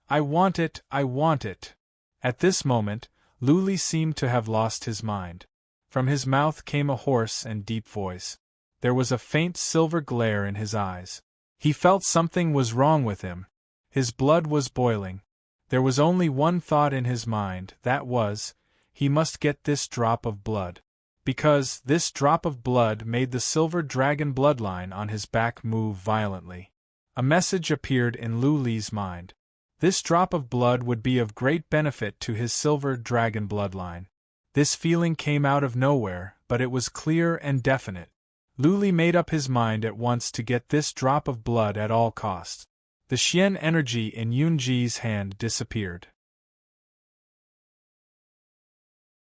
"I want it, I want it." At this moment, Lu Li seemed to have lost his mind. From his mouth came a hoarse and deep voice. There was a faint silver glare in his eyes. He felt something was wrong with him. His blood was boiling. There was only one thought in his mind, that was, he must get this drop of blood. Because this drop of blood made the silver dragon bloodline on his back move violently. A message appeared in Lu Li's mind. This drop of blood would be of great benefit to his silver dragon bloodline. This feeling came out of nowhere, but it was clear and definite. Lu Li made up his mind at once to get this drop of blood at all costs. The Xian energy in Yunji's hand disappeared.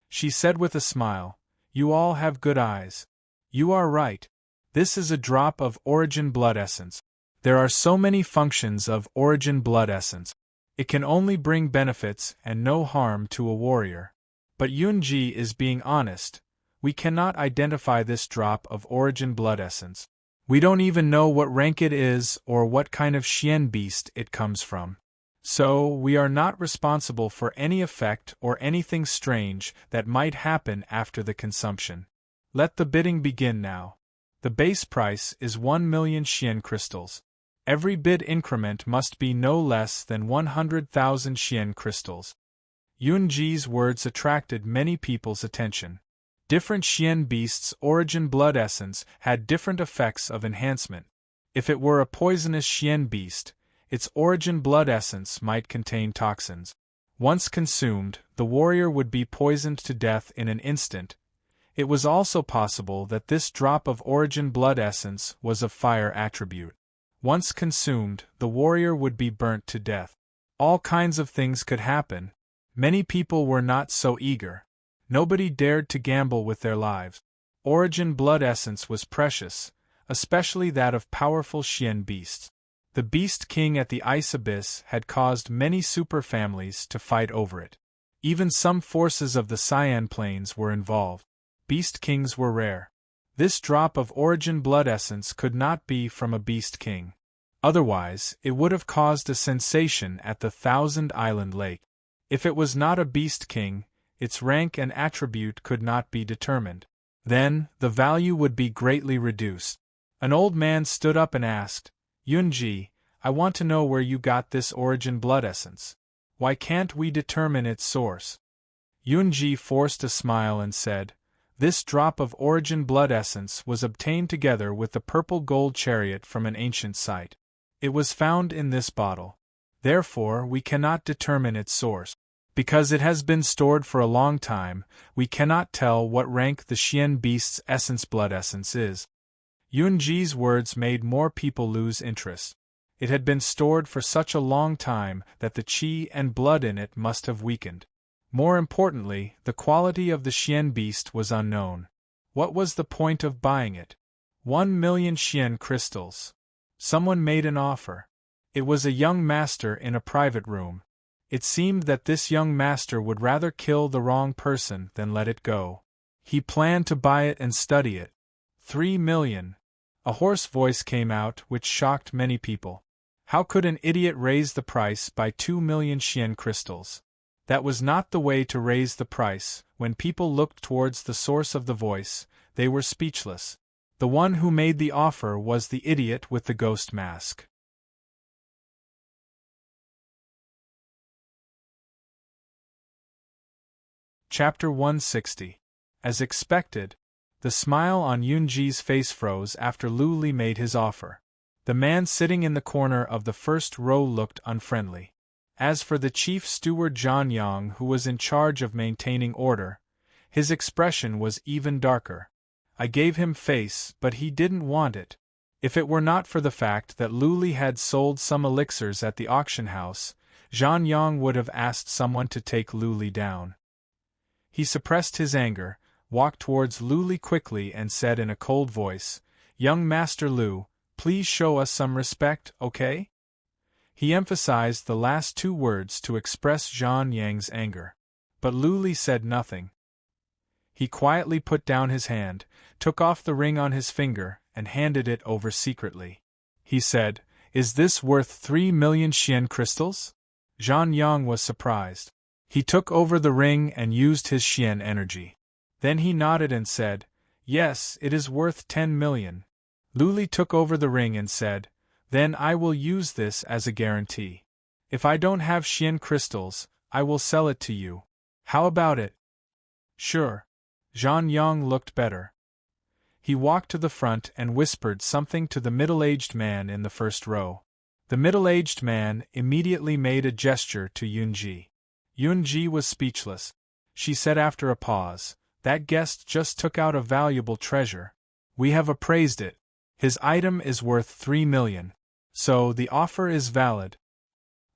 She said with a smile, "You all have good eyes. You are right. This is a drop of origin blood essence. There are so many functions of origin blood essence. It can only bring benefits and no harm to a warrior. But Yunji is being honest. We cannot identify this drop of origin blood essence. We don't even know what rank it is or what kind of Xian beast it comes from. So, we are not responsible for any effect or anything strange that might happen after the consumption. Let the bidding begin now. The base price is 1 million Xian crystals. Every bid increment must be no less than 100,000 Xian crystals." Yunji's words attracted many people's attention. Different Xian beasts' origin blood essence had different effects of enhancement. If it were a poisonous Xian beast, its origin blood essence might contain toxins. Once consumed, the warrior would be poisoned to death in an instant. It was also possible that this drop of origin blood essence was of fire attribute. Once consumed, the warrior would be burnt to death. All kinds of things could happen. Many people were not so eager. Nobody dared to gamble with their lives. Origin blood essence was precious. especially that of powerful Xian beasts. The Beast King at the Ice Abyss had caused many super families to fight over it. Even some forces of the Cyan Plains were involved. Beast Kings were rare. This drop of origin blood essence could not be from a Beast King. Otherwise, it would have caused a sensation at the Thousand Island Lake. If it was not a Beast King, its rank and attribute could not be determined. Then, the value would be greatly reduced. An old man stood up and asked, "Yunji, I want to know where you got this origin blood essence. Why can't we determine its source?" Yunji forced a smile and said, "This drop of origin blood essence was obtained together with the purple gold chariot from an ancient site. It was found in this bottle. Therefore, we cannot determine its source. Because it has been stored for a long time, we cannot tell what rank the Xian beast's blood essence is." Yunji's words made more people lose interest. It had been stored for such a long time that the qi and blood in it must have weakened. More importantly, the quality of the Xian beast was unknown. What was the point of buying it? 1,000,000 Xian crystals. Someone made an offer. It was a young master in a private room. It seemed that this young master would rather kill the wrong person than let it go. He planned to buy it and study it. 3,000,000. A hoarse voice came out which shocked many people. How could an idiot raise the price by 2,000,000 Xian crystals? That was not the way to raise the price. When people looked towards the source of the voice, they were speechless. The one who made the offer was the idiot with the ghost mask. Chapter 160. As expected, the smile on Yunji's face froze after Lu Li made his offer. The man sitting in the corner of the first row looked unfriendly. As for the chief steward Zhan Yang, who was in charge of maintaining order, his expression was even darker. I gave him face, but he didn't want it. If it were not for the fact that Lu Li had sold some elixirs at the auction house, Zhan Yang would have asked someone to take Lu Li down. He suppressed his anger, walked towards Lu Li quickly and said in a cold voice, "Young Master Lu, please show us some respect, okay?" He emphasized the last two words to express Zhan Yang's anger. But Lu Li said nothing. He quietly put down his hand, took off the ring on his finger, and handed it over secretly. He said, "Is this worth 3,000,000 Xian crystals?" Zhan Yang was surprised. He took over the ring and used his Xian energy. Then he nodded and said, "Yes, it is worth 10,000,000. Lu Li took over the ring and said, "Then I will use this as a guarantee. If I don't have Xian crystals, I will sell it to you. How about it?" "Sure." Zhan Yang looked better. He walked to the front and whispered something to the middle-aged man in the first row. The middle-aged man immediately made a gesture to Yunji. Yunji was speechless. She said after a pause, "That guest just took out a valuable treasure. We have appraised it. His item is worth 3,000,000. So the offer is valid."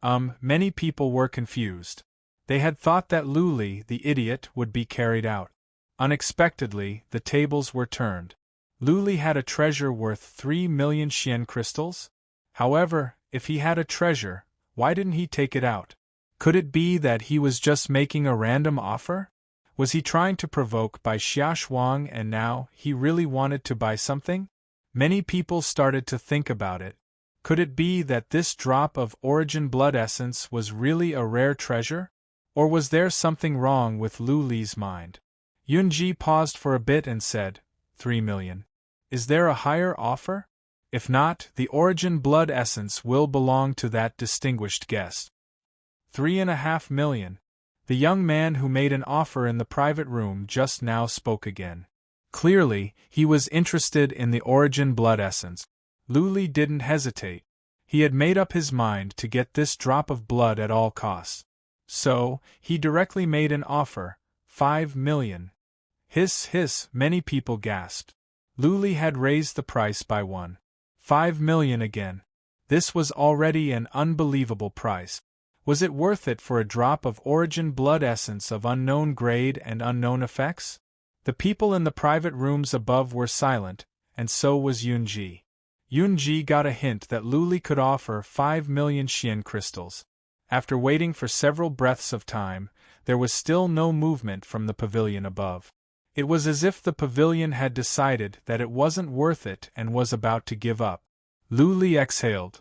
Many people were confused. They had thought that Lu Li, the idiot, would be carried out. Unexpectedly, the tables were turned. Lu Li had a treasure worth 3,000,000 Xian crystals? However, if he had a treasure, why didn't he take it out? Could it be that he was just making a random offer? Was he trying to provoke by Xia Shuang and now he really wanted to buy something? Many people started to think about it. Could it be that this drop of origin blood essence was really a rare treasure? Or was there something wrong with Lu Li's mind? Yunji paused for a bit and said, 3,000,000. Is there a higher offer? If not, the origin blood essence will belong to that distinguished guest. 3,500,000. The young man who made an offer in the private room just now spoke again. Clearly, he was interested in the origin blood essence. Lu Li didn't hesitate. He had made up his mind to get this drop of blood at all costs. So, he directly made an offer, 5,000,000. Hiss, hiss, many people gasped. Lu Li had raised the price by 5,000,000 again. This was already an unbelievable price. Was it worth it for a drop of origin blood essence of unknown grade and unknown effects? The people in the private rooms above were silent, and so was Yunji. Yunji got a hint that Lu Li could offer 5 million Xian crystals. After waiting for several breaths of time, there was still no movement from the pavilion above. It was as if the pavilion had decided that it wasn't worth it and was about to give up. Lu Li exhaled.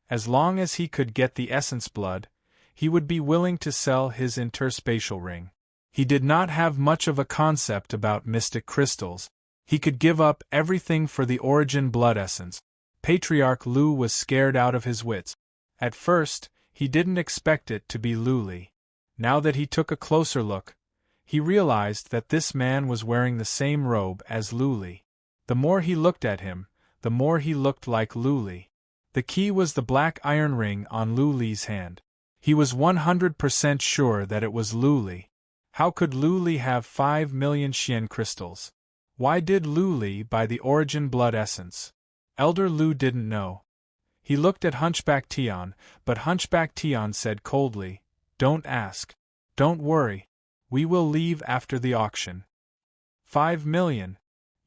As long as he could get the essence blood, he would be willing to sell his interspatial ring. He did not have much of a concept about mystic crystals. He could give up everything for the origin blood essence. Patriarch Lu was scared out of his wits. At first, he didn't expect it to be Lu Li. Now that he took a closer look, he realized that this man was wearing the same robe as Lu Li. The more he looked at him, the more he looked like Lu Li. The key was the black iron ring on Lu Li's hand. He was 100% sure that it was Lu Li. How could Lu Li have 5 million Xian crystals? Why did Lu Li buy the origin blood essence? Elder Lu didn't know. He looked at Hunchback Tian, but Hunchback Tian said coldly, "Don't ask. Don't worry. We will leave after the auction." 5 million.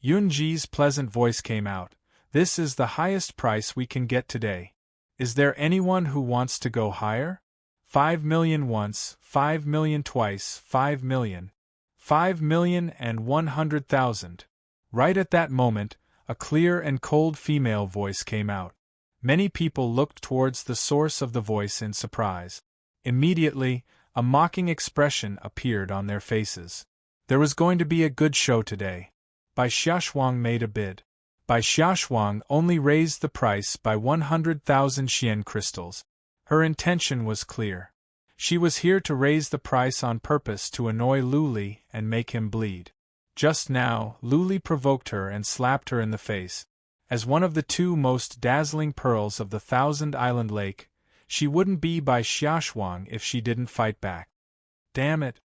Yunji's pleasant voice came out. "This is the highest price we can get today. Is there anyone who wants to go higher? 5 million once, 5 million twice, 5 million. 5,100,000. Right at that moment, a clear and cold female voice came out. Many people looked towards the source of the voice in surprise. Immediately, a mocking expression appeared on their faces. There was going to be a good show today. Bai Xiaoshuang made a bid. Bai Xiaoshuang only raised the price by 100,000 Xian crystals. Her intention was clear. She was here to raise the price on purpose to annoy Lu Li and make him bleed. Just now, Lu Li provoked her and slapped her in the face. As one of the two most dazzling pearls of the Thousand Island Lake, she wouldn't be Bai Xiaoshuang if she didn't fight back. Damn it!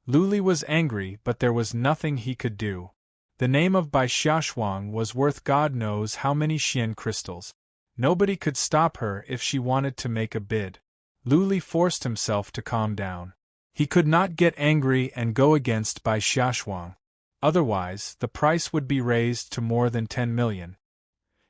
Lu Li was angry, but there was nothing he could do. The name of Bai Xiaoshuang was worth God knows how many Xian crystals. Nobody could stop her if she wanted to make a bid. Lu Li forced himself to calm down. He could not get angry and go against Bai Xiaoshuang. Otherwise, the price would be raised to more than 10 million.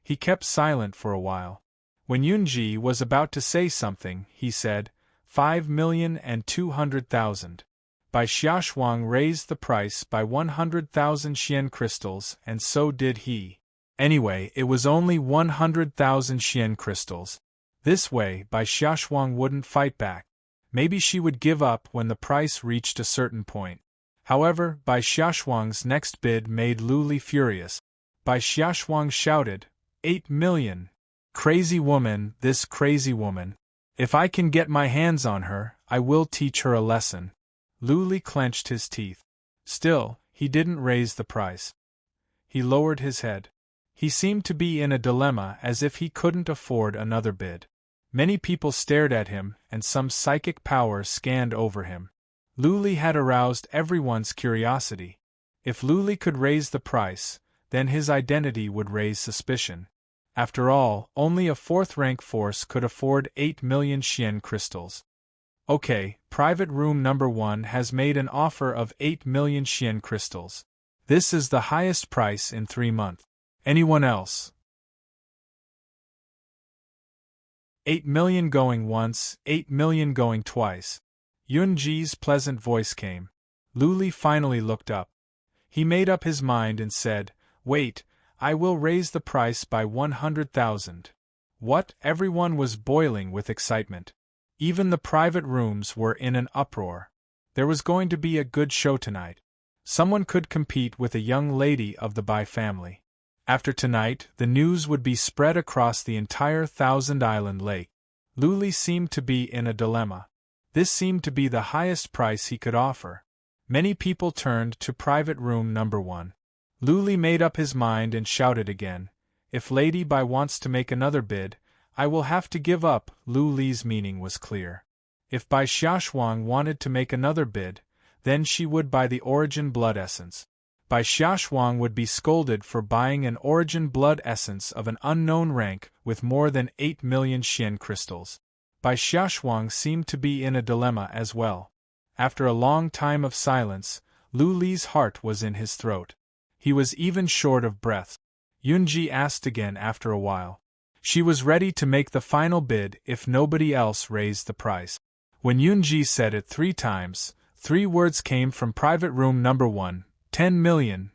He kept silent for a while. When Yunji was about to say something, he said, 5,200,000. Bai Xiaoshuang raised the price by 100,000 Xian crystals, and so did he. Anyway, it was only 100,000 Xian crystals. This way, Bai Xiaoshuang wouldn't fight back. Maybe she would give up when the price reached a certain point. However, Bai Xiaoshuang's next bid made Lu Li furious. Bai Xiaoshuang shouted, 8 million. Crazy woman, this crazy woman. If I can get my hands on her, I will teach her a lesson. Lu Li clenched his teeth. Still, he didn't raise the price. He lowered his head. He seemed to be in a dilemma, as if he couldn't afford another bid. Many people stared at him, and some psychic power scanned over him. Lu Li had aroused everyone's curiosity. If Lu Li could raise the price, then his identity would raise suspicion. After all, only a fourth-rank force could afford 8 million Xian crystals. Okay, Private Room Number 1 has made an offer of 8 million Xian crystals. This is the highest price in 3 months. Anyone else? 8 million going once, 8 million going twice. Yunji's pleasant voice came. Lu Li finally looked up. He made up his mind and said, "Wait, I will raise the price by 100,000. What? Everyone was boiling with excitement. Even the private rooms were in an uproar. There was going to be a good show tonight. Someone could compete with a young lady of the Bai family. After tonight, the news would be spread across the entire Thousand Island Lake. Lu Li seemed to be in a dilemma. This seemed to be the highest price he could offer. Many people turned to Private Room Number 1. Lu Li made up his mind and shouted again, "If Lady Bai wants to make another bid, I will have to give up." Lu Li's meaning was clear. If Bai Xiaoshuang wanted to make another bid, then she would buy the origin blood essence. Bai Xiaoshuang would be scolded for buying an origin blood essence of an unknown rank with more than 8 million Xian crystals. Bai Xiaoshuang seemed to be in a dilemma as well. After a long time of silence, Lu Li's heart was in his throat. He was even short of breath. Yunji asked again after a while. She was ready to make the final bid if nobody else raised the price. When Yunji said it 3 times, 3 words came from private room number 1, 10 million.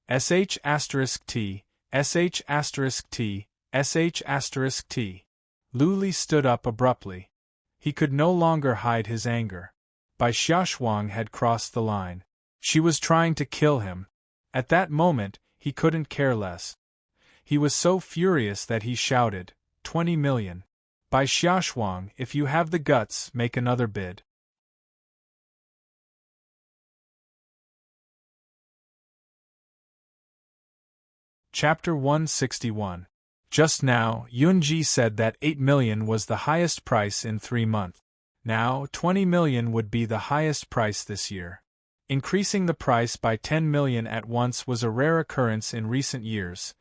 SH*T, SH*T, SH*T. Lu Li stood up abruptly. He could no longer hide his anger. Bai Xiaoshuang had crossed the line. She was trying to kill him. At that moment, he couldn't care less. He was so furious that he shouted, 20 million. Bai Xiaoshuang, if you have the guts, make another bid. Chapter 161. Just now, Yunji said that 8 million was the highest price in 3 months. Now, 20 million would be the highest price this year. Increasing the price by 10 million at once was a rare occurrence in recent years.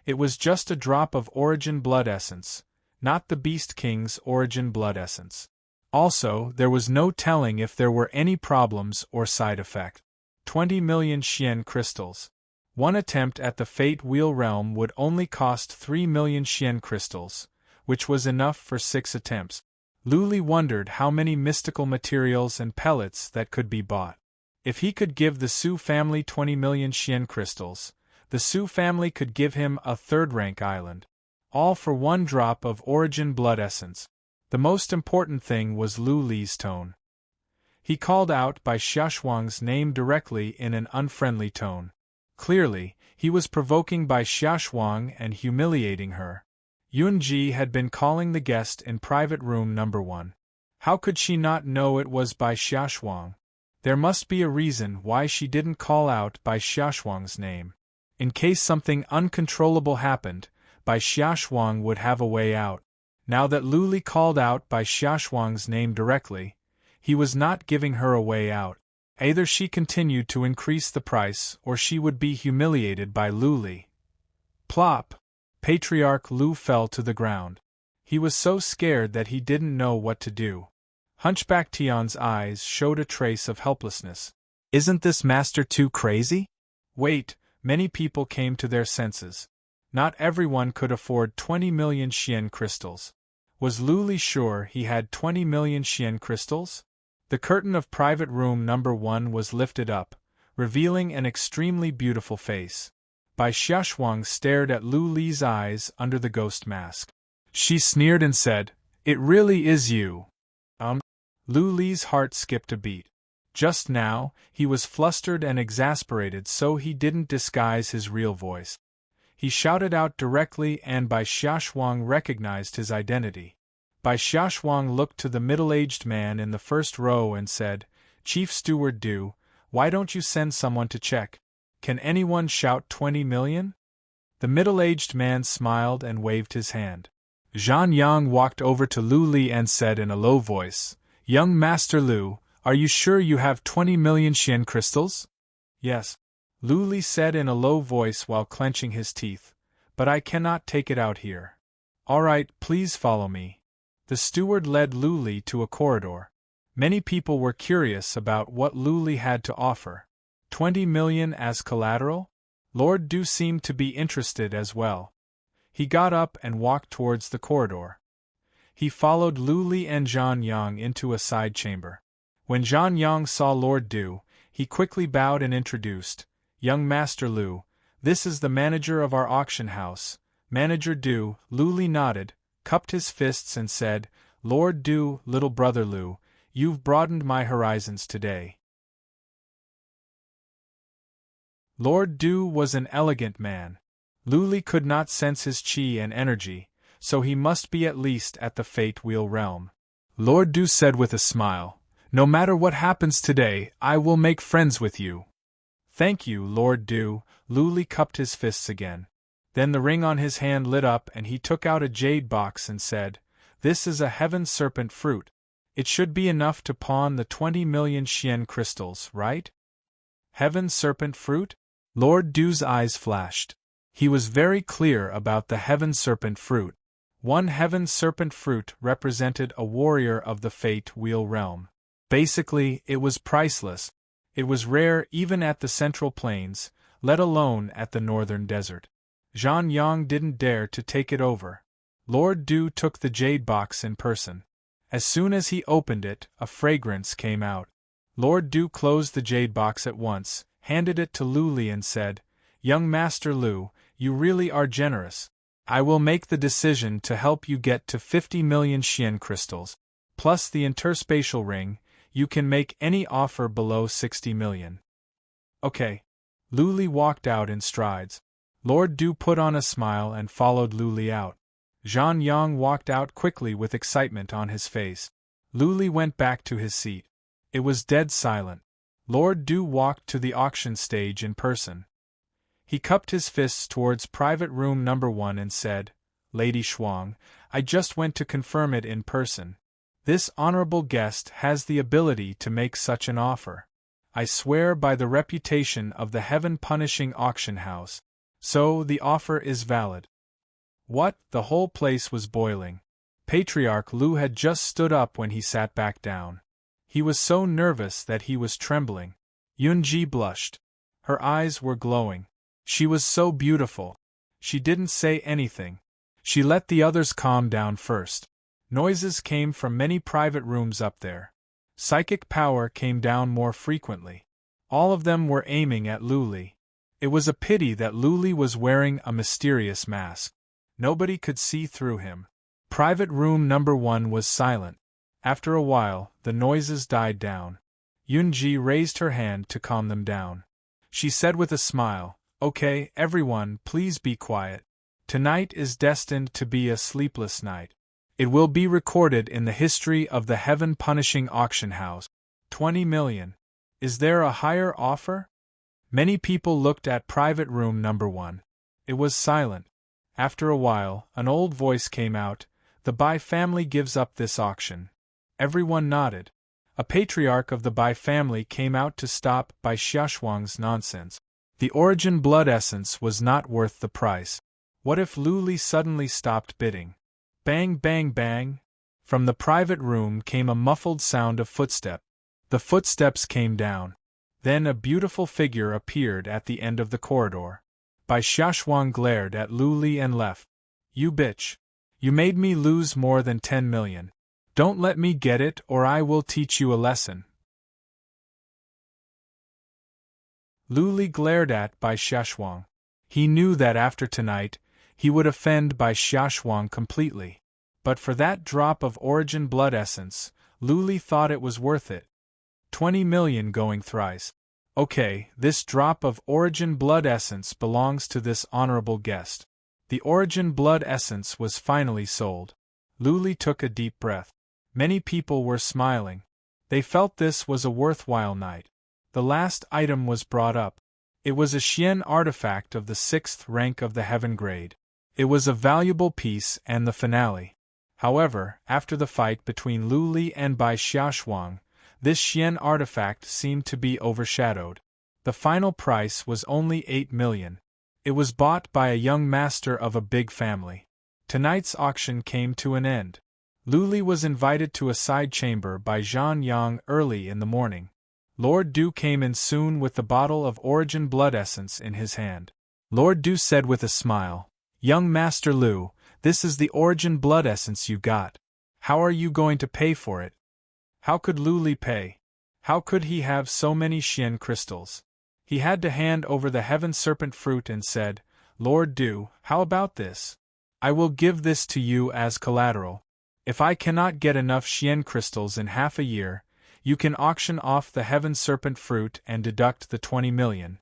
It was just a drop of origin blood essence, not the Beast King's origin blood essence. Also, there was no telling if there were any problems or side effects. 20 million Xian crystals. One attempt at the Fate Wheel realm would only cost 3 million Xian crystals, which was enough for 6 attempts. Lu Li wondered how many mystical materials and pellets that could be bought. If he could give the Su family 20 million Xian crystals, the Su family could give him a 3rd-rank island. All for 1 drop of origin blood essence. The most important thing was Lu Li's tone. He called out Bai Xiaoshuang's name directly in an unfriendly tone. Clearly, he was provoking Bai Xiaoshuang and humiliating her. Yunji had been calling the guest in private room number 1. How could she not know it was Bai Xiaoshuang? There must be a reason why she didn't call out Bai Xiaoshuang's name. In case something uncontrollable happened, Bai Xiaoshuang would have a way out. Now that Lu Li called out Bai Xiaoshuang's name directly, he was not giving her a way out. Either she continued to increase the price or she would be humiliated by Lu Li. Plop! Patriarch Lu fell to the ground. He was so scared that he didn't know what to do. Hunchback Tian's eyes showed a trace of helplessness. Isn't this master too crazy? Wait, many people came to their senses. Not everyone could afford 20 million Xian crystals. Was Lu Li sure he had 20 million Xian crystals? The curtain of private room number 1 was lifted up, revealing an extremely beautiful face. Bai Xiaoshuang stared at Lu Li's eyes under the ghost mask. She sneered and said, "It really is you." Lu Li's heart skipped a beat. Just now, he was flustered and exasperated, so he didn't disguise his real voice. He shouted out directly, and Bai Xiaoshuang recognized his identity. Bai Xiaoshuang looked to the middle-aged man in the first row and said, "Chief Steward Du, why don't you send someone to check? Can anyone shout 20 million? The middle-aged man smiled and waved his hand. Zhan Yang walked over to Lu Li and said in a low voice, "Young Master Lu, are you sure you have 20 million Xian crystals?" "Yes," Lu Li said in a low voice while clenching his teeth, "but I cannot take it out here." "All right, please follow me." The steward led Lu Li to a corridor. Many people were curious about what Lu Li had to offer. 20 million as collateral? Lord Du seemed to be interested as well. He got up and walked towards the corridor. He followed Lu Li and Zhan Yang into a side chamber. When Zhan Yang saw Lord Du, he quickly bowed and introduced, "Young Master Lu, this is the manager of our auction house." Manager Du. Lu Li nodded, cupped his fists and said, "Lord Du, little brother Lu, you've broadened my horizons today." Lord Du was an elegant man. Lu Li could not sense his qi and energy, so he must be at least at the Fate Wheel realm. Lord Du said with a smile, "No matter what happens today, I will make friends with you." "Thank you, Lord Du." Lu Li cupped his fists again. Then the ring on his hand lit up and he took out a jade box and said, "This is a heaven serpent fruit. It should be enough to pawn the 20 million Xian crystals, right?" Heaven serpent fruit? Lord Du's eyes flashed. He was very clear about the heaven serpent fruit. One heaven serpent fruit represented a warrior of the Fate Wheel realm. Basically, it was priceless. It was rare even at the Central Plains. let alone at the northern desert. Zhang Yang didn't dare to take it over. Lord Du took the jade box in person. As soon as he opened it, a fragrance came out. Lord Du closed the jade box at once, handed it to Lu Li and said, "Young Master Lu, you really are generous. I will make the decision to help you get to 50 million Xian crystals, plus the interspatial ring. You can make any offer below 60 million. Okay." Lu Li walked out in strides. Lord Du put on a smile and followed Lu Li out. Zhang Yang walked out quickly with excitement on his face. Lu Li went back to his seat. It was dead silent. Lord Du walked to the auction stage in person. He cupped his fists towards private room number 1 and said, "Lady Shuang, I just went to confirm it in person. This honorable guest has the ability to make such an offer. I swear by the reputation of the heaven-punishing auction house. So the offer is valid." What? The whole place was boiling. Patriarch Lu had just stood up when he sat back down. He was so nervous that he was trembling. Yunji blushed. Her eyes were glowing. She was so beautiful. She didn't say anything. She let the others calm down first. Noises came from many private rooms up there. Psychic power came down more frequently. All of them were aiming at Lu Li. It was a pity that Lu Li was wearing a mysterious mask. Nobody could see through him. Private room number 1 was silent. After a while, the noises died down. Yunji raised her hand to calm them down. She said with a smile, "Okay, everyone, please be quiet. Tonight is destined to be a sleepless night. It will be recorded in the history of the heaven-punishing auction house. 20 million. Is there a higher offer?" Many people looked at private room number 1. It was silent. After a while, an old voice came out, "The Bai family gives up this auction." Everyone nodded. A patriarch of the Bai family came out to stop Bai Xiaoshuang's nonsense. The origin blood essence was not worth the price. What if Lu Li suddenly stopped bidding? Bang bang bang! From the private room came a muffled sound of footsteps. The footsteps came down. Then a beautiful figure appeared at the end of the corridor. Bai Xiaoshuang glared at Lu Li and left. "You bitch! You made me lose more than 10 million. Don't let me get it or I will teach you a lesson." Lu Li glared at Bai Xiaoshuang. He knew that after tonight, he would offend Bai Xiaoshuang completely. But for that drop of origin blood essence, Lu Li thought it was worth it. 20 million going thrice. Okay, this drop of origin blood essence belongs to this honorable guest. The origin blood essence was finally sold. Lu Li took a deep breath. Many people were smiling. They felt this was a worthwhile night. The last item was brought up. It was a Xian artifact of the 6th rank of the heaven grade. It was a valuable piece and the finale. However, after the fight between Lu Li and Bai Xiaoshuang, this Xian artifact seemed to be overshadowed. The final price was only 8 million. It was bought by a young master of a big family. Tonight's auction came to an end. Lu Li was invited to a side chamber by Zhang Yang early in the morning. Lord Du came in soon with the bottle of origin blood essence in his hand. Lord Du said with a smile, "Young Master Lu, this is the origin blood essence you got. How are you going to pay for it?" How could Lu Li pay? How could he have so many Xian crystals? He had to hand over the heaven serpent fruit and said, "Lord Du, how about this? I will give this to you as collateral. If I cannot get enough Xian crystals in half a year, you can auction off the heaven serpent fruit and deduct the 20 million.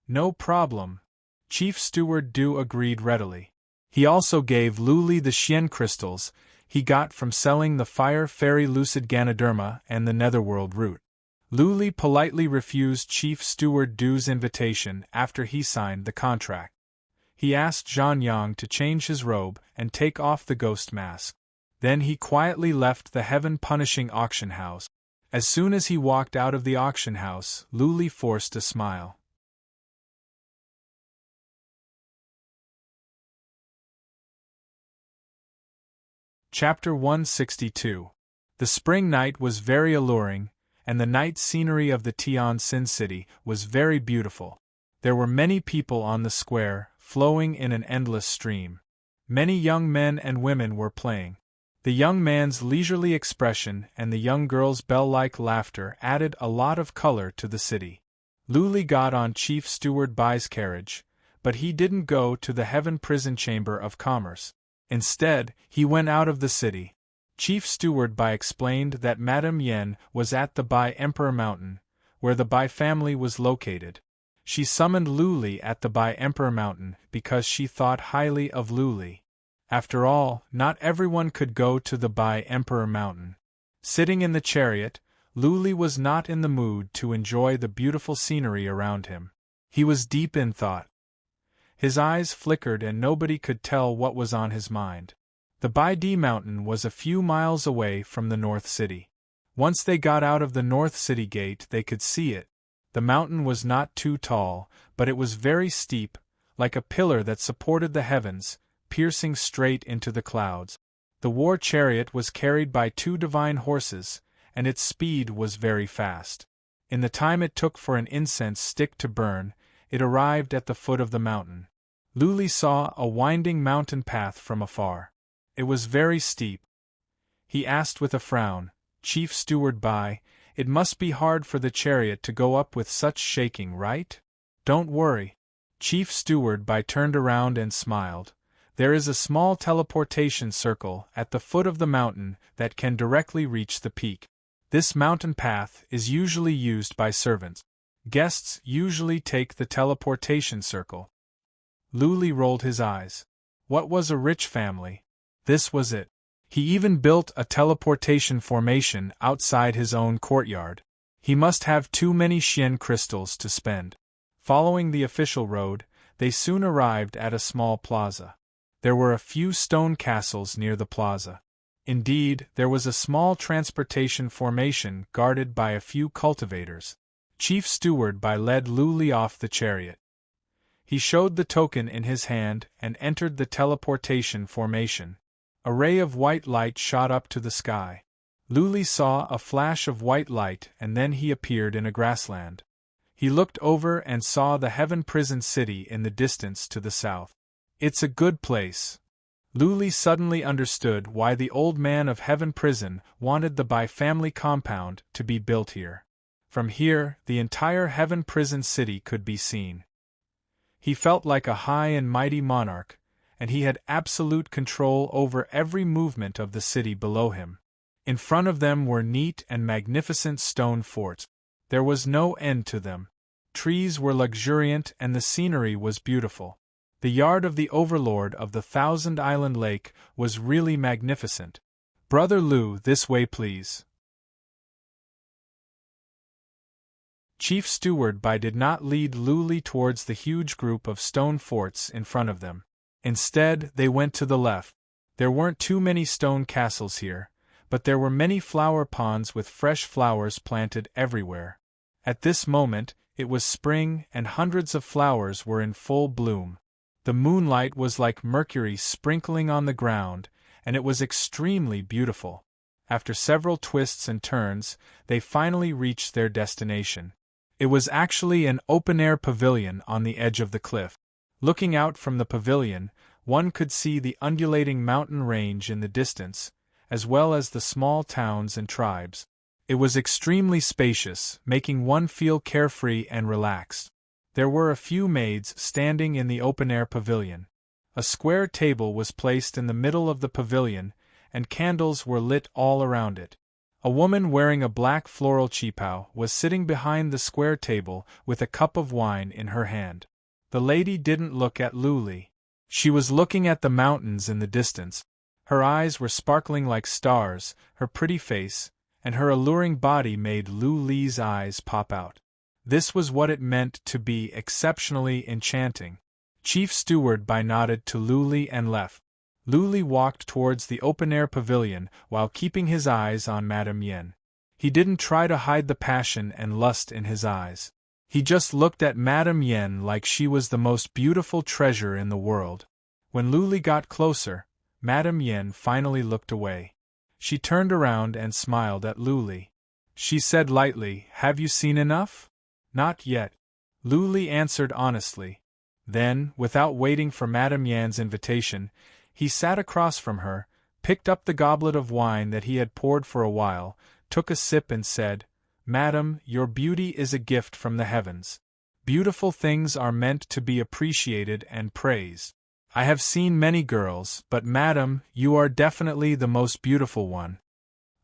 No problem." Chief Steward Du agreed readily. He also gave Lu Li the Xian crystals he got from selling the Fire Fairy Lucid Ganoderma and the Netherworld root. Lu Li politely refused Chief Steward Du's invitation after he signed the contract. He asked Zhang Yang to change his robe and take off the ghost mask. Then he quietly left the heaven-punishing auction house. As soon as he walked out of the auction house, Lu Li forced a smile. Chapter 162. The spring night was very alluring, and the night scenery of the Tian Sin city was very beautiful. There were many people on the square, flowing in an endless stream. Many young men and women were playing. The young man's leisurely expression and the young girl's bell-like laughter added a lot of color to the city. Luli got on Chief Steward Bai's carriage, but he didn't go to the Heaven Prison Chamber of Commerce. Instead, he went out of the city. Chief Steward Bai explained that Madame Yen was at the Bai Emperor Mountain, where the Bai family was located. She summoned Luli at the Bai Emperor Mountain because she thought highly of Luli. After all, not everyone could go to the Bai Emperor Mountain. Sitting in the chariot, Luli was not in the mood to enjoy the beautiful scenery around him. He was deep in thought. His eyes flickered and nobody could tell what was on his mind. The Bai Di Mountain was a few miles away from the North City. Once they got out of the North City gate they could see it. The mountain was not too tall, but it was very steep, like a pillar that supported the heavens, piercing straight into the clouds. The war chariot was carried by 2 divine horses, and its speed was very fast. In the time it took for an incense stick to burn, it arrived at the foot of the mountain. Luli saw a winding mountain path from afar. It was very steep. He asked with a frown, "Chief Steward Bai, it must be hard for the chariot to go up with such shaking, right?" "Don't worry." Chief Steward Bai turned around and smiled. "There is a small teleportation circle at the foot of the mountain that can directly reach the peak. This mountain path is usually used by servants. Guests usually take the teleportation circle." Luli rolled his eyes. What was a rich family? This was it. He even built a teleportation formation outside his own courtyard. He must have too many Xian crystals to spend. Following the official road, they soon arrived at a small plaza. There were a few stone castles near the plaza. Indeed, there was a small transportation formation guarded by a few cultivators. Chief Steward Bai led Luli off the chariot. He showed the token in his hand and entered the teleportation formation. A ray of white light shot up to the sky. Luli saw a flash of white light and then he appeared in a grassland. He looked over and saw the Heaven Prison City in the distance to the south. "It's a good place." Luli suddenly understood why the old man of Heaven Prison wanted the Bai family compound to be built here. From here, the entire Heaven Prison City could be seen. He felt like a high and mighty monarch, and he had absolute control over every movement of the city below him. In front of them were neat and magnificent stone forts. There was no end to them. Trees were luxuriant and the scenery was beautiful. The yard of the overlord of the Thousand Island Lake was really magnificent. "Brother Lu, this way please." Chief Steward Bai did not lead Luli towards the huge group of stone forts in front of them. Instead, they went to the left. There weren't too many stone castles here, but there were many flower ponds with fresh flowers planted everywhere. At this moment, it was spring and hundreds of flowers were in full bloom. The moonlight was like mercury sprinkling on the ground, and it was extremely beautiful. After several twists and turns, they finally reached their destination. It was actually an open-air pavilion on the edge of the cliff. Looking out from the pavilion, one could see the undulating mountain range in the distance, as well as the small towns and tribes. It was extremely spacious, making one feel carefree and relaxed. There were a few maids standing in the open-air pavilion. A square table was placed in the middle of the pavilion, and candles were lit all around it. A woman wearing a black floral qipao was sitting behind the square table with a cup of wine in her hand. The lady didn't look at Luli. She was looking at the mountains in the distance. Her eyes were sparkling like stars, her pretty face, and her alluring body made Luli's eyes pop out. This was what it meant to be exceptionally enchanting. Chief Steward Bai nodded to Luli and left. Luli walked towards the open-air pavilion while keeping his eyes on Madame Yen. He didn't try to hide the passion and lust in his eyes. He just looked at Madame Yen like she was the most beautiful treasure in the world. When Luli got closer, Madame Yen finally looked away. She turned around and smiled at Luli. She said lightly, "Have you seen enough?" "Not yet." Lu Li answered honestly. Then, without waiting for Madame Yan's invitation, he sat across from her, picked up the goblet of wine that he had poured for a while, took a sip and said, "Madam, your beauty is a gift from the heavens. Beautiful things are meant to be appreciated and praised. I have seen many girls, but madam, you are definitely the most beautiful one."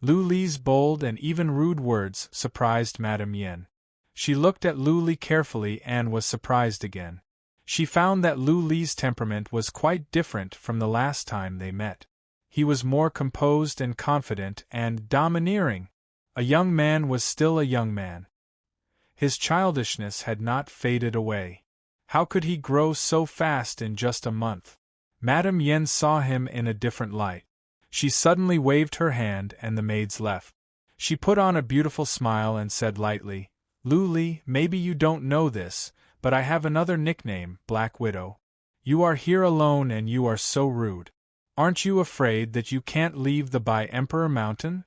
Lu Li's bold and even rude words surprised Madame Yen. She looked at Lu Li carefully and was surprised again. She found that Lu Li's temperament was quite different from the last time they met. He was more composed and confident and domineering. A young man was still a young man. His childishness had not faded away. How could he grow so fast in just a month? Madame Yen saw him in a different light. She suddenly waved her hand and the maids left. She put on a beautiful smile and said lightly, "Lu Li, maybe you don't know this, but I have another nickname, Black Widow. You are here alone and you are so rude. Aren't you afraid that you can't leave the Bai Emperor Mountain?"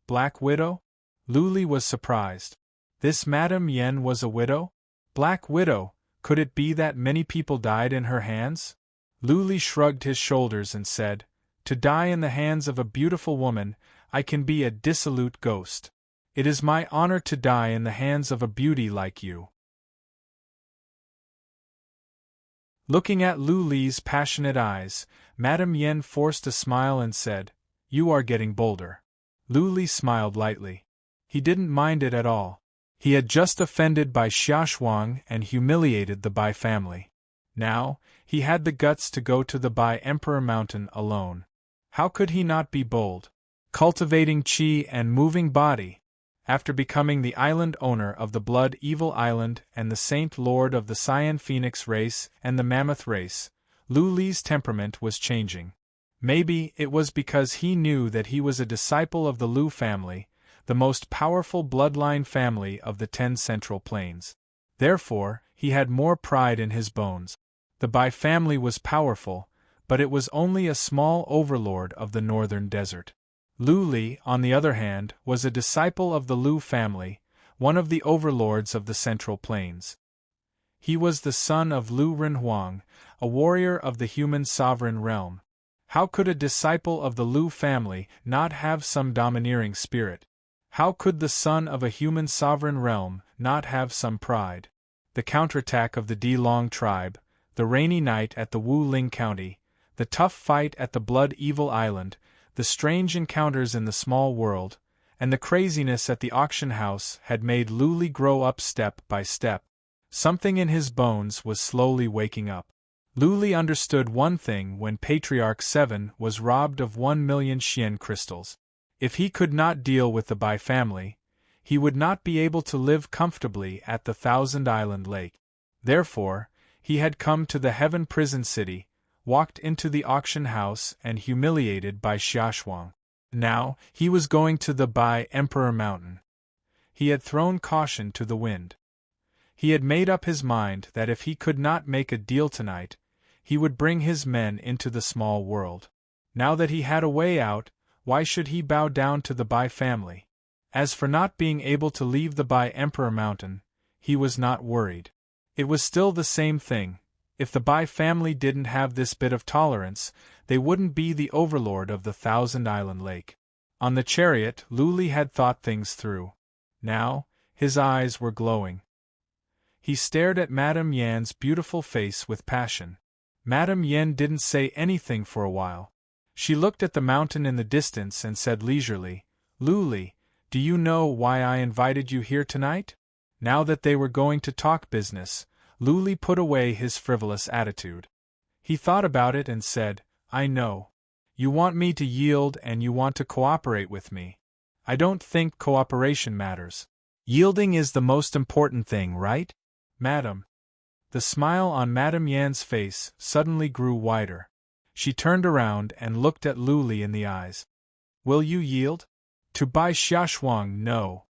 Black Widow? Lu Li was surprised. This Madame Yen was a widow? Black Widow, could it be that many people died in her hands? Lu Li shrugged his shoulders and said, "To die in the hands of a beautiful woman, I can be a dissolute ghost. It is my honor to die in the hands of a beauty like you." Looking at Lu Li's passionate eyes, Madame Yen forced a smile and said, "You are getting bolder." Lu Li smiled lightly. He didn't mind it at all. He had just offended Bai Xiaoshuang and humiliated the Bai family. Now, he had the guts to go to the Bai Emperor Mountain alone. How could he not be bold? Cultivating qi and moving body. After becoming the island owner of the Blood Evil Island and the Saint Lord of the Cyan Phoenix race and the Mammoth race, Lu Li's temperament was changing. Maybe it was because he knew that he was a disciple of the Lu family, the most powerful bloodline family of the 10 Central Plains. Therefore, he had more pride in his bones. The Bai family was powerful, but it was only a small overlord of the northern desert. Lu Li, on the other hand, was a disciple of the Lu family, one of the overlords of the Central Plains. He was the son of Lu Renhuang, a warrior of the human sovereign realm. How could a disciple of the Lu family not have some domineering spirit? How could the son of a human sovereign realm not have some pride? The counterattack of the De Long tribe, the rainy night at the Wu Ling County, the tough fight at the Blood Evil Island, the strange encounters in the small world, and the craziness at the auction house had made Lu Li grow up step by step. Something in his bones was slowly waking up. Lu Li understood one thing when Patriarch 7 was robbed of 1,000,000 Xian crystals. If he could not deal with the Bai family, he would not be able to live comfortably at the Thousand Island Lake. Therefore, he had come to the Heaven Prison City, walked into the auction house and humiliated Bai Xiaoshuang. Now, he was going to the Bai Emperor Mountain. He had thrown caution to the wind. He had made up his mind that if he could not make a deal tonight, he would bring his men into the small world. Now that he had a way out, why should he bow down to the Bai family? As for not being able to leave the Bai Emperor Mountain, he was not worried. It was still the same thing. If the Bai family didn't have this bit of tolerance, they wouldn't be the overlord of the Thousand Island Lake. On the chariot, Lu Li had thought things through. Now, his eyes were glowing. He stared at Madame Yan's beautiful face with passion. Madame Yan didn't say anything for a while. She looked at the mountain in the distance and said leisurely, "Lu Li, do you know why I invited you here tonight?" Now that they were going to talk business, Lu Li put away his frivolous attitude. He thought about it and said, "I know. You want me to yield and you want to cooperate with me. I don't think cooperation matters. Yielding is the most important thing, right, Madam?" The smile on Madame Yan's face suddenly grew wider. She turned around and looked at Lu Li in the eyes. "Will you yield?" "To Bai Xiaoshuang, no."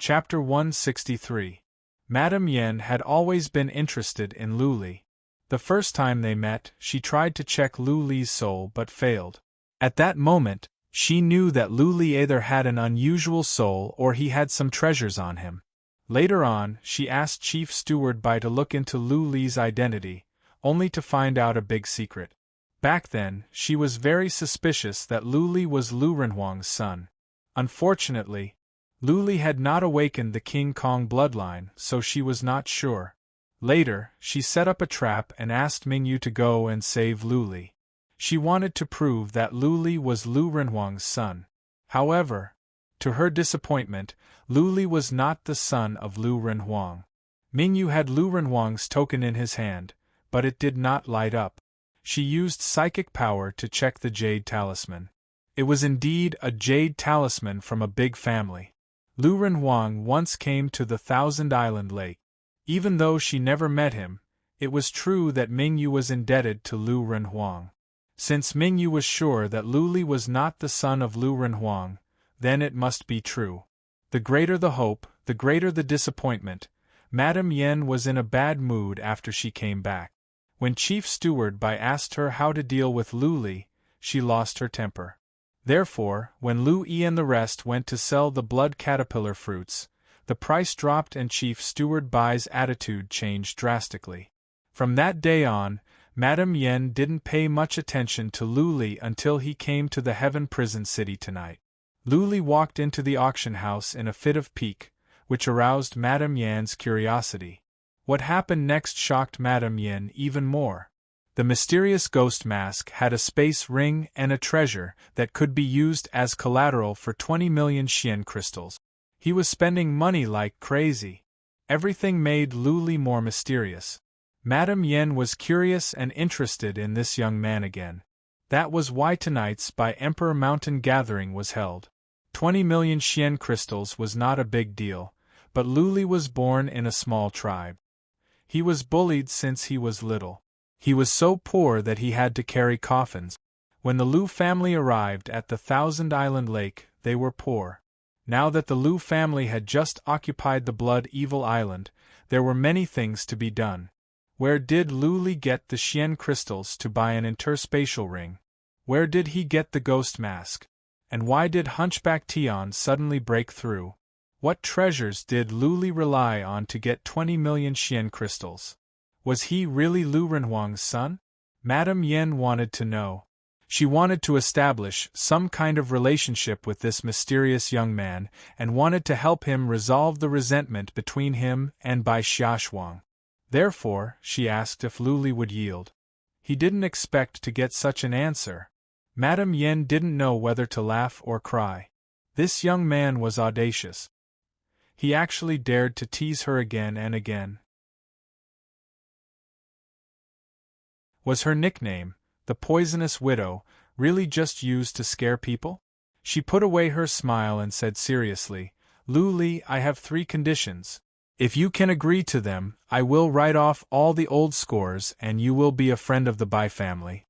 Chapter 163. Madame Yen had always been interested in Lu Li. The first time they met, she tried to check Lu Li's soul but failed. At that moment, She knew that Lu Li either had an unusual soul or he had some treasures on him. Later on, she asked Chief Steward Bai to look into Lu Li's identity, only to find out a big secret. Back then, she was very suspicious that Lu Li was Lu Renhuang's son. Unfortunately, Lu Li had not awakened the King Kong bloodline, so she was not sure. Later, she set up a trap and asked Mingyu to go and save Lu Li. She wanted to prove that Lu Li was Lu Renhuang's son. However, to her disappointment, Lu Li was not the son of Lu Renhuang. Mingyu had Lu Renhuang's token in his hand, but it did not light up. She used psychic power to check the jade talisman. It was indeed a jade talisman from a big family. Lu Renhuang once came to the Thousand Island Lake. Even though she never met him, it was true that Mingyu was indebted to Lu Renhuang. Since Mingyu was sure that Lu Li was not the son of Lu Renhuang, then it must be true. The greater the hope, the greater the disappointment. Madame Yen was in a bad mood after she came back. When Chief Steward Bai asked her how to deal with Lu Li, she lost her temper. Therefore, when Lu Yi and the rest went to sell the blood caterpillar fruits, the price dropped and Chief Steward Bai's attitude changed drastically. From that day on, Madame Yen didn't pay much attention to Lu Li until he came to the Heaven Prison City tonight. Lu Li walked into the auction house in a fit of pique, which aroused Madame Yen's curiosity. What happened next shocked Madame Yen even more. The mysterious ghost mask had a space ring and a treasure that could be used as collateral for 20 million Xian crystals. He was spending money like crazy. Everything made Lu Li more mysterious. Madame Yen was curious and interested in this young man again. That was why tonight's by Emperor Mountain gathering was held. 20 million Xian crystals was not a big deal, but Lu Li was born in a small tribe. He was bullied since he was little. He was so poor that he had to carry coffins. When the Lu family arrived at the Thousand Island Lake, they were poor. Now that the Lu family had just occupied the Blood Evil Island, there were many things to be done. Where did Lu Li get the Xian crystals to buy an interspatial ring? Where did he get the ghost mask? And why did Hunchback Tian suddenly break through? What treasures did Lu Li rely on to get 20 million Xian crystals? Was he really Lu Renhuang's son? Madame Yen wanted to know. She wanted to establish some kind of relationship with this mysterious young man, and wanted to help him resolve the resentment between him and Bai Xiaoshuang. Therefore, she asked if Lu Li would yield. He didn't expect to get such an answer. Madame Yen didn't know whether to laugh or cry. This young man was audacious. He actually dared to tease her again and again. Was her nickname, the Poisonous Widow, really just used to scare people? She put away her smile and said seriously, Lu Li, I have 3 conditions. If you can agree to them, I will write off all the old scores and you will be a friend of the Bai family.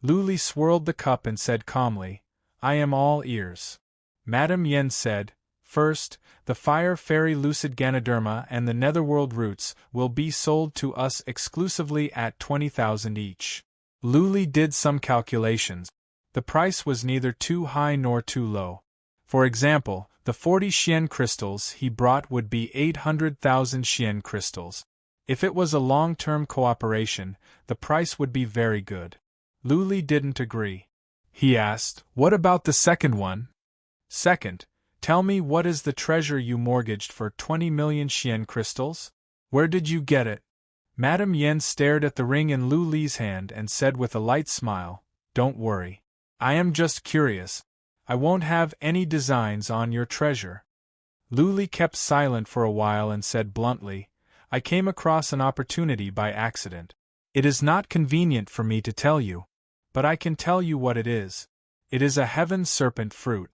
Lu Li swirled the cup and said calmly, I am all ears. Madame Yen said, First, the Fire Fairy Lucid Ganoderma and the Netherworld Roots will be sold to us exclusively at 20,000 each. Lu Li did some calculations. The price was neither too high nor too low. For example, the 40 Xian crystals he brought would be 800,000 Xian crystals. If it was a long-term cooperation, the price would be very good. Lu Li didn't agree. He asked, What about the second one? Second, tell me what is the treasure you mortgaged for 20 million Xian crystals? Where did you get it? Madame Yen stared at the ring in Lu Li's hand and said with a light smile, Don't worry. I am just curious. I won't have any designs on your treasure. Lu Li kept silent for a while and said bluntly, I came across an opportunity by accident. It is not convenient for me to tell you, but I can tell you what it is. It is a heaven serpent fruit.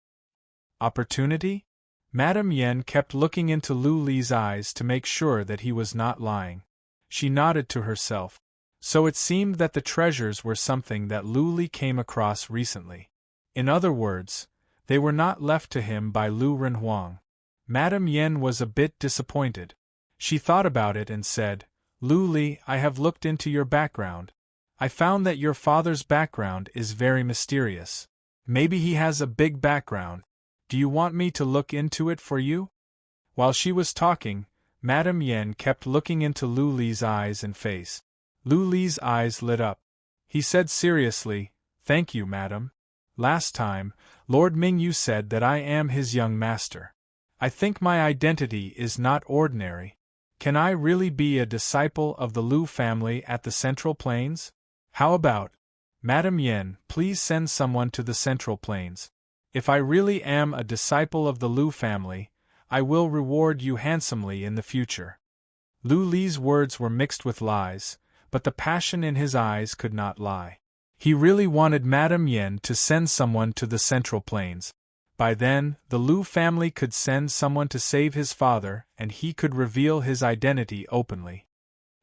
Opportunity? Madame Yen kept looking into Lu Li's eyes to make sure that he was not lying. She nodded to herself. So it seemed that the treasures were something that Lu Li came across recently. In other words, they were not left to him by Lu Renhuang. Madame Yen was a bit disappointed. She thought about it and said, Lu Li, I have looked into your background. I found that your father's background is very mysterious. Maybe he has a big background. Do you want me to look into it for you? While she was talking, Madame Yen kept looking into Lu Li's eyes and face. Lu Li's eyes lit up. He said seriously, "Thank you, madam. Last time, Lord Mingyu said that I am his young master. I think my identity is not ordinary. Can I really be a disciple of the Lu family at the Central Plains? How about, Madame Yen, please send someone to the Central Plains. If I really am a disciple of the Lu family, I will reward you handsomely in the future." Lu Li's words were mixed with lies, but the passion in his eyes could not lie. He really wanted Madame Yen to send someone to the Central Plains. By then, the Lu family could send someone to save his father, and he could reveal his identity openly.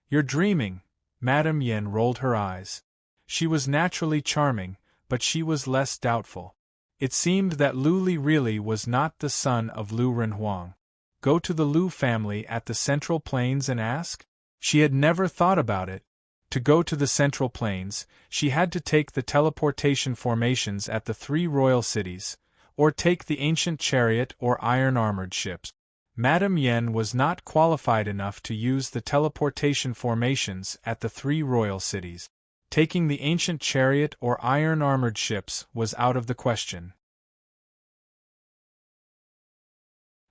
"You're dreaming." Madame Yen rolled her eyes. She was naturally charming, but she was less doubtful. It seemed that Lu Li really was not the son of Lu Renhuang. Go to the Lu family at the Central Plains and ask? She had never thought about it. To go to the Central Plains, she had to take the teleportation formations at the 3 royal cities, or take the ancient chariot or iron-armored ships. Madame Yen was not qualified enough to use the teleportation formations at the 3 royal cities. Taking the ancient chariot or iron-armored ships was out of the question.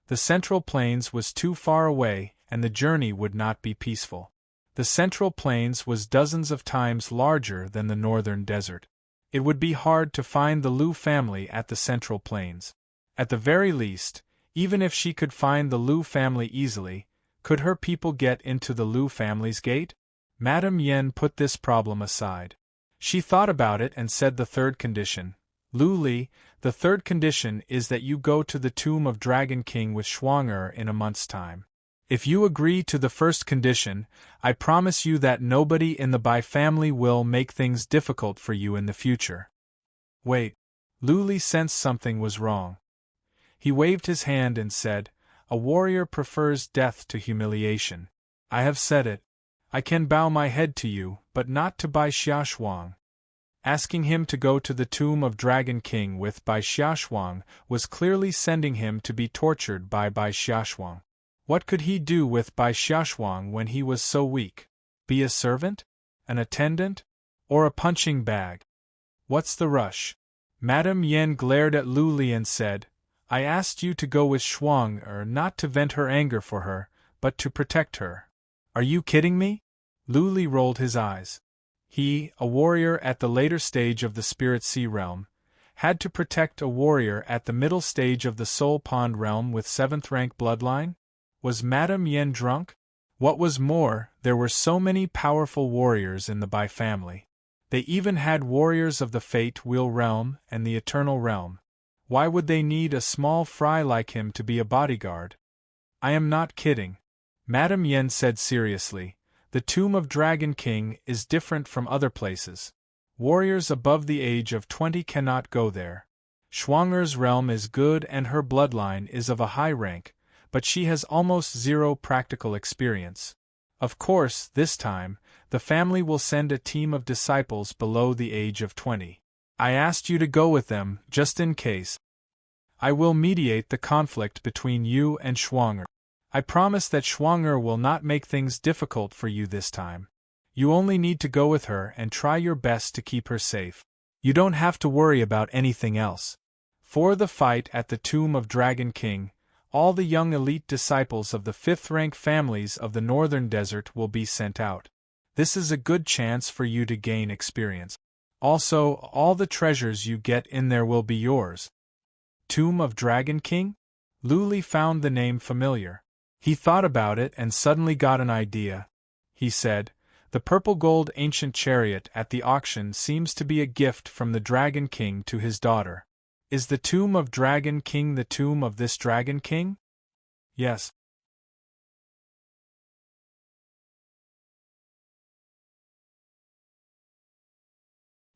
The Central Plains was too far away, and the journey would not be peaceful. The Central Plains was dozens of times larger than the Northern Desert. It would be hard to find the Lu family at the Central Plains. At the very least, even if she could find the Lu family easily, could her people get into the Lu family's gate? Madame Yen put this problem aside. She thought about it and said the third condition. "Lu Li, the third condition is that you go to the tomb of Dragon King with Shuang-Er in a month's time. If you agree to the first condition, I promise you that nobody in the Bai family will make things difficult for you in the future." Wait. Lu Li sensed something was wrong. He waved his hand and said, "A warrior prefers death to humiliation. I have said it. I can bow my head to you, but not to Bai Xiaoshuang." Asking him to go to the tomb of Dragon King with Bai Xiaoshuang was clearly sending him to be tortured by Bai Xiaoshuang. What could he do with Bai Xiaoshuang when he was so weak? Be a servant? An attendant? Or a punching bag? What's the rush? Madame Yen glared at Lu Li and said, "I asked you to go with Shuang-Er not to vent her anger for her, but to protect her. Are you kidding me?" Lu Li rolled his eyes. He, a warrior at the later stage of the Spirit Sea realm, had to protect a warrior at the middle stage of the Soul Pond realm with 7th rank bloodline? Was Madame Yen drunk? What was more, there were so many powerful warriors in the Bai family. They even had warriors of the Fate Wheel realm and the Eternal realm. Why would they need a small fry like him to be a bodyguard? "I am not kidding," Madame Yen said seriously. "The tomb of Dragon King is different from other places. Warriors above the age of 20 cannot go there. Shuang-Er's realm is good and her bloodline is of a high rank, but she has almost zero practical experience. Of course, this time, the family will send a team of disciples below the age of 20. I asked you to go with them, just in case. I will mediate the conflict between you and Shuang-Er. I promise that Shuang-Er will not make things difficult for you this time. You only need to go with her and try your best to keep her safe. You don't have to worry about anything else. For the fight at the tomb of Dragon King, all the young elite disciples of the 5th rank families of the Northern Desert will be sent out. This is a good chance for you to gain experience. Also, all the treasures you get in there will be yours." Tomb of Dragon King? Lu Li found the name familiar. He thought about it and suddenly got an idea. He said, "The purple gold ancient chariot at the auction seems to be a gift from the Dragon King to his daughter. Is the tomb of Dragon King the tomb of this Dragon King?" "Yes."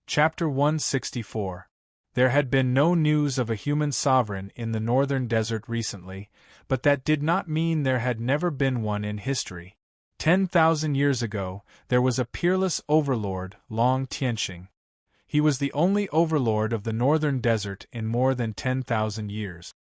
Chapter 164. There had been no news of a human sovereign in the Northern Desert recently, but that did not mean there had never been one in history. 10,000 years ago, there was a peerless overlord, Long Tianxing. He was the only overlord of the northern desert in more than 10,000 years.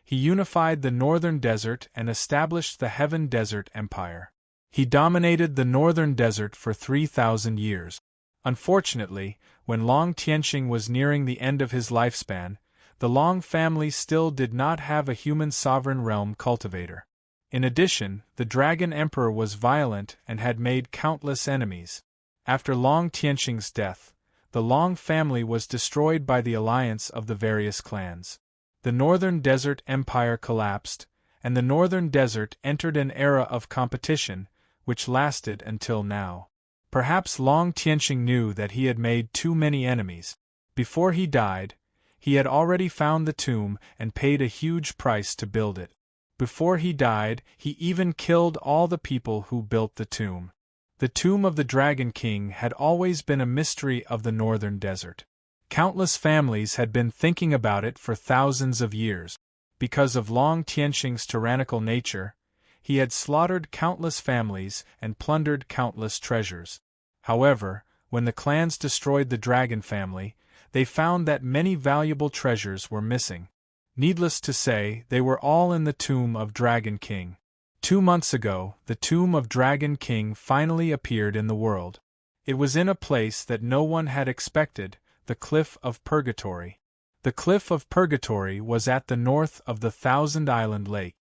He unified the northern desert and established the Heaven Desert Empire. He dominated the northern desert for 3,000 years. Unfortunately, when Long Tianqing was nearing the end of his lifespan, the Long family still did not have a human sovereign realm cultivator. In addition, the Dragon Emperor was violent and had made countless enemies. After Long Tianqing's death, the Long family was destroyed by the alliance of the various clans. The Northern Desert Empire collapsed, and the Northern Desert entered an era of competition, which lasted until now. Perhaps Long Tianqing knew that he had made too many enemies. Before he died, he had already found the tomb and paid a huge price to build it. Before he died, he even killed all the people who built the tomb. The tomb of the Dragon King had always been a mystery of the northern desert. Countless families had been thinking about it for thousands of years. Because of Long Tianqing's tyrannical nature, he had slaughtered countless families and plundered countless treasures. However, when the clans destroyed the dragon family, they found that many valuable treasures were missing. Needless to say, they were all in the tomb of Dragon King. 2 months ago, the tomb of Dragon King finally appeared in the world. It was in a place that no one had expected, the Cliff of Purgatory. The Cliff of Purgatory was at the north of the Thousand Island Lake.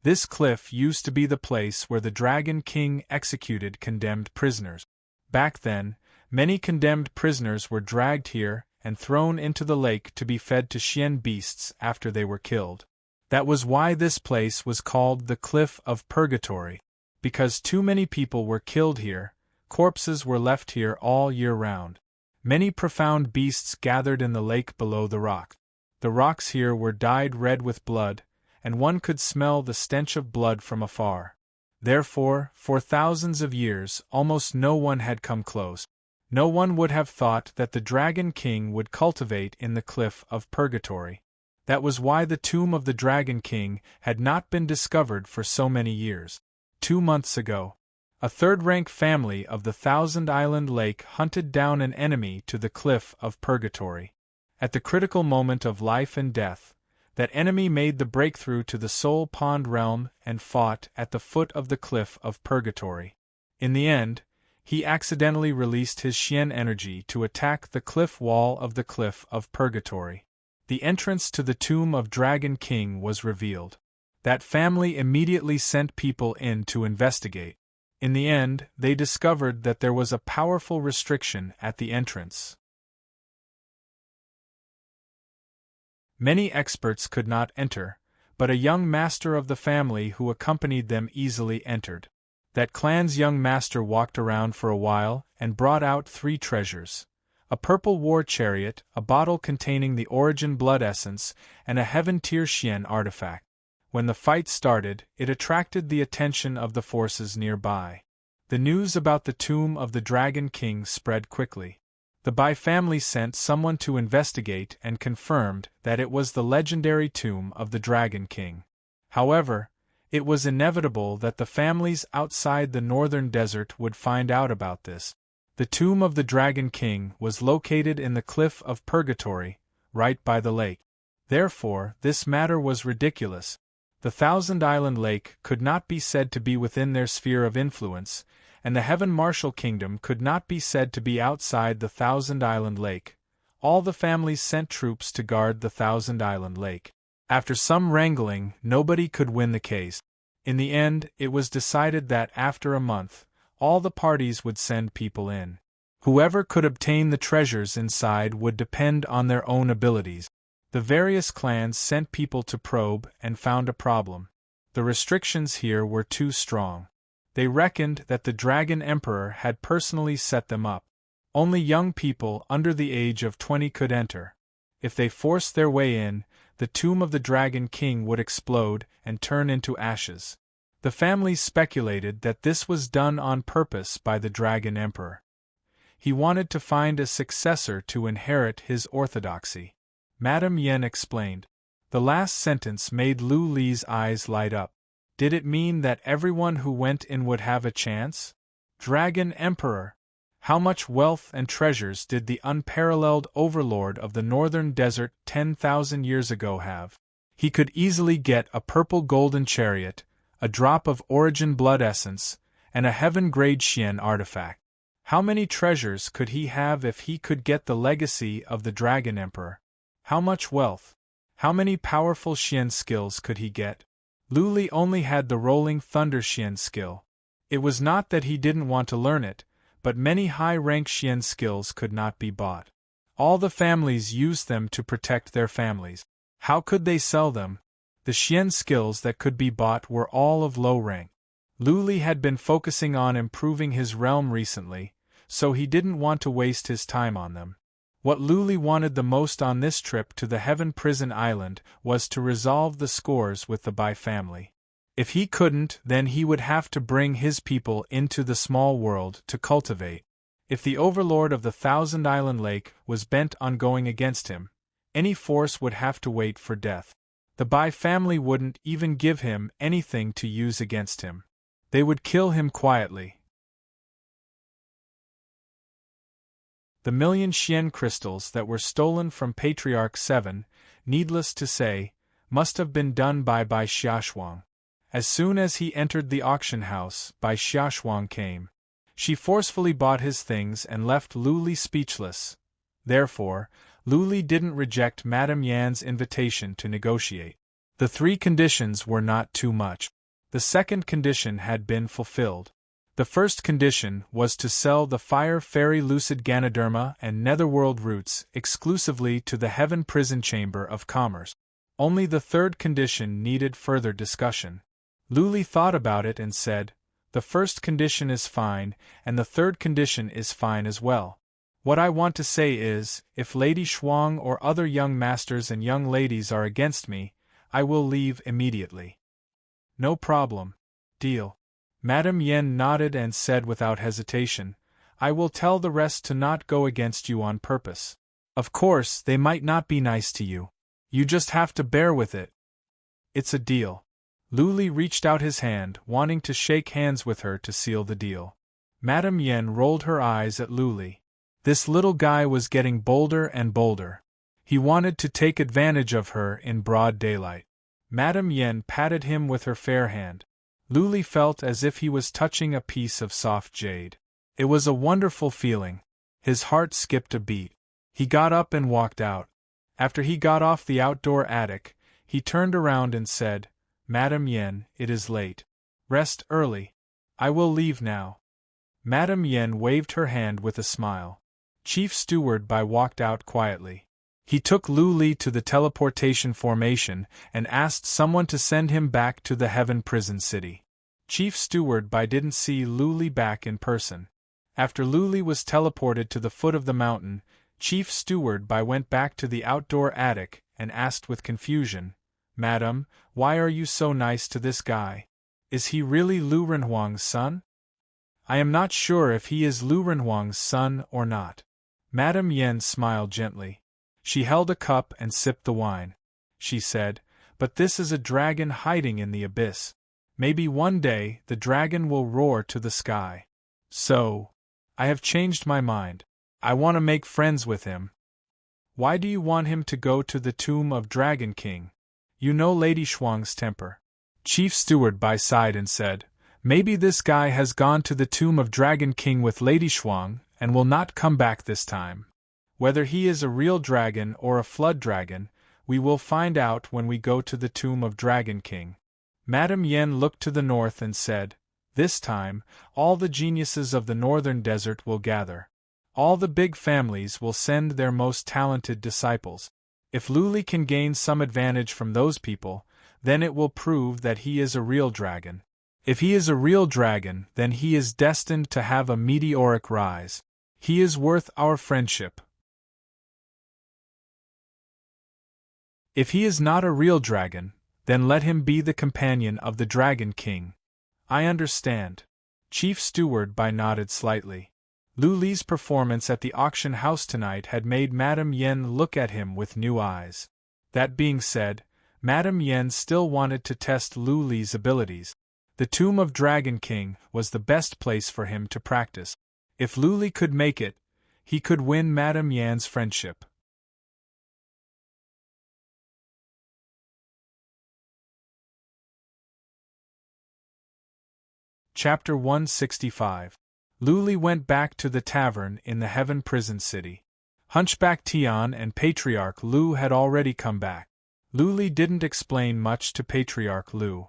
This cliff used to be the place where the Dragon King executed condemned prisoners. Back then, many condemned prisoners were dragged here and thrown into the lake to be fed to Xian beasts after they were killed. That was why this place was called the Cliff of Purgatory. Because too many people were killed here, corpses were left here all year round. Many profound beasts gathered in the lake below the rock. The rocks here were dyed red with blood, and one could smell the stench of blood from afar. Therefore, for thousands of years, almost no one had come close. No one would have thought that the Dragon King would cultivate in the Cliff of Purgatory. That was why the tomb of the Dragon King had not been discovered for so many years. 2 months ago, a third-rank family of the Thousand Island Lake hunted down an enemy to the Cliff of Purgatory. At the critical moment of life and death, that enemy made the breakthrough to the Soul Pond realm and fought at the foot of the Cliff of Purgatory. In the end, he accidentally released his Xian energy to attack the cliff wall of the Cliff of Purgatory. The entrance to the tomb of Dragon King was revealed. That family immediately sent people in to investigate. In the end, they discovered that there was a powerful restriction at the entrance. Many experts could not enter, but a young master of the family who accompanied them easily entered. That clan's young master walked around for a while and brought out 3 treasures: a purple war chariot, a bottle containing the origin blood essence, and a heaven-tier Xian artifact. When the fight started, it attracted the attention of the forces nearby. The news about the tomb of the Dragon King spread quickly. The Bai family sent someone to investigate and confirmed that it was the legendary tomb of the Dragon King. However, it was inevitable that the families outside the northern desert would find out about this. The tomb of the Dragon King was located in the Cliff of Purgatory, right by the lake. Therefore, this matter was ridiculous. The Thousand Island Lake could not be said to be within their sphere of influence, and the Heaven Martial Kingdom could not be said to be outside the Thousand Island Lake. All the families sent troops to guard the Thousand Island Lake. After some wrangling, nobody could win the case. In the end, it was decided that after a month, all the parties would send people in. Whoever could obtain the treasures inside would depend on their own abilities. The various clans sent people to probe and found a problem. The restrictions here were too strong. They reckoned that the Dragon Emperor had personally set them up. Only young people under the age of 20 could enter. If they forced their way in, the tomb of the Dragon King would explode and turn into ashes. The families speculated that this was done on purpose by the Dragon Emperor. He wanted to find a successor to inherit his orthodoxy. Madame Yen explained. The last sentence made Lu Li's eyes light up. Did it mean that everyone who went in would have a chance? Dragon Emperor! How much wealth and treasures did the unparalleled overlord of the northern desert 10,000 years ago have? He could easily get a purple golden chariot, a drop of origin blood essence, and a heaven-grade Xian artifact. How many treasures could he have if he could get the legacy of the Dragon Emperor? How much wealth? How many powerful Xian skills could he get? Lu Li only had the Rolling Thunder Xian skill. It was not that he didn't want to learn it, but many high-rank Xian skills could not be bought. All the families used them to protect their families. How could they sell them? The Xian skills that could be bought were all of low rank. Lu Li had been focusing on improving his realm recently, so he didn't want to waste his time on them. What Lu Li wanted the most on this trip to the Heaven Prison Island was to resolve the scores with the Bai family. If he couldn't, then he would have to bring his people into the small world to cultivate. If the overlord of the Thousand Island Lake was bent on going against him, any force would have to wait for death. The Bai family wouldn't even give him anything to use against him. They would kill him quietly. The million Xian crystals that were stolen from Patriarch 7, needless to say, must have been done by Bai Xiaoshuang. As soon as he entered the auction house, Bai Xiaoshuang came. She forcefully bought his things and left Lu Li speechless. Therefore, Lu Li didn't reject Madame Yan's invitation to negotiate. The 3 conditions were not too much. The second condition had been fulfilled. The first condition was to sell the Fire Fairy Lucid Ganoderma and Netherworld roots exclusively to the Heaven Prison Chamber of Commerce. Only the third condition needed further discussion. Lu Li thought about it and said, "The first condition is fine, and the third condition is fine as well. What I want to say is, if Lady Shuang or other young masters and young ladies are against me, I will leave immediately." "No problem. Deal." Madame Yen nodded and said without hesitation, "I will tell the rest to not go against you on purpose. Of course, they might not be nice to you. You just have to bear with it. It's a deal." Lu Li reached out his hand, wanting to shake hands with her to seal the deal. Madame Yen rolled her eyes at Lu Li. This little guy was getting bolder and bolder. He wanted to take advantage of her in broad daylight. Madame Yen patted him with her fair hand. Lu Li felt as if he was touching a piece of soft jade. It was a wonderful feeling. His heart skipped a beat. He got up and walked out. After he got off the outdoor attic, he turned around and said, "Madame Yen, it is late. Rest early. I will leave now." Madame Yen waved her hand with a smile. Chief Steward Bai walked out quietly. He took Lu Li to the teleportation formation and asked someone to send him back to the Heaven Prison City. Chief Steward Bai didn't see Lu Li back in person. After Lu Li was teleported to the foot of the mountain, Chief Steward Bai went back to the outdoor attic and asked with confusion, "Madam, why are you so nice to this guy? Is he really Lu Renhuang's son?" "I am not sure if he is Lu Renhuang's son or not." Madame Yen smiled gently. She held a cup and sipped the wine. She said, "But this is a dragon hiding in the abyss. Maybe one day the dragon will roar to the sky. So, I have changed my mind. I want to make friends with him." "Why do you want him to go to the tomb of Dragon King? You know Lady Shuang's temper." Chief Steward Bai sighed and said, "Maybe this guy has gone to the tomb of Dragon King with Lady Shuang and will not come back this time. Whether he is a real dragon or a flood dragon, we will find out when we go to the tomb of Dragon King." Madame Yen looked to the north and said, "This time, all the geniuses of the northern desert will gather. All the big families will send their most talented disciples. If Lu Li can gain some advantage from those people, then it will prove that he is a real dragon. If he is a real dragon, then he is destined to have a meteoric rise. He is worth our friendship. If he is not a real dragon, then let him be the companion of the Dragon King." "I understand." Chief Steward Bai nodded slightly. Lu Li's performance at the auction house tonight had made Madame Yen look at him with new eyes. That being said, Madame Yen still wanted to test Lu Li's abilities. The tomb of Dragon King was the best place for him to practice. If Luli could make it, he could win Madame Yan's friendship. Chapter 165. Luli went back to the tavern in the Heaven Prison City. Hunchback Tian and Patriarch Lu had already come back. Luli didn't explain much to Patriarch Lu.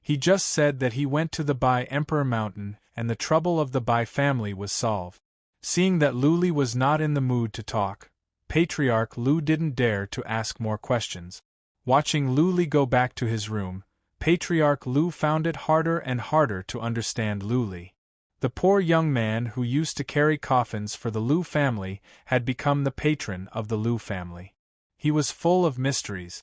He just said that he went to the Bai Emperor Mountain and the trouble of the Bai family was solved. Seeing that Luli was not in the mood to talk, Patriarch Lu didn't dare to ask more questions. Watching Luli go back to his room, Patriarch Lu found it harder and harder to understand Luli. The poor young man who used to carry coffins for the Lu family had become the patron of the Lu family. He was full of mysteries.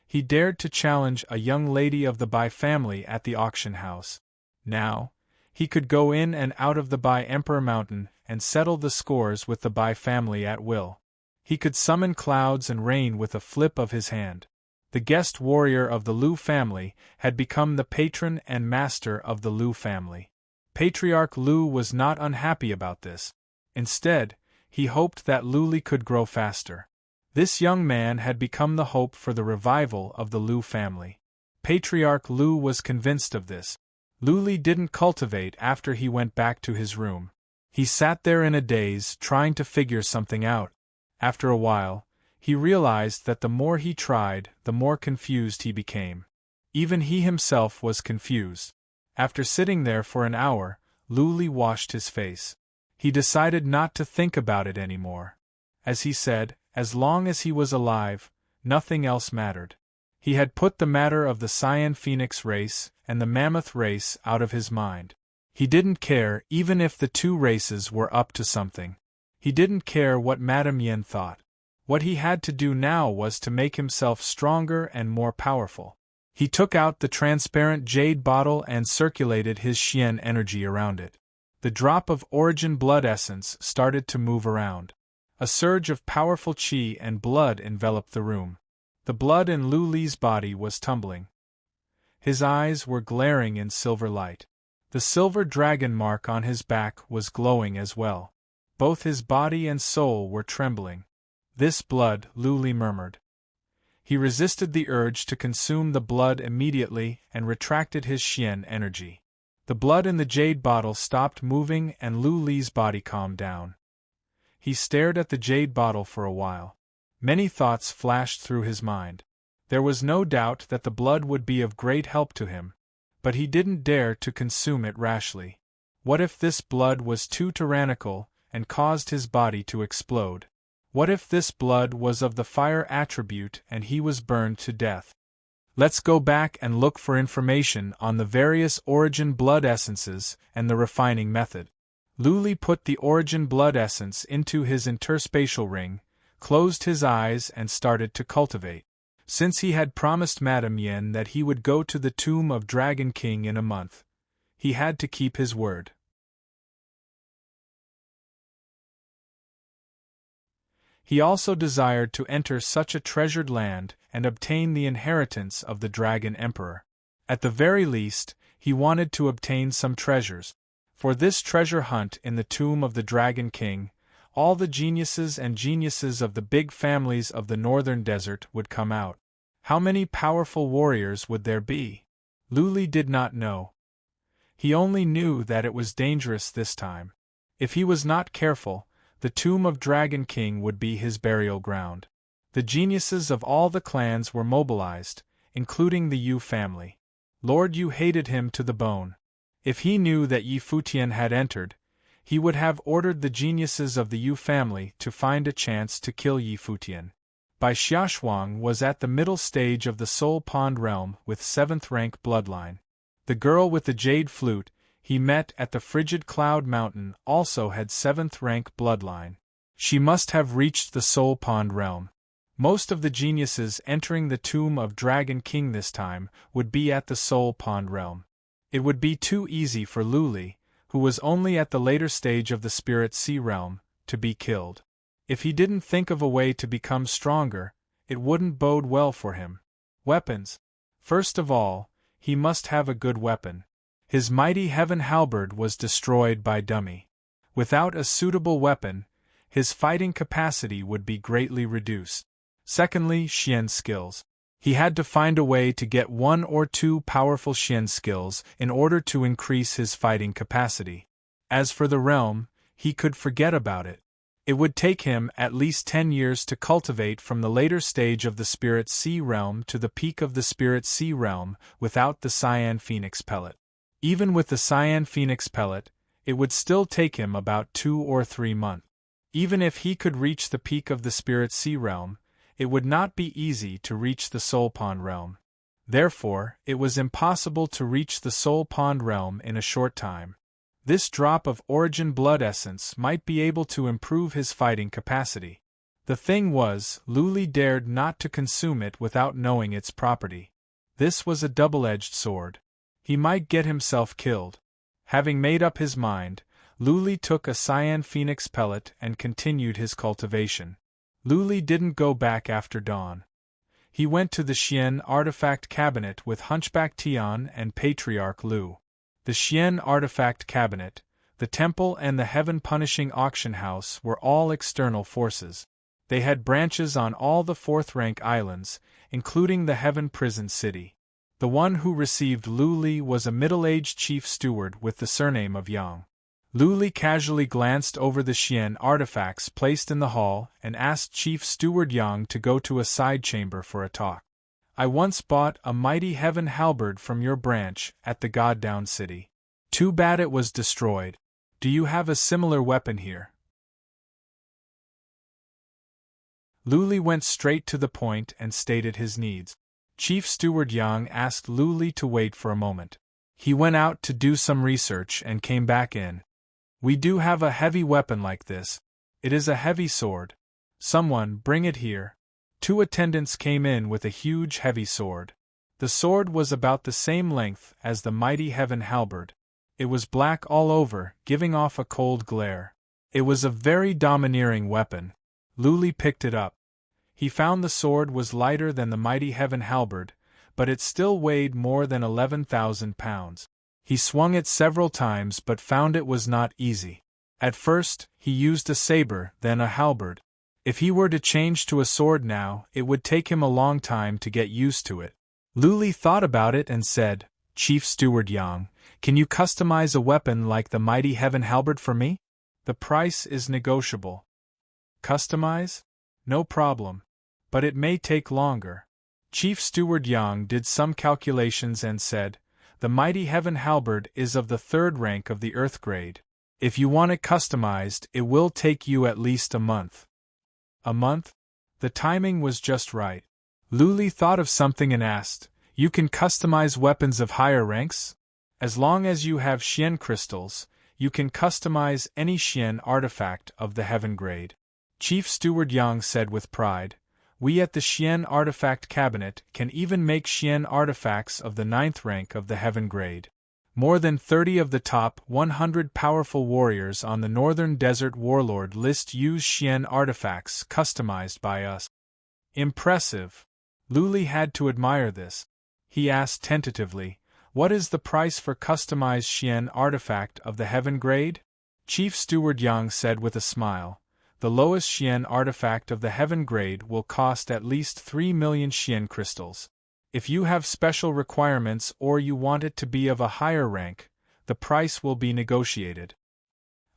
He dared to challenge a young lady of the Bai family at the auction house. Now, he could go in and out of the Bai Emperor Mountain and settle the scores with the Bai family at will. He could summon clouds and rain with a flip of his hand. The guest warrior of the Lu family had become the patron and master of the Lu family. Patriarch Lu was not unhappy about this. Instead, he hoped that Luli could grow faster. This young man had become the hope for the revival of the Lu family. Patriarch Lu was convinced of this. Luli didn't cultivate after he went back to his room. He sat there in a daze trying to figure something out. After a while, he realized that the more he tried, the more confused he became. Even he himself was confused. After sitting there for an hour, Luli washed his face. He decided not to think about it anymore. As he said, as long as he was alive, nothing else mattered. He had put the matter of the Cyan Phoenix race and the Mammoth race out of his mind. He didn't care even if the two races were up to something. He didn't care what Madame Yen thought. What he had to do now was to make himself stronger and more powerful. He took out the transparent jade bottle and circulated his Xian energy around it. The drop of origin blood essence started to move around. A surge of powerful qi and blood enveloped the room. The blood in Luli's body was tumbling. His eyes were glaring in silver light. The silver dragon mark on his back was glowing as well. Both his body and soul were trembling. This blood, Luli murmured. He resisted the urge to consume the blood immediately and retracted his Xian energy. The blood in the jade bottle stopped moving and Luli's body calmed down. He stared at the jade bottle for a while. Many thoughts flashed through his mind. There was no doubt that the blood would be of great help to him, but he didn't dare to consume it rashly. What if this blood was too tyrannical and caused his body to explode? What if this blood was of the fire attribute and he was burned to death? Let's go back and look for information on the various origin blood essences and the refining method. Luli put the origin blood essence into his interspatial ring, closed his eyes and started to cultivate. Since he had promised Madame Yen that he would go to the tomb of Dragon King in a month, he had to keep his word. He also desired to enter such a treasured land and obtain the inheritance of the Dragon Emperor. At the very least, he wanted to obtain some treasures. For this treasure hunt in the tomb of the Dragon King, all the geniuses and geniuses of the big families of the northern desert would come out. How many powerful warriors would there be? Luli did not know. He only knew that it was dangerous this time. If he was not careful, the tomb of Dragon King would be his burial ground. The geniuses of all the clans were mobilized, including the Yu family. Lord Yu hated him to the bone. If he knew that Yi Futian had entered, he would have ordered the geniuses of the Yu family to find a chance to kill Yi Futian. Bai Xiaoshuang was at the middle stage of the Soul Pond realm with 7th rank bloodline. The girl with the jade flute he met at the frigid Cloud Mountain also had 7th rank bloodline. She must have reached the Soul Pond realm. Most of the geniuses entering the tomb of Dragon King this time would be at the Soul Pond realm. It would be too easy for Luli, who was only at the later stage of the Spirit Sea realm, to be killed. If he didn't think of a way to become stronger, it wouldn't bode well for him. Weapons. First of all, he must have a good weapon. His mighty heaven halberd was destroyed by Dummy. Without a suitable weapon, his fighting capacity would be greatly reduced. Secondly, Xian skills. He had to find a way to get 1 or 2 powerful Xian skills in order to increase his fighting capacity. As for the realm, he could forget about it. It would take him at least 10 years to cultivate from the later stage of the Spirit Sea realm to the peak of the Spirit Sea realm without the Cyan Phoenix pellet. Even with the Cyan Phoenix pellet, it would still take him about 2 or 3 months. Even if he could reach the peak of the Spirit Sea realm, it would not be easy to reach the Soul Pond realm. Therefore, it was impossible to reach the Soul Pond realm in a short time. This drop of origin blood essence might be able to improve his fighting capacity. The thing was, Luli dared not to consume it without knowing its property. This was a double-edged sword. He might get himself killed. Having made up his mind, Luli took a Cyan Phoenix pellet and continued his cultivation. Luli didn't go back after dawn. He went to the Xian artifact cabinet with Hunchback Tian and Patriarch Lu. The Xian artifact cabinet, the temple and the heaven-punishing auction house were all external forces. They had branches on all the fourth-rank islands, including the heaven prison city. The one who received Luli was a middle-aged chief steward with the surname of Yang. Luli casually glanced over the Xian artifacts placed in the hall and asked Chief Steward Yang to go to a side chamber for a talk. I once bought a mighty heaven halberd from your branch at the God-Down City. Too bad it was destroyed. Do you have a similar weapon here? Luli went straight to the point and stated his needs. Chief Steward Yang asked Luli to wait for a moment. He went out to do some research and came back in. We do have a heavy weapon like this. It is a heavy sword. Someone bring it here. 2 attendants came in with a huge heavy sword. The sword was about the same length as the mighty heaven halberd. It was black all over, giving off a cold glare. It was a very domineering weapon. Luli picked it up. He found the sword was lighter than the mighty heaven halberd, but it still weighed more than 11,000 pounds. He swung it several times but found it was not easy. At first, he used a saber, then a halberd. If he were to change to a sword now, it would take him a long time to get used to it. Luli thought about it and said, Chief Steward Yang, can you customize a weapon like the mighty heaven halberd for me? The price is negotiable. Customize? No problem. But it may take longer. Chief Steward Yang did some calculations and said, the mighty heaven halberd is of the 3rd rank of the earth grade. If you want it customized, it will take you at least a month. A month? The timing was just right. Luli thought of something and asked, you can customize weapons of higher ranks? As long as you have Xian crystals, you can customize any Xian artifact of the heaven grade. Chief Steward Yang said with pride, we at the Xian Artifact Cabinet can even make Xian artifacts of the 9th rank of the heaven grade. More than 30 of the top 100 powerful warriors on the Northern Desert Warlord list use Xian artifacts customized by us. Impressive. Luli had to admire this. He asked tentatively, what is the price for customized Xian artifact of the heaven grade? Chief Steward Yang said with a smile, the lowest Xian artifact of the heaven grade will cost at least 3 million Xian crystals. If you have special requirements or you want it to be of a higher rank, the price will be negotiated.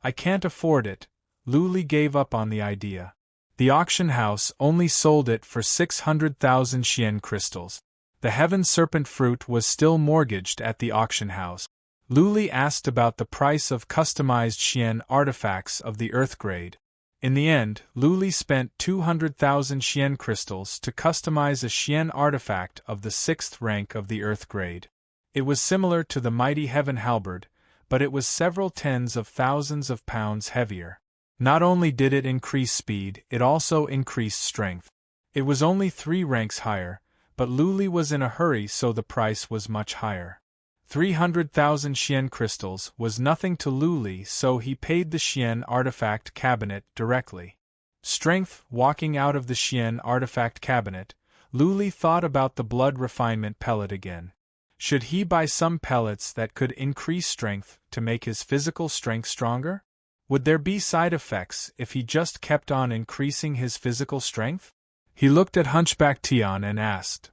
I can't afford it. Luli gave up on the idea. The auction house only sold it for 600,000 Xian crystals. The heaven serpent fruit was still mortgaged at the auction house. Luli asked about the price of customized Xian artifacts of the earth grade. In the end, Luli spent 200,000 Xian crystals to customize a Xian artifact of the 6th rank of the earth grade. It was similar to the mighty heaven halberd, but it was several tens of thousands of pounds heavier. Not only did it increase speed, it also increased strength. It was only 3 ranks higher, but Luli was in a hurry so the price was much higher. 300,000 Xian crystals was nothing to Luli, so he paid the Xian artifact cabinet directly. Strength. Walking out of the Xian artifact cabinet, Luli thought about the blood refinement pellet again. Should he buy some pellets that could increase strength to make his physical strength stronger? Would there be side effects if he just kept on increasing his physical strength? He looked at Hunchback Tian and asked.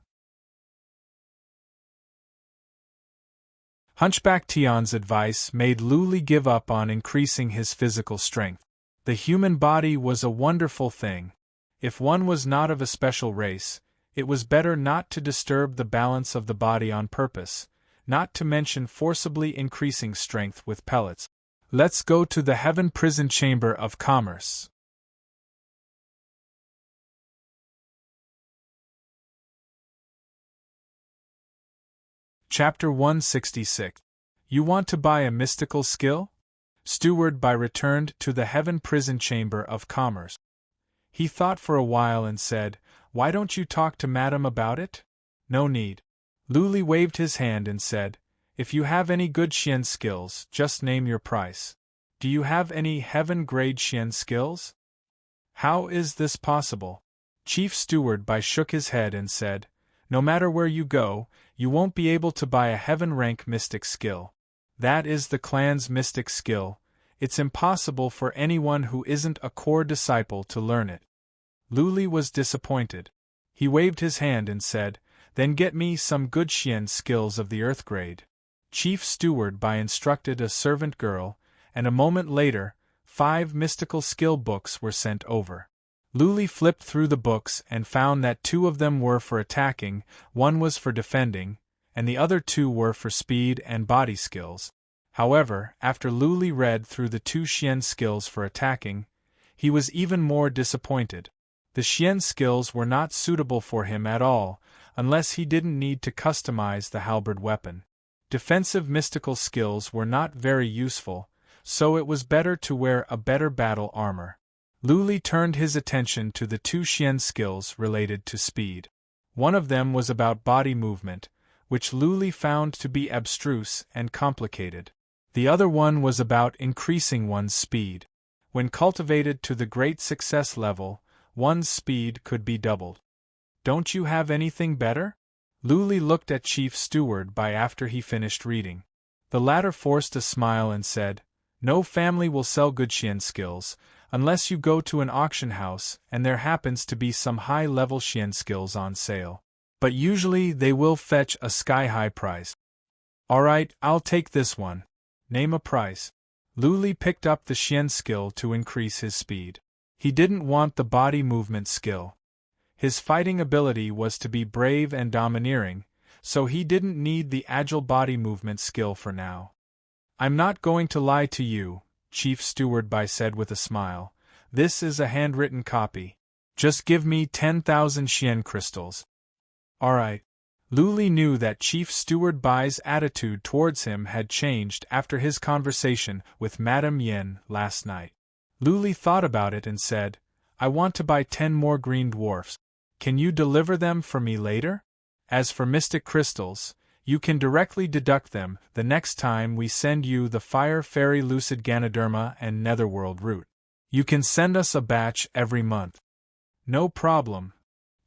Hunchback Tian's advice made Lu Li give up on increasing his physical strength. The human body was a wonderful thing. If one was not of a special race, it was better not to disturb the balance of the body on purpose, not to mention forcibly increasing strength with pellets. Let's go to the Heaven Prison Chamber of Commerce. Chapter 166. You want to buy a mystical skill? Steward Bai returned to the Heaven Prison Chamber of Commerce. He thought for a while and said, "Why don't you talk to Madam about it?" "No need." Lu Li waved his hand and said, "If you have any good Xian skills, just name your price." "Do you have any heaven-grade Xian skills?" "How is this possible?" Chief Steward Bai shook his head and said, "No matter where you go, you won't be able to buy a heaven-rank mystic skill. That is the clan's mystic skill. It's impossible for anyone who isn't a core disciple to learn it." Lu Li was disappointed. He waved his hand and said, "Then get me some good Xian skills of the Earth grade." Chief Steward Bai instructed a servant girl, and a moment later, 5 mystical skill books were sent over. Lu Li flipped through the books and found that 2 of them were for attacking, 1 was for defending, and the other 2 were for speed and body skills. However, after Lu Li read through the 2 Xian skills for attacking, he was even more disappointed. The Xian skills were not suitable for him at all, unless he didn't need to customize the halberd weapon. Defensive mystical skills were not very useful, so it was better to wear a better battle armor. Lu Li turned his attention to the 2 Xian skills related to speed. One of them was about body movement, which Lu Li found to be abstruse and complicated. The other one was about increasing one's speed. When cultivated to the great success level, one's speed could be doubled. "Don't you have anything better?" Lu Li looked at Chief Steward Bai after he finished reading. The latter forced a smile and said, "No family will sell good Xian skills, unless you go to an auction house and there happens to be some high-level Xian skills on sale. But usually they will fetch a sky-high price." "Alright, I'll take this one. Name a price." Lu Li picked up the Xian skill to increase his speed. He didn't want the body movement skill. His fighting ability was to be brave and domineering, so he didn't need the agile body movement skill for now. "I'm not going to lie to you," Chief Steward Bai said with a smile. "This is a handwritten copy. Just give me 10,000 Xian crystals." "Alright." Lu Li knew that Chief Steward Bai's attitude towards him had changed after his conversation with Madame Yin last night. Lu Li thought about it and said, "I want to buy 10 more green dwarfs. Can you deliver them for me later? As for mystic crystals, you can directly deduct them the next time we send you the Fire Fairy Lucid Ganoderma and Netherworld root. You can send us a batch every month." "No problem."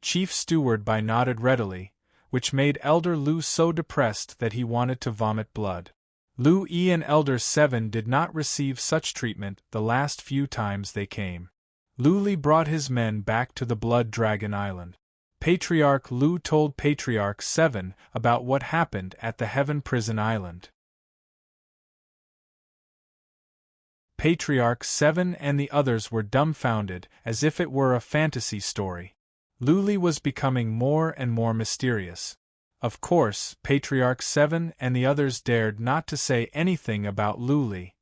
Chief Steward Bai nodded readily, which made Elder Lu so depressed that he wanted to vomit blood. Lu Yi and Elder 7 did not receive such treatment the last few times they came. Lu Li brought his men back to the Blood Dragon Island. Patriarch Lu told Patriarch 7 about what happened at the Heaven Prison Island. Patriarch 7 and the others were dumbfounded, as if it were a fantasy story. Lu Li was becoming more and more mysterious. Of course, Patriarch 7 and the others dared not to say anything about Lu Li.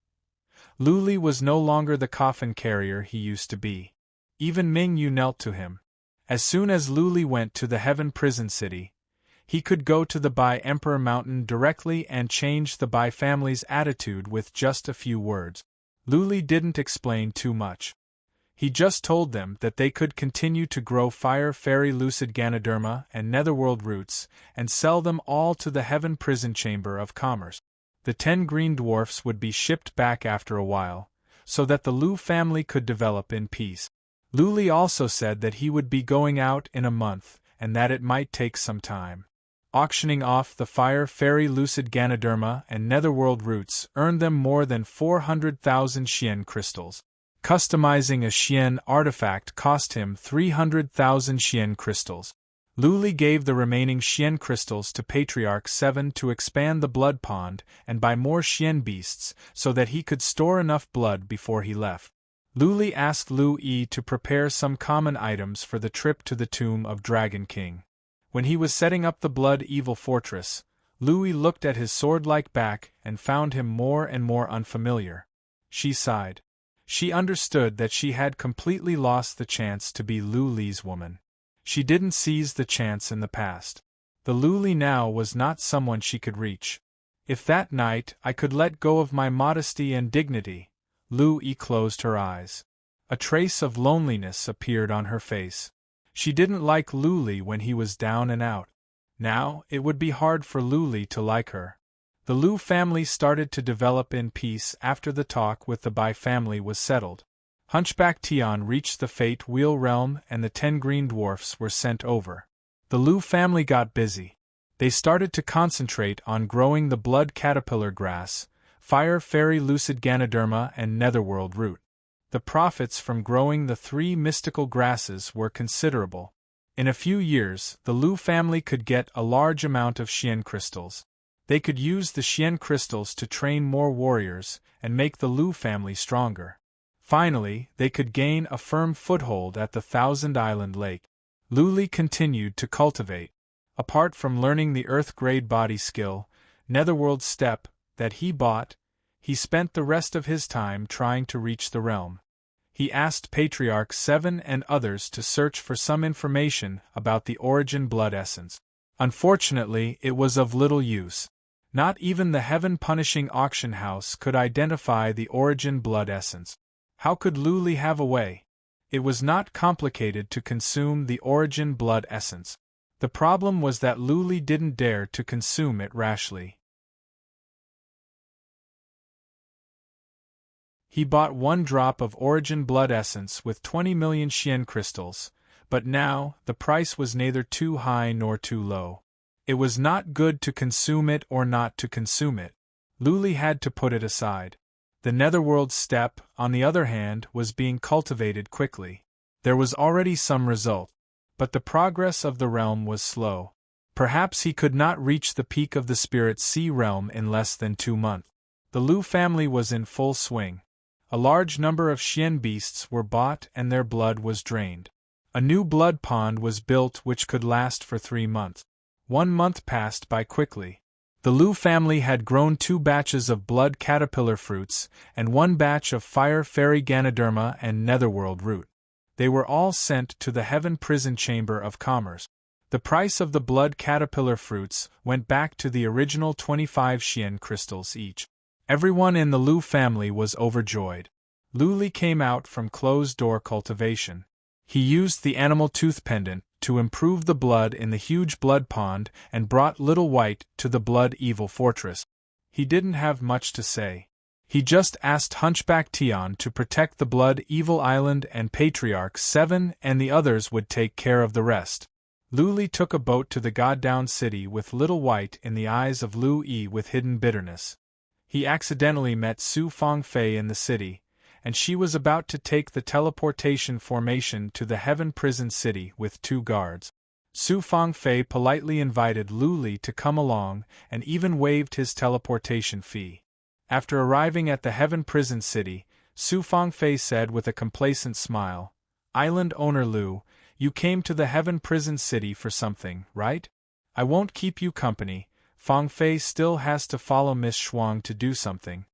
Lu Li was no longer the coffin carrier he used to be. Even Ming Yu knelt to him. As soon as Lu Li went to the Heaven Prison City, he could go to the Bai Emperor Mountain directly and change the Bai family's attitude with just a few words. Lu Li didn't explain too much. He just told them that they could continue to grow Fire Fairy Lucid Ganoderma and Netherworld roots and sell them all to the Heaven Prison Chamber of Commerce. The 10 green dwarfs would be shipped back after a while, so that the Lu family could develop in peace. Lu Li also said that he would be going out in a month and that it might take some time. auctioning off the fire fairy lucid Ganoderma and netherworld roots earned them more than 400,000 Xian crystals. Customizing a Xian artifact cost him 300,000 Xian crystals. Lu Li gave the remaining Xian crystals to Patriarch 7 to expand the blood pond and buy more Xian beasts so that he could store enough blood before he left. Lu Li asked Lu Yi to prepare some common items for the trip to the tomb of Dragon King. When he was setting up the Blood Evil Fortress, Lu Yi looked at his sword-like back and found him more and more unfamiliar. She sighed. She understood that she had completely lost the chance to be Lu Li's woman. She didn't seize the chance in the past. The Lu Li now was not someone she could reach. If that night I could let go of my modesty and dignity. Lu Yi closed her eyes. A trace of loneliness appeared on her face. She didn't like Lu Li when he was down and out. Now, it would be hard for Lu Li to like her. The Lu family started to develop in peace after the talk with the Bai family was settled. Hunchback Tian reached the Fate Wheel realm and the 10 green dwarfs were sent over. The Lu family got busy. They started to concentrate on growing the blood caterpillar grass, fire fairy lucid Ganoderma and netherworld root. The profits from growing the 3 mystical grasses were considerable. In a few years, the Lu family could get a large amount of Xian crystals. They could use the Xian crystals to train more warriors and make the Lu family stronger. Finally, they could gain a firm foothold at the Thousand Island Lake. Lu Li continued to cultivate. Apart from learning the Earth-grade body skill, Netherworld Step, that he bought, he spent the rest of his time trying to reach the realm. He asked Patriarch 7 and others to search for some information about the origin blood essence. Unfortunately, it was of little use. Not even the heaven-punishing auction house could identify the origin blood essence. How could Lu Li have a way? It was not complicated to consume the origin blood essence. The problem was that Lu Li didn't dare to consume it rashly. He bought 1 drop of origin blood essence with 20 million Xian crystals, but now, the price was neither too high nor too low. It was not good to consume it or not to consume it. Lu Li had to put it aside. The Netherworld Step, on the other hand, was being cultivated quickly. There was already some result, but the progress of the realm was slow. Perhaps he could not reach the peak of the Spirit Sea realm in less than 2 months. The Lu family was in full swing. A large number of Xian beasts were bought and their blood was drained. A new blood pond was built which could last for 3 months. 1 month passed by quickly. The Lu family had grown 2 batches of blood caterpillar fruits and 1 batch of fire fairy Ganoderma and netherworld root. They were all sent to the Heaven Prison Chamber of Commerce. The price of the blood caterpillar fruits went back to the original 25 Xian crystals each. Everyone in the Lu family was overjoyed. Lu Li came out from closed-door cultivation. He used the animal tooth pendant to improve the blood in the huge blood pond and brought Little White to the Blood Evil Fortress. He didn't have much to say. He just asked Hunchback Tian to protect the Blood Evil Island and Patriarch 7 and the others would take care of the rest. Lu Li took a boat to the God-Down City with Little White in the eyes of Lu Yi with hidden bitterness. He accidentally met Su Fangfei in the city, and she was about to take the teleportation formation to the Heaven Prison City with 2 guards. Su Fangfei politely invited Lu Li to come along and even waived his teleportation fee. After arriving at the Heaven Prison City, Su Fangfei said with a complacent smile, "Island owner Lu, you came to the Heaven Prison City for something, right? I won't keep you company. Fangfei still has to follow Miss Shuang to do something."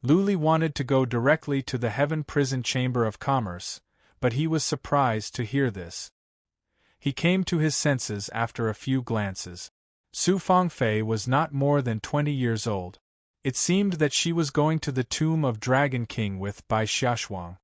Lu Li wanted to go directly to the Heaven Prison Chamber of Commerce, but he was surprised to hear this. He came to his senses after a few glances. Su Fangfei was not more than 20 years old. It seemed that she was going to the tomb of Dragon King with Bai Xiaoshuang.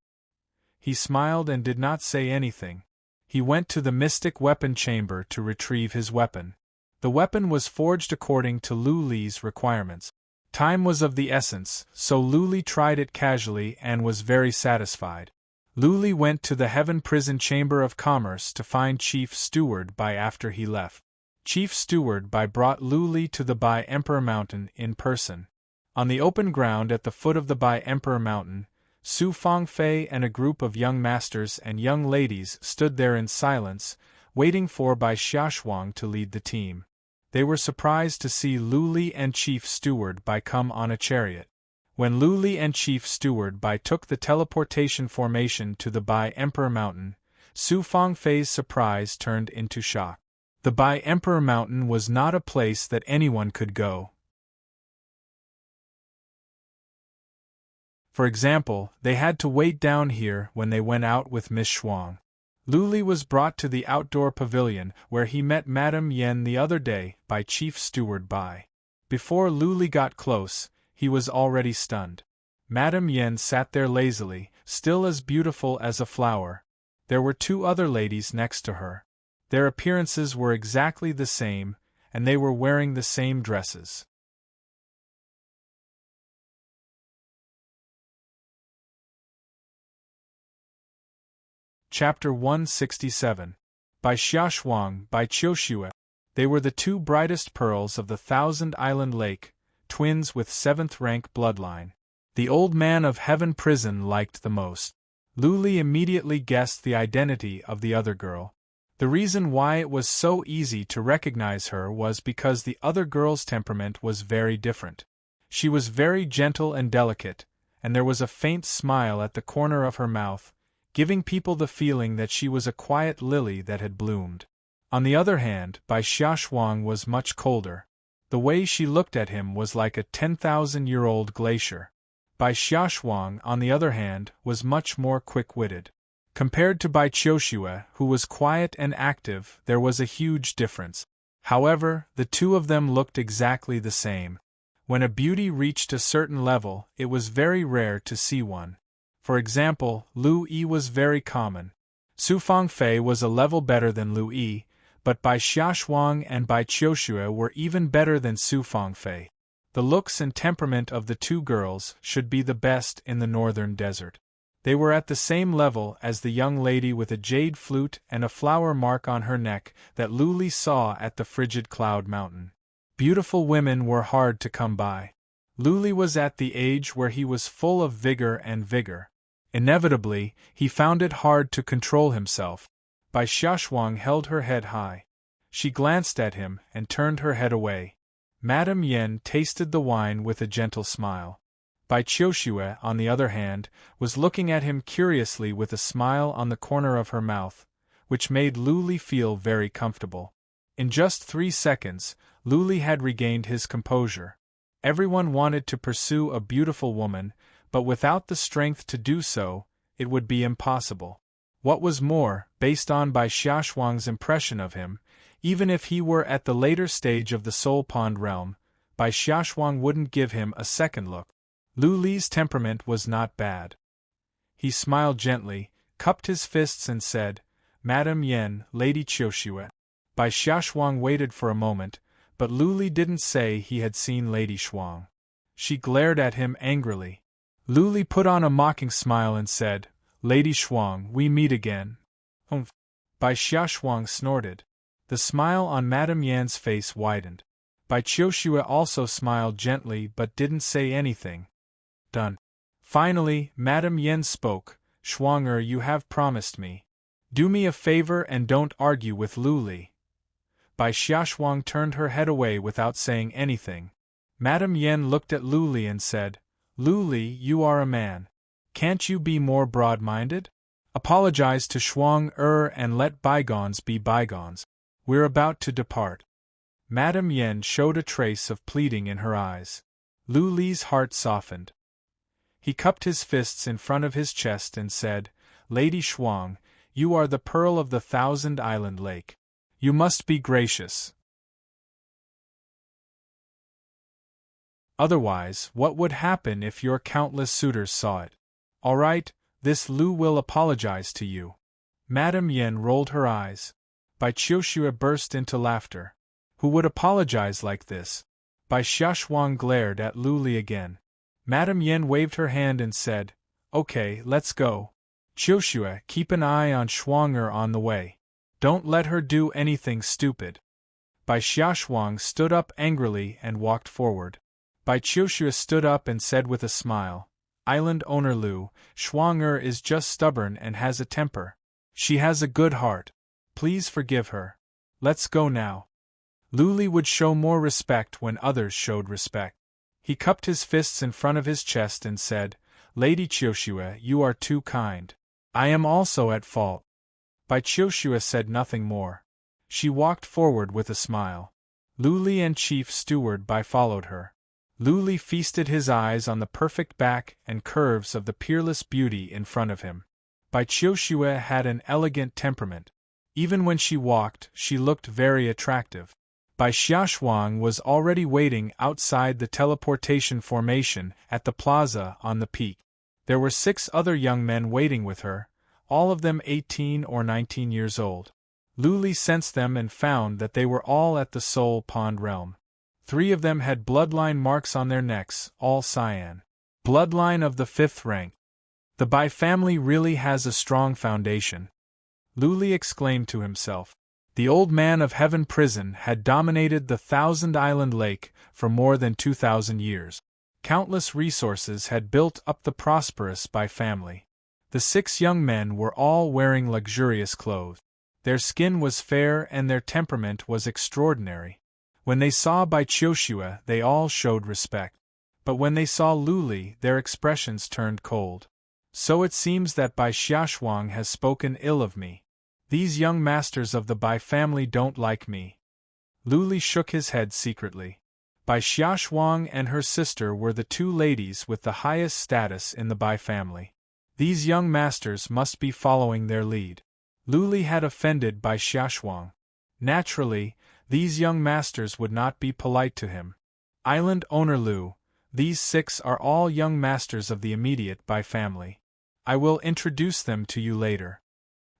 He smiled and did not say anything. He went to the mystic weapon chamber to retrieve his weapon. The weapon was forged according to Lu Li's requirements. Time was of the essence, so Lu Li tried it casually and was very satisfied. Lu Li went to the Heaven Prison Chamber of Commerce to find Chief Steward Bai after he left. Chief Steward Bai brought Lu Li to the Bai Emperor Mountain in person. On the open ground at the foot of the Bai Emperor Mountain, Su Fangfei and a group of young masters and young ladies stood there in silence, waiting for Bai Xiaoshuang to lead the team. They were surprised to see Lu Li and Chief Steward Bai come on a chariot. When Lu Li and Chief Steward Bai took the teleportation formation to the Bai Emperor Mountain, Su Fangfei's surprise turned into shock. The Bai Emperor Mountain was not a place that anyone could go. For example, they had to wait down here when they went out with Miss Shuang. Lu Li was brought to the outdoor pavilion where he met Madame Yen the other day by Chief Steward Bai. Before Lu Li got close, he was already stunned. Madame Yen sat there lazily, still as beautiful as a flower. There were two other ladies next to her. Their appearances were exactly the same, and they were wearing the same dresses. Chapter 167. By Xiaoshuang, by Qiuxue. They were the two brightest pearls of the Thousand-Island Lake, twins with seventh-rank bloodline. The old man of Heaven Prison liked the most. Lu Li immediately guessed the identity of the other girl. The reason why it was so easy to recognize her was because the other girl's temperament was very different. She was very gentle and delicate, and there was a faint smile at the corner of her mouth, giving people the feeling that she was a quiet lily that had bloomed. On the other hand, Bai Xiaoshuang was much colder. The way she looked at him was like a 10,000-year-old glacier. Bai Xiaoshuang, on the other hand, was much more quick-witted. Compared to Bai Qiuxue, who was quiet and active, there was a huge difference. However, the two of them looked exactly the same. When a beauty reached a certain level, it was very rare to see one. For example, Lu Yi was very common. Su Fangfei was a level better than Lu Yi, but Bai Xiaoshuang and Bai Qiuxue were even better than Su Fangfei. The looks and temperament of the two girls should be the best in the northern desert. They were at the same level as the young lady with a jade flute and a flower mark on her neck that Lu Li saw at the frigid Cloud Mountain. Beautiful women were hard to come by. Lu Li was at the age where he was full of vigor and vigor. Inevitably, he found it hard to control himself. Bai Xiaoshuang held her head high. She glanced at him and turned her head away. Madame Yen tasted the wine with a gentle smile. Bai Qiuxue, on the other hand, was looking at him curiously with a smile on the corner of her mouth, which made Lu Li feel very comfortable. In just 3 seconds, Lu Li had regained his composure. Everyone wanted to pursue a beautiful woman, but without the strength to do so, it would be impossible. What was more, based on Bai Xiaoshuang's impression of him, even if he were at the later stage of the Soul Pond realm, Bai Xiaoshuang wouldn't give him a second look. Lu Li's temperament was not bad. He smiled gently, cupped his fists and said, "Madame Yen, Lady Qiuxue." Bai Xiaoshuang waited for a moment, but Lu Li didn't say he had seen Lady Shuang. She glared at him angrily. Lu Li put on a mocking smile and said, "Lady Shuang, we meet again." "Humph." Bai Xiaoshuang snorted. The smile on Madame Yan's face widened. Bai Qiuxue also smiled gently but didn't say anything. Done. Finally, Madame Yen spoke, "Shuang-er, you have promised me. Do me a favor and don't argue with Lu Li." Bai Xiaoshuang turned her head away without saying anything. Madame Yen looked at Lu Li and said, "Lu Li, you are a man. Can't you be more broad-minded? Apologize to Shuang-er and let bygones be bygones. We're about to depart." Madame Yen showed a trace of pleading in her eyes. Lu Li's heart softened. He cupped his fists in front of his chest and said, "Lady Shuang, you are the pearl of the Thousand-Island Lake. You must be gracious. Otherwise, what would happen if your countless suitors saw it? All right, this Lu will apologize to you." Madame Yen rolled her eyes. Bai Qiuxue burst into laughter. Who would apologize like this? Bai Xiaoshuang glared at Lu Li again. Madame Yen waved her hand and said, "Okay, let's go. Qiuxue, keep an eye on Shuang-er on the way. Don't let her do anything stupid." Bai Xiaoshuang stood up angrily and walked forward. Bai Qiushue stood up and said with a smile, "Island owner Lu, Shuang-er is just stubborn and has a temper. She has a good heart. Please forgive her. Let's go now." Lu Li would show more respect when others showed respect. He cupped his fists in front of his chest and said, "Lady Qiushue, you are too kind. I am also at fault." Bai Qiushue said nothing more. She walked forward with a smile. Lu Li and Chief Steward Bai followed her. Lu Li feasted his eyes on the perfect back and curves of the peerless beauty in front of him. Bai Qiushue had an elegant temperament. Even when she walked, she looked very attractive. Bai Xiaoshuang was already waiting outside the teleportation formation at the plaza on the peak. There were 6 other young men waiting with her, all of them 18 or 19 years old. Lu Li sensed them and found that they were all at the Soul Pond realm. 3 of them had bloodline marks on their necks, all cyan. Bloodline of the 5th rank. The Bai family really has a strong foundation. Lu Li exclaimed to himself. The old man of Heaven Prison had dominated the 1,000-island lake for more than 2,000 years. Countless resources had built up the prosperous Bai family. The 6 young men were all wearing luxurious clothes. Their skin was fair and their temperament was extraordinary. When they saw Bai Qiushue, they all showed respect. But when they saw Lu Li, their expressions turned cold. "So it seems that Bai Xiaoshuang has spoken ill of me. These young masters of the Bai family don't like me." Lu Li shook his head secretly. Bai Xiaoshuang and her sister were the 2 ladies with the highest status in the Bai family. These young masters must be following their lead. Lu Li had offended Bai Xiaoshuang. Naturally, these young masters would not be polite to him. Island owner Lu, these 6 are all young masters of the immediate Bai family. I will introduce them to you later.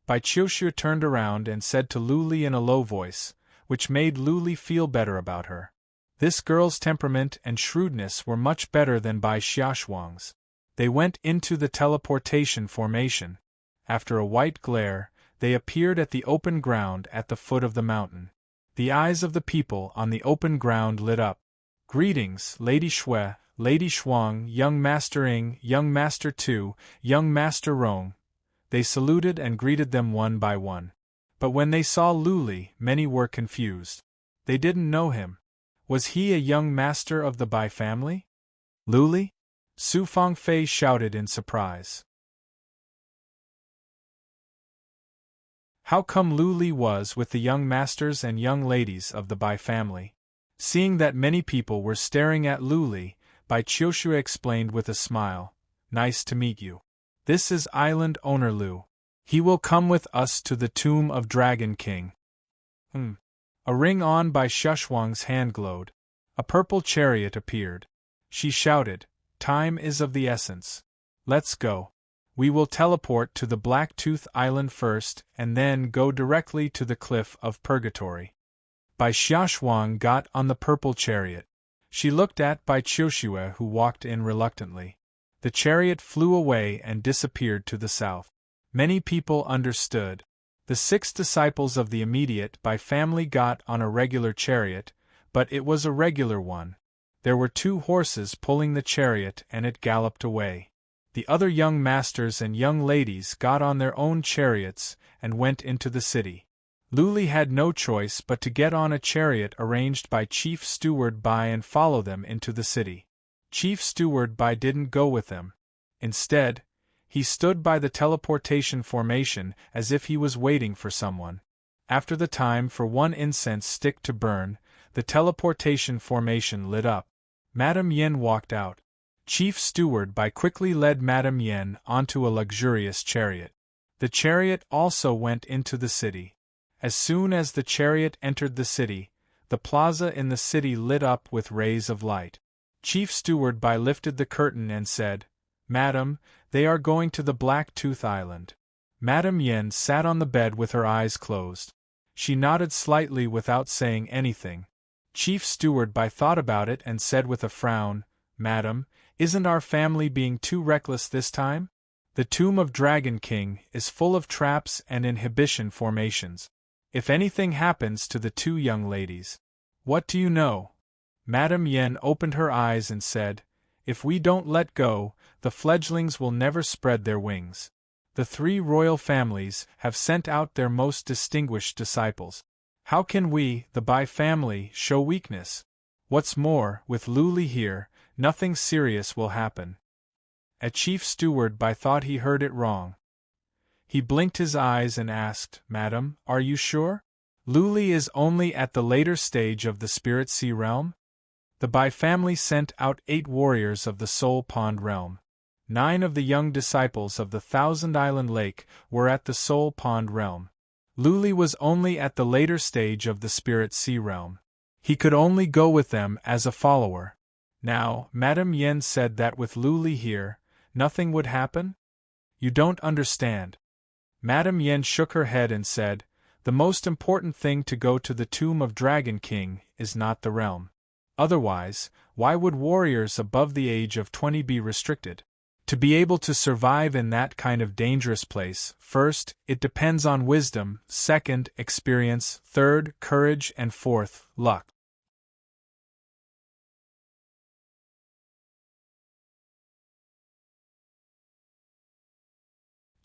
Bai Qiushue turned around and said to Lu Li in a low voice, which made Lu Li feel better about her. This girl's temperament and shrewdness were much better than Bai Xiaoshuang's. They went into the teleportation formation. After a white glare, they appeared at the open ground at the foot of the mountain. The eyes of the people on the open ground lit up. "Greetings, Lady Shui, Lady Shuang, Young Master Ing, Young Master Tu, Young Master Rong." They saluted and greeted them one by one. But when they saw Lu Li, many were confused. They didn't know him. Was he a young master of the Bai family? Lu Li? Su Fangfei shouted in surprise. How come Lu Li was with the young masters and young ladies of the Bai family? Seeing that many people were staring at Lu Li, Bai Qiushue explained with a smile, "Nice to meet you. This is Island owner Lu. He will come with us to the tomb of Dragon King." A ring on Bai Xiaoshuang's hand glowed. A purple chariot appeared. She shouted, "Time is of the essence. Let's go. We will teleport to the Black-Tooth Island first and then go directly to the Cliff of Purgatory." Bai Xiaoshuang got on the purple chariot. She looked at Bai Qiushue, who walked in reluctantly. The chariot flew away and disappeared to the south. Many people understood. The 6 disciples of the immediate Bai family got on a regular chariot, but it was a regular one. There were 2 horses pulling the chariot and it galloped away. The other young masters and young ladies got on their own chariots and went into the city. Lu Li had no choice but to get on a chariot arranged by Chief Steward Bai and follow them into the city. Chief Steward Bai didn't go with them. Instead, he stood by the teleportation formation as if he was waiting for someone. After the time for one incense stick to burn, the teleportation formation lit up. Madame Yen walked out. Chief Steward Bai quickly led Madame Yen onto a luxurious chariot. The chariot also went into the city. As soon as the chariot entered the city, the plaza in the city lit up with rays of light. Chief Steward Bai lifted the curtain and said, "Madam, they are going to the Black-Tooth Island." Madame Yen sat on the bed with her eyes closed. She nodded slightly without saying anything. Chief Steward Bai thought about it and said with a frown, "Madam, isn't our family being too reckless this time? The tomb of Dragon King is full of traps and inhibition formations. If anything happens to the two young ladies. What do you know? Madame Yen opened her eyes and said, if we don't let go, the fledglings will never spread their wings. The three royal families have sent out their most distinguished disciples. How can we, the Bai family, show weakness? What's more, with Luli here, nothing serious will happen. A chief steward Bai thought he heard it wrong. He blinked his eyes and asked, Madam, are you sure? Luli is only at the later stage of the Spirit Sea realm? The Bai family sent out 8 warriors of the Soul Pond realm. 9 of the young disciples of the Thousand Island Lake were at the Soul Pond realm. Luli was only at the later stage of the Spirit Sea realm. He could only go with them as a follower. Now, Madame Yen said that with Luli here, nothing would happen? You don't understand. Madame Yen shook her head and said, the most important thing to go to the tomb of Dragon King is not the realm. Otherwise, why would warriors above the age of 20 be restricted? To be able to survive in that kind of dangerous place, first, it depends on wisdom, second, experience, third, courage, and fourth, luck.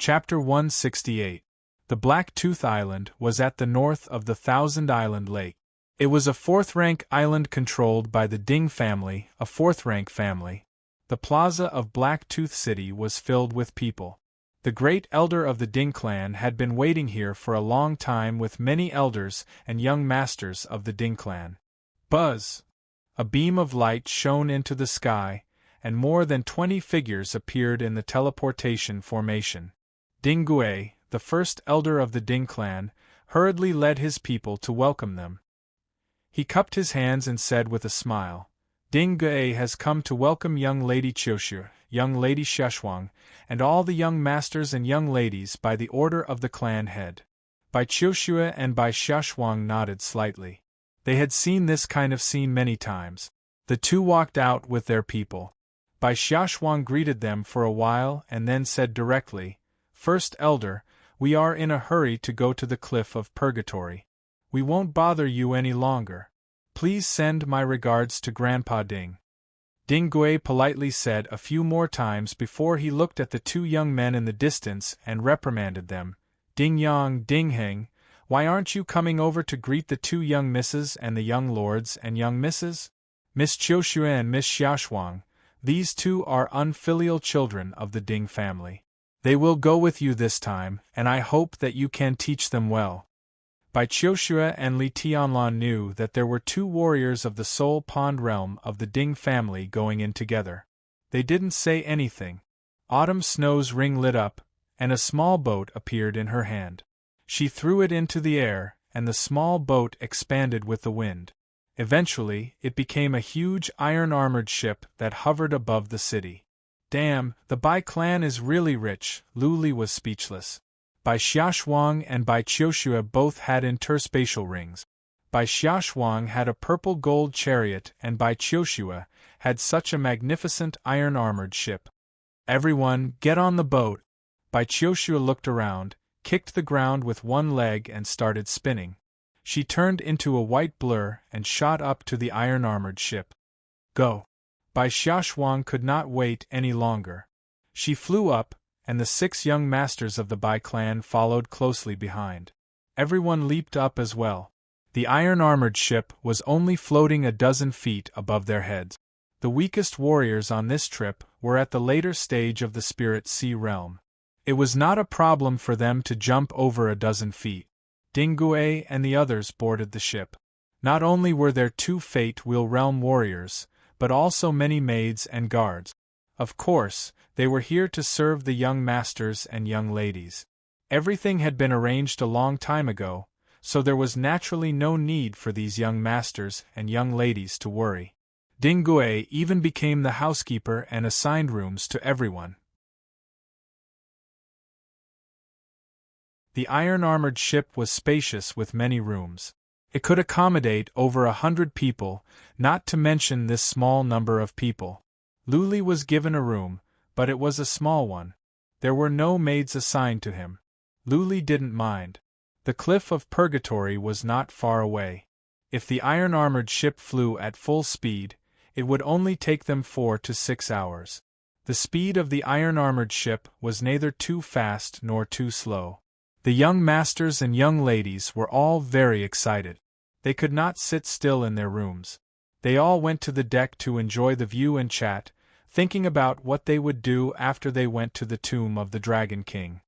Chapter 168. The Black Tooth Island was at the north of the Thousand Island Lake. It was a 4th-rank island controlled by the Ding family, a 4th-rank family. The plaza of Black Tooth City was filled with people. The great elder of the Ding clan had been waiting here for a long time with many elders and young masters of the Ding clan. Buzz! A beam of light shone into the sky, and more than 20 figures appeared in the teleportation formation. Ding Gui, the first elder of the Ding clan, hurriedly led his people to welcome them. He cupped his hands and said with a smile, Ding Gui has come to welcome young Lady Qiuxue, young Lady Xiaoshuang, and all the young masters and young ladies by the order of the clan head. Bai Qiuxue and Bai Xiaoshuang nodded slightly. They had seen this kind of scene many times. The two walked out with their people. Bai Xiaoshuang greeted them for a while and then said directly, First Elder, we are in a hurry to go to the Cliff of Purgatory. We won't bother you any longer. Please send my regards to Grandpa Ding. Ding Gui politely said a few more times before he looked at the two young men in the distance and reprimanded them. Ding Yang, Ding Heng, why aren't you coming over to greet the two young misses and the young lords and young misses? Miss Qiuxue and Miss Xiaoshuang, these two are unfilial children of the Ding family. They will go with you this time, and I hope that you can teach them well. Bai Qiuxue and Li Tianlan knew that there were 2 warriors of the Soul Pond realm of the Ding family going in together. They didn't say anything. Autumn Snow's ring lit up, and a small boat appeared in her hand. She threw it into the air, and the small boat expanded with the wind. Eventually, it became a huge iron-armored ship that hovered above the city. Damn, the Bai clan is really rich, Luli was speechless. Bai Xiaoshuang and Bai Qiuxue both had interspatial rings. Bai Xiaoshuang had a purple gold chariot and Bai Qiuxue had such a magnificent iron-armored ship. Everyone, get on the boat! Bai Qiuxue looked around, kicked the ground with one leg and started spinning. She turned into a white blur and shot up to the iron-armored ship. Go! Bai Xiaoshuang could not wait any longer. She flew up, and the 6 young masters of the Bai clan followed closely behind. Everyone leaped up as well. The iron-armored ship was only floating a dozen feet above their heads. The weakest warriors on this trip were at the later stage of the Spirit Sea realm. It was not a problem for them to jump over a dozen feet. Ding Gui and the others boarded the ship. Not only were there 2 Fate Wheel realm warriors, but also many maids and guards. Of course, they were here to serve the young masters and young ladies. Everything had been arranged a long time ago, so there was naturally no need for these young masters and young ladies to worry. Ding Gui even became the housekeeper and assigned rooms to everyone. The iron-armored ship was spacious with many rooms. It could accommodate over 100 people, not to mention this small number of people. Luli was given a room, but it was a small one. There were no maids assigned to him. Luli didn't mind. The cliff of Purgatory was not far away. If the iron-armored ship flew at full speed, it would only take them 4 to 6 hours. The speed of the iron-armored ship was neither too fast nor too slow. The young masters and young ladies were all very excited. They could not sit still in their rooms. They all went to the deck to enjoy the view and chat, thinking about what they would do after they went to the tomb of the Dragon King.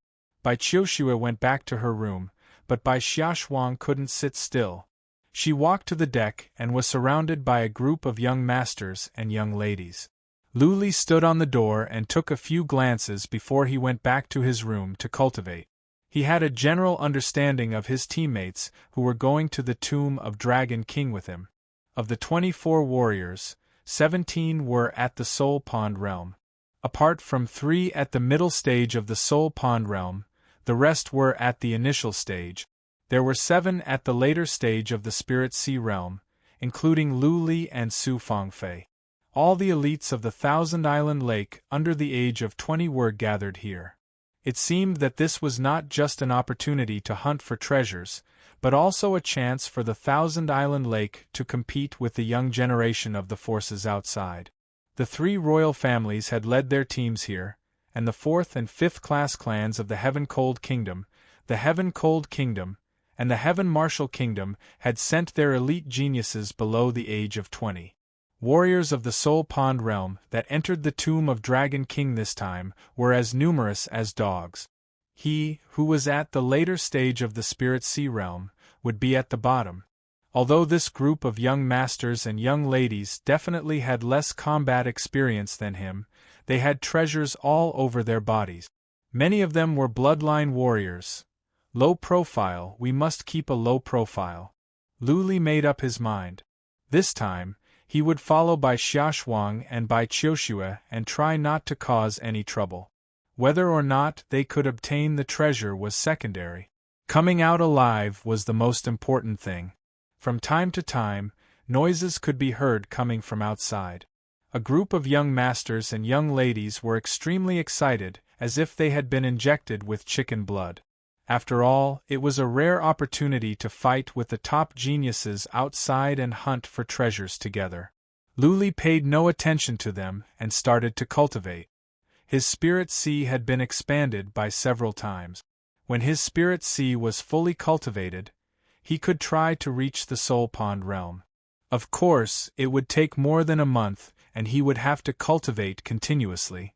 Bai Qiushue went back to her room, but Bai Xiaoshuang couldn't sit still. She walked to the deck and was surrounded by a group of young masters and young ladies. Lu Li stood on the door and took a few glances before he went back to his room to cultivate. He had a general understanding of his teammates who were going to the tomb of Dragon King with him. Of the 24 warriors, 17 were at the Soul Pond realm. Apart from 3 at the middle stage of the Soul Pond realm, the rest were at the initial stage. There were 7 at the later stage of the Spirit Sea realm, including Lu Li and Su Fangfei. All the elites of the Thousand Island Lake under the age of 20 were gathered here. It seemed that this was not just an opportunity to hunt for treasures, but also a chance for the Thousand Island Lake to compete with the young generation of the forces outside. The 3 royal families had led their teams here, and the 4th and 5th class clans of the Heaven Cold Kingdom, the Heaven Cold Kingdom, and the Heaven Martial Kingdom had sent their elite geniuses below the age of 20. Warriors of the Soul Pond realm that entered the tomb of Dragon King this time were as numerous as dogs. He, who was at the later stage of the Spirit Sea realm, would be at the bottom. Although this group of young masters and young ladies definitely had less combat experience than him, they had treasures all over their bodies. Many of them were bloodline warriors. Low profile, we must keep a low profile. Lu Li made up his mind. This time, he would follow Bai Xiaoshuang and Bai Qiushue and try not to cause any trouble. Whether or not they could obtain the treasure was secondary. Coming out alive was the most important thing. From time to time, noises could be heard coming from outside. A group of young masters and young ladies were extremely excited, as if they had been injected with chicken blood. After all, it was a rare opportunity to fight with the top geniuses outside and hunt for treasures together. Lu Li paid no attention to them and started to cultivate. His Spirit Sea had been expanded by several times. When his Spirit Sea was fully cultivated, he could try to reach the Soul Pond realm. Of course, it would take more than a month, and he would have to cultivate continuously.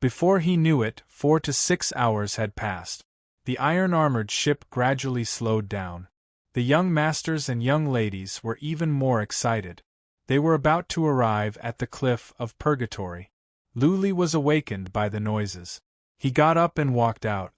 Before he knew it, 4 to 6 hours had passed. The iron-armored ship gradually slowed down. The young masters and young ladies were even more excited. They were about to arrive at the cliff of Purgatory. Lu Li was awakened by the noises. He got up and walked out.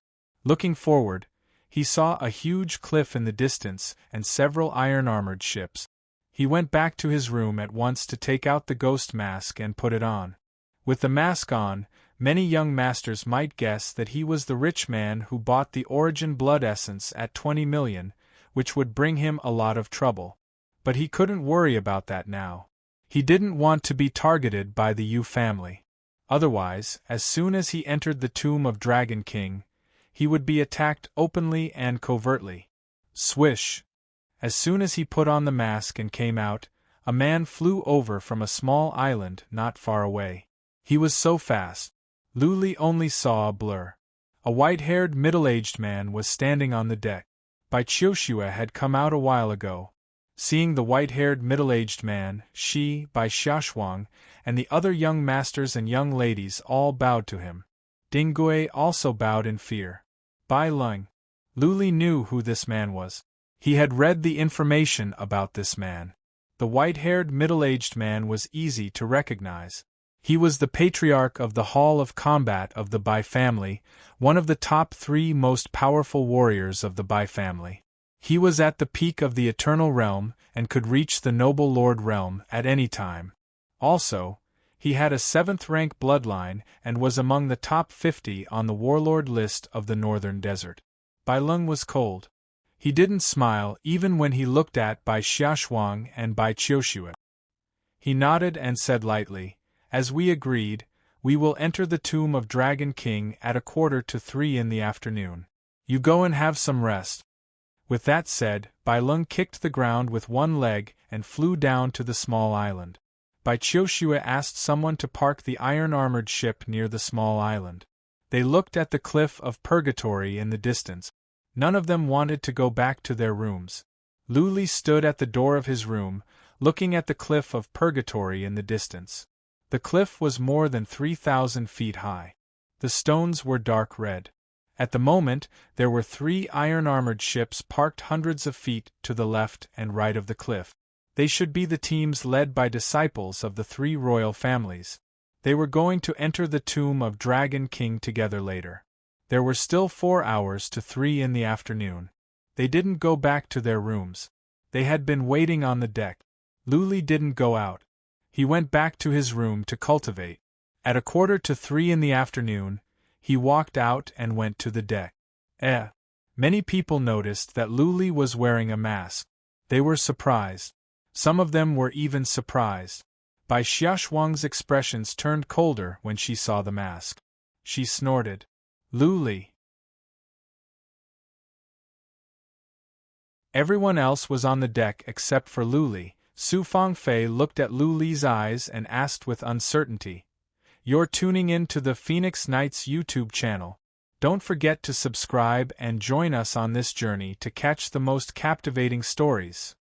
Looking forward, he saw a huge cliff in the distance and several iron-armored ships. He went back to his room at once to take out the ghost mask and put it on. With the mask on, many young masters might guess that he was the rich man who bought the Origin blood essence at 20 million, which would bring him a lot of trouble. But he couldn't worry about that now. He didn't want to be targeted by the Yu family. Otherwise, as soon as he entered the tomb of Dragon King, he would be attacked openly and covertly. Swish! As soon as he put on the mask and came out, a man flew over from a small island not far away. He was so fast, Lu Li only saw a blur. A white-haired middle-aged man was standing on the deck. Bai Qiushue had come out a while ago. Seeing the white-haired middle-aged man, she, Bai Xiaoshuang, and the other young masters and young ladies all bowed to him. Ding Gui also bowed in fear. Bai Lung. Lu Li knew who this man was. He had read the information about this man. The white-haired middle-aged man was easy to recognize. He was the patriarch of the Hall of Combat of the Bai family, one of the top 3 most powerful warriors of the Bai family. He was at the peak of the Eternal Realm and could reach the Noble Lord Realm at any time. Also, he had a 7th-rank bloodline and was among the top 50 on the warlord list of the Northern Desert. Bai Lung was cold. He didn't smile even when he looked at Bai Xiaoshuang and Bai Qiushue. He nodded and said lightly, "As we agreed, We will enter the tomb of Dragon King at 2:45 in the afternoon. You go and have some rest." With that said, Bai Lung kicked the ground with one leg and flew down to the small island. Bai Qiushue asked someone to park the iron-armored ship near the small island. They looked at the cliff of purgatory in the distance. None of them wanted to go back to their rooms. Lu Li stood at the door of his room, looking at the cliff of purgatory in the distance. The cliff was more than 3,000 feet high. The stones were dark red. At the moment, there were 3 iron-armored ships parked hundreds of feet to the left and right of the cliff. They should be the teams led by disciples of the 3 royal families. They were going to enter the tomb of Dragon King together later. There were still 4 hours to 3 in the afternoon. They didn't go back to their rooms. They had been waiting on the deck. Lu Li didn't go out. He went back to his room to cultivate. At 2:45 in the afternoon, he walked out and went to the deck. Many people noticed that Lu Li was wearing a mask. They were surprised. Some of them were even surprised. Bai Xiaoshuang's expressions turned colder when she saw the mask. She snorted. "Lu Li." Everyone else was on the deck except for Lu Li. Su Fangfei looked at Lu Li's eyes and asked with uncertainty, "You're tuning in to the Phoenix Knights YouTube channel. Don't forget to subscribe and join us on this journey to catch the most captivating stories."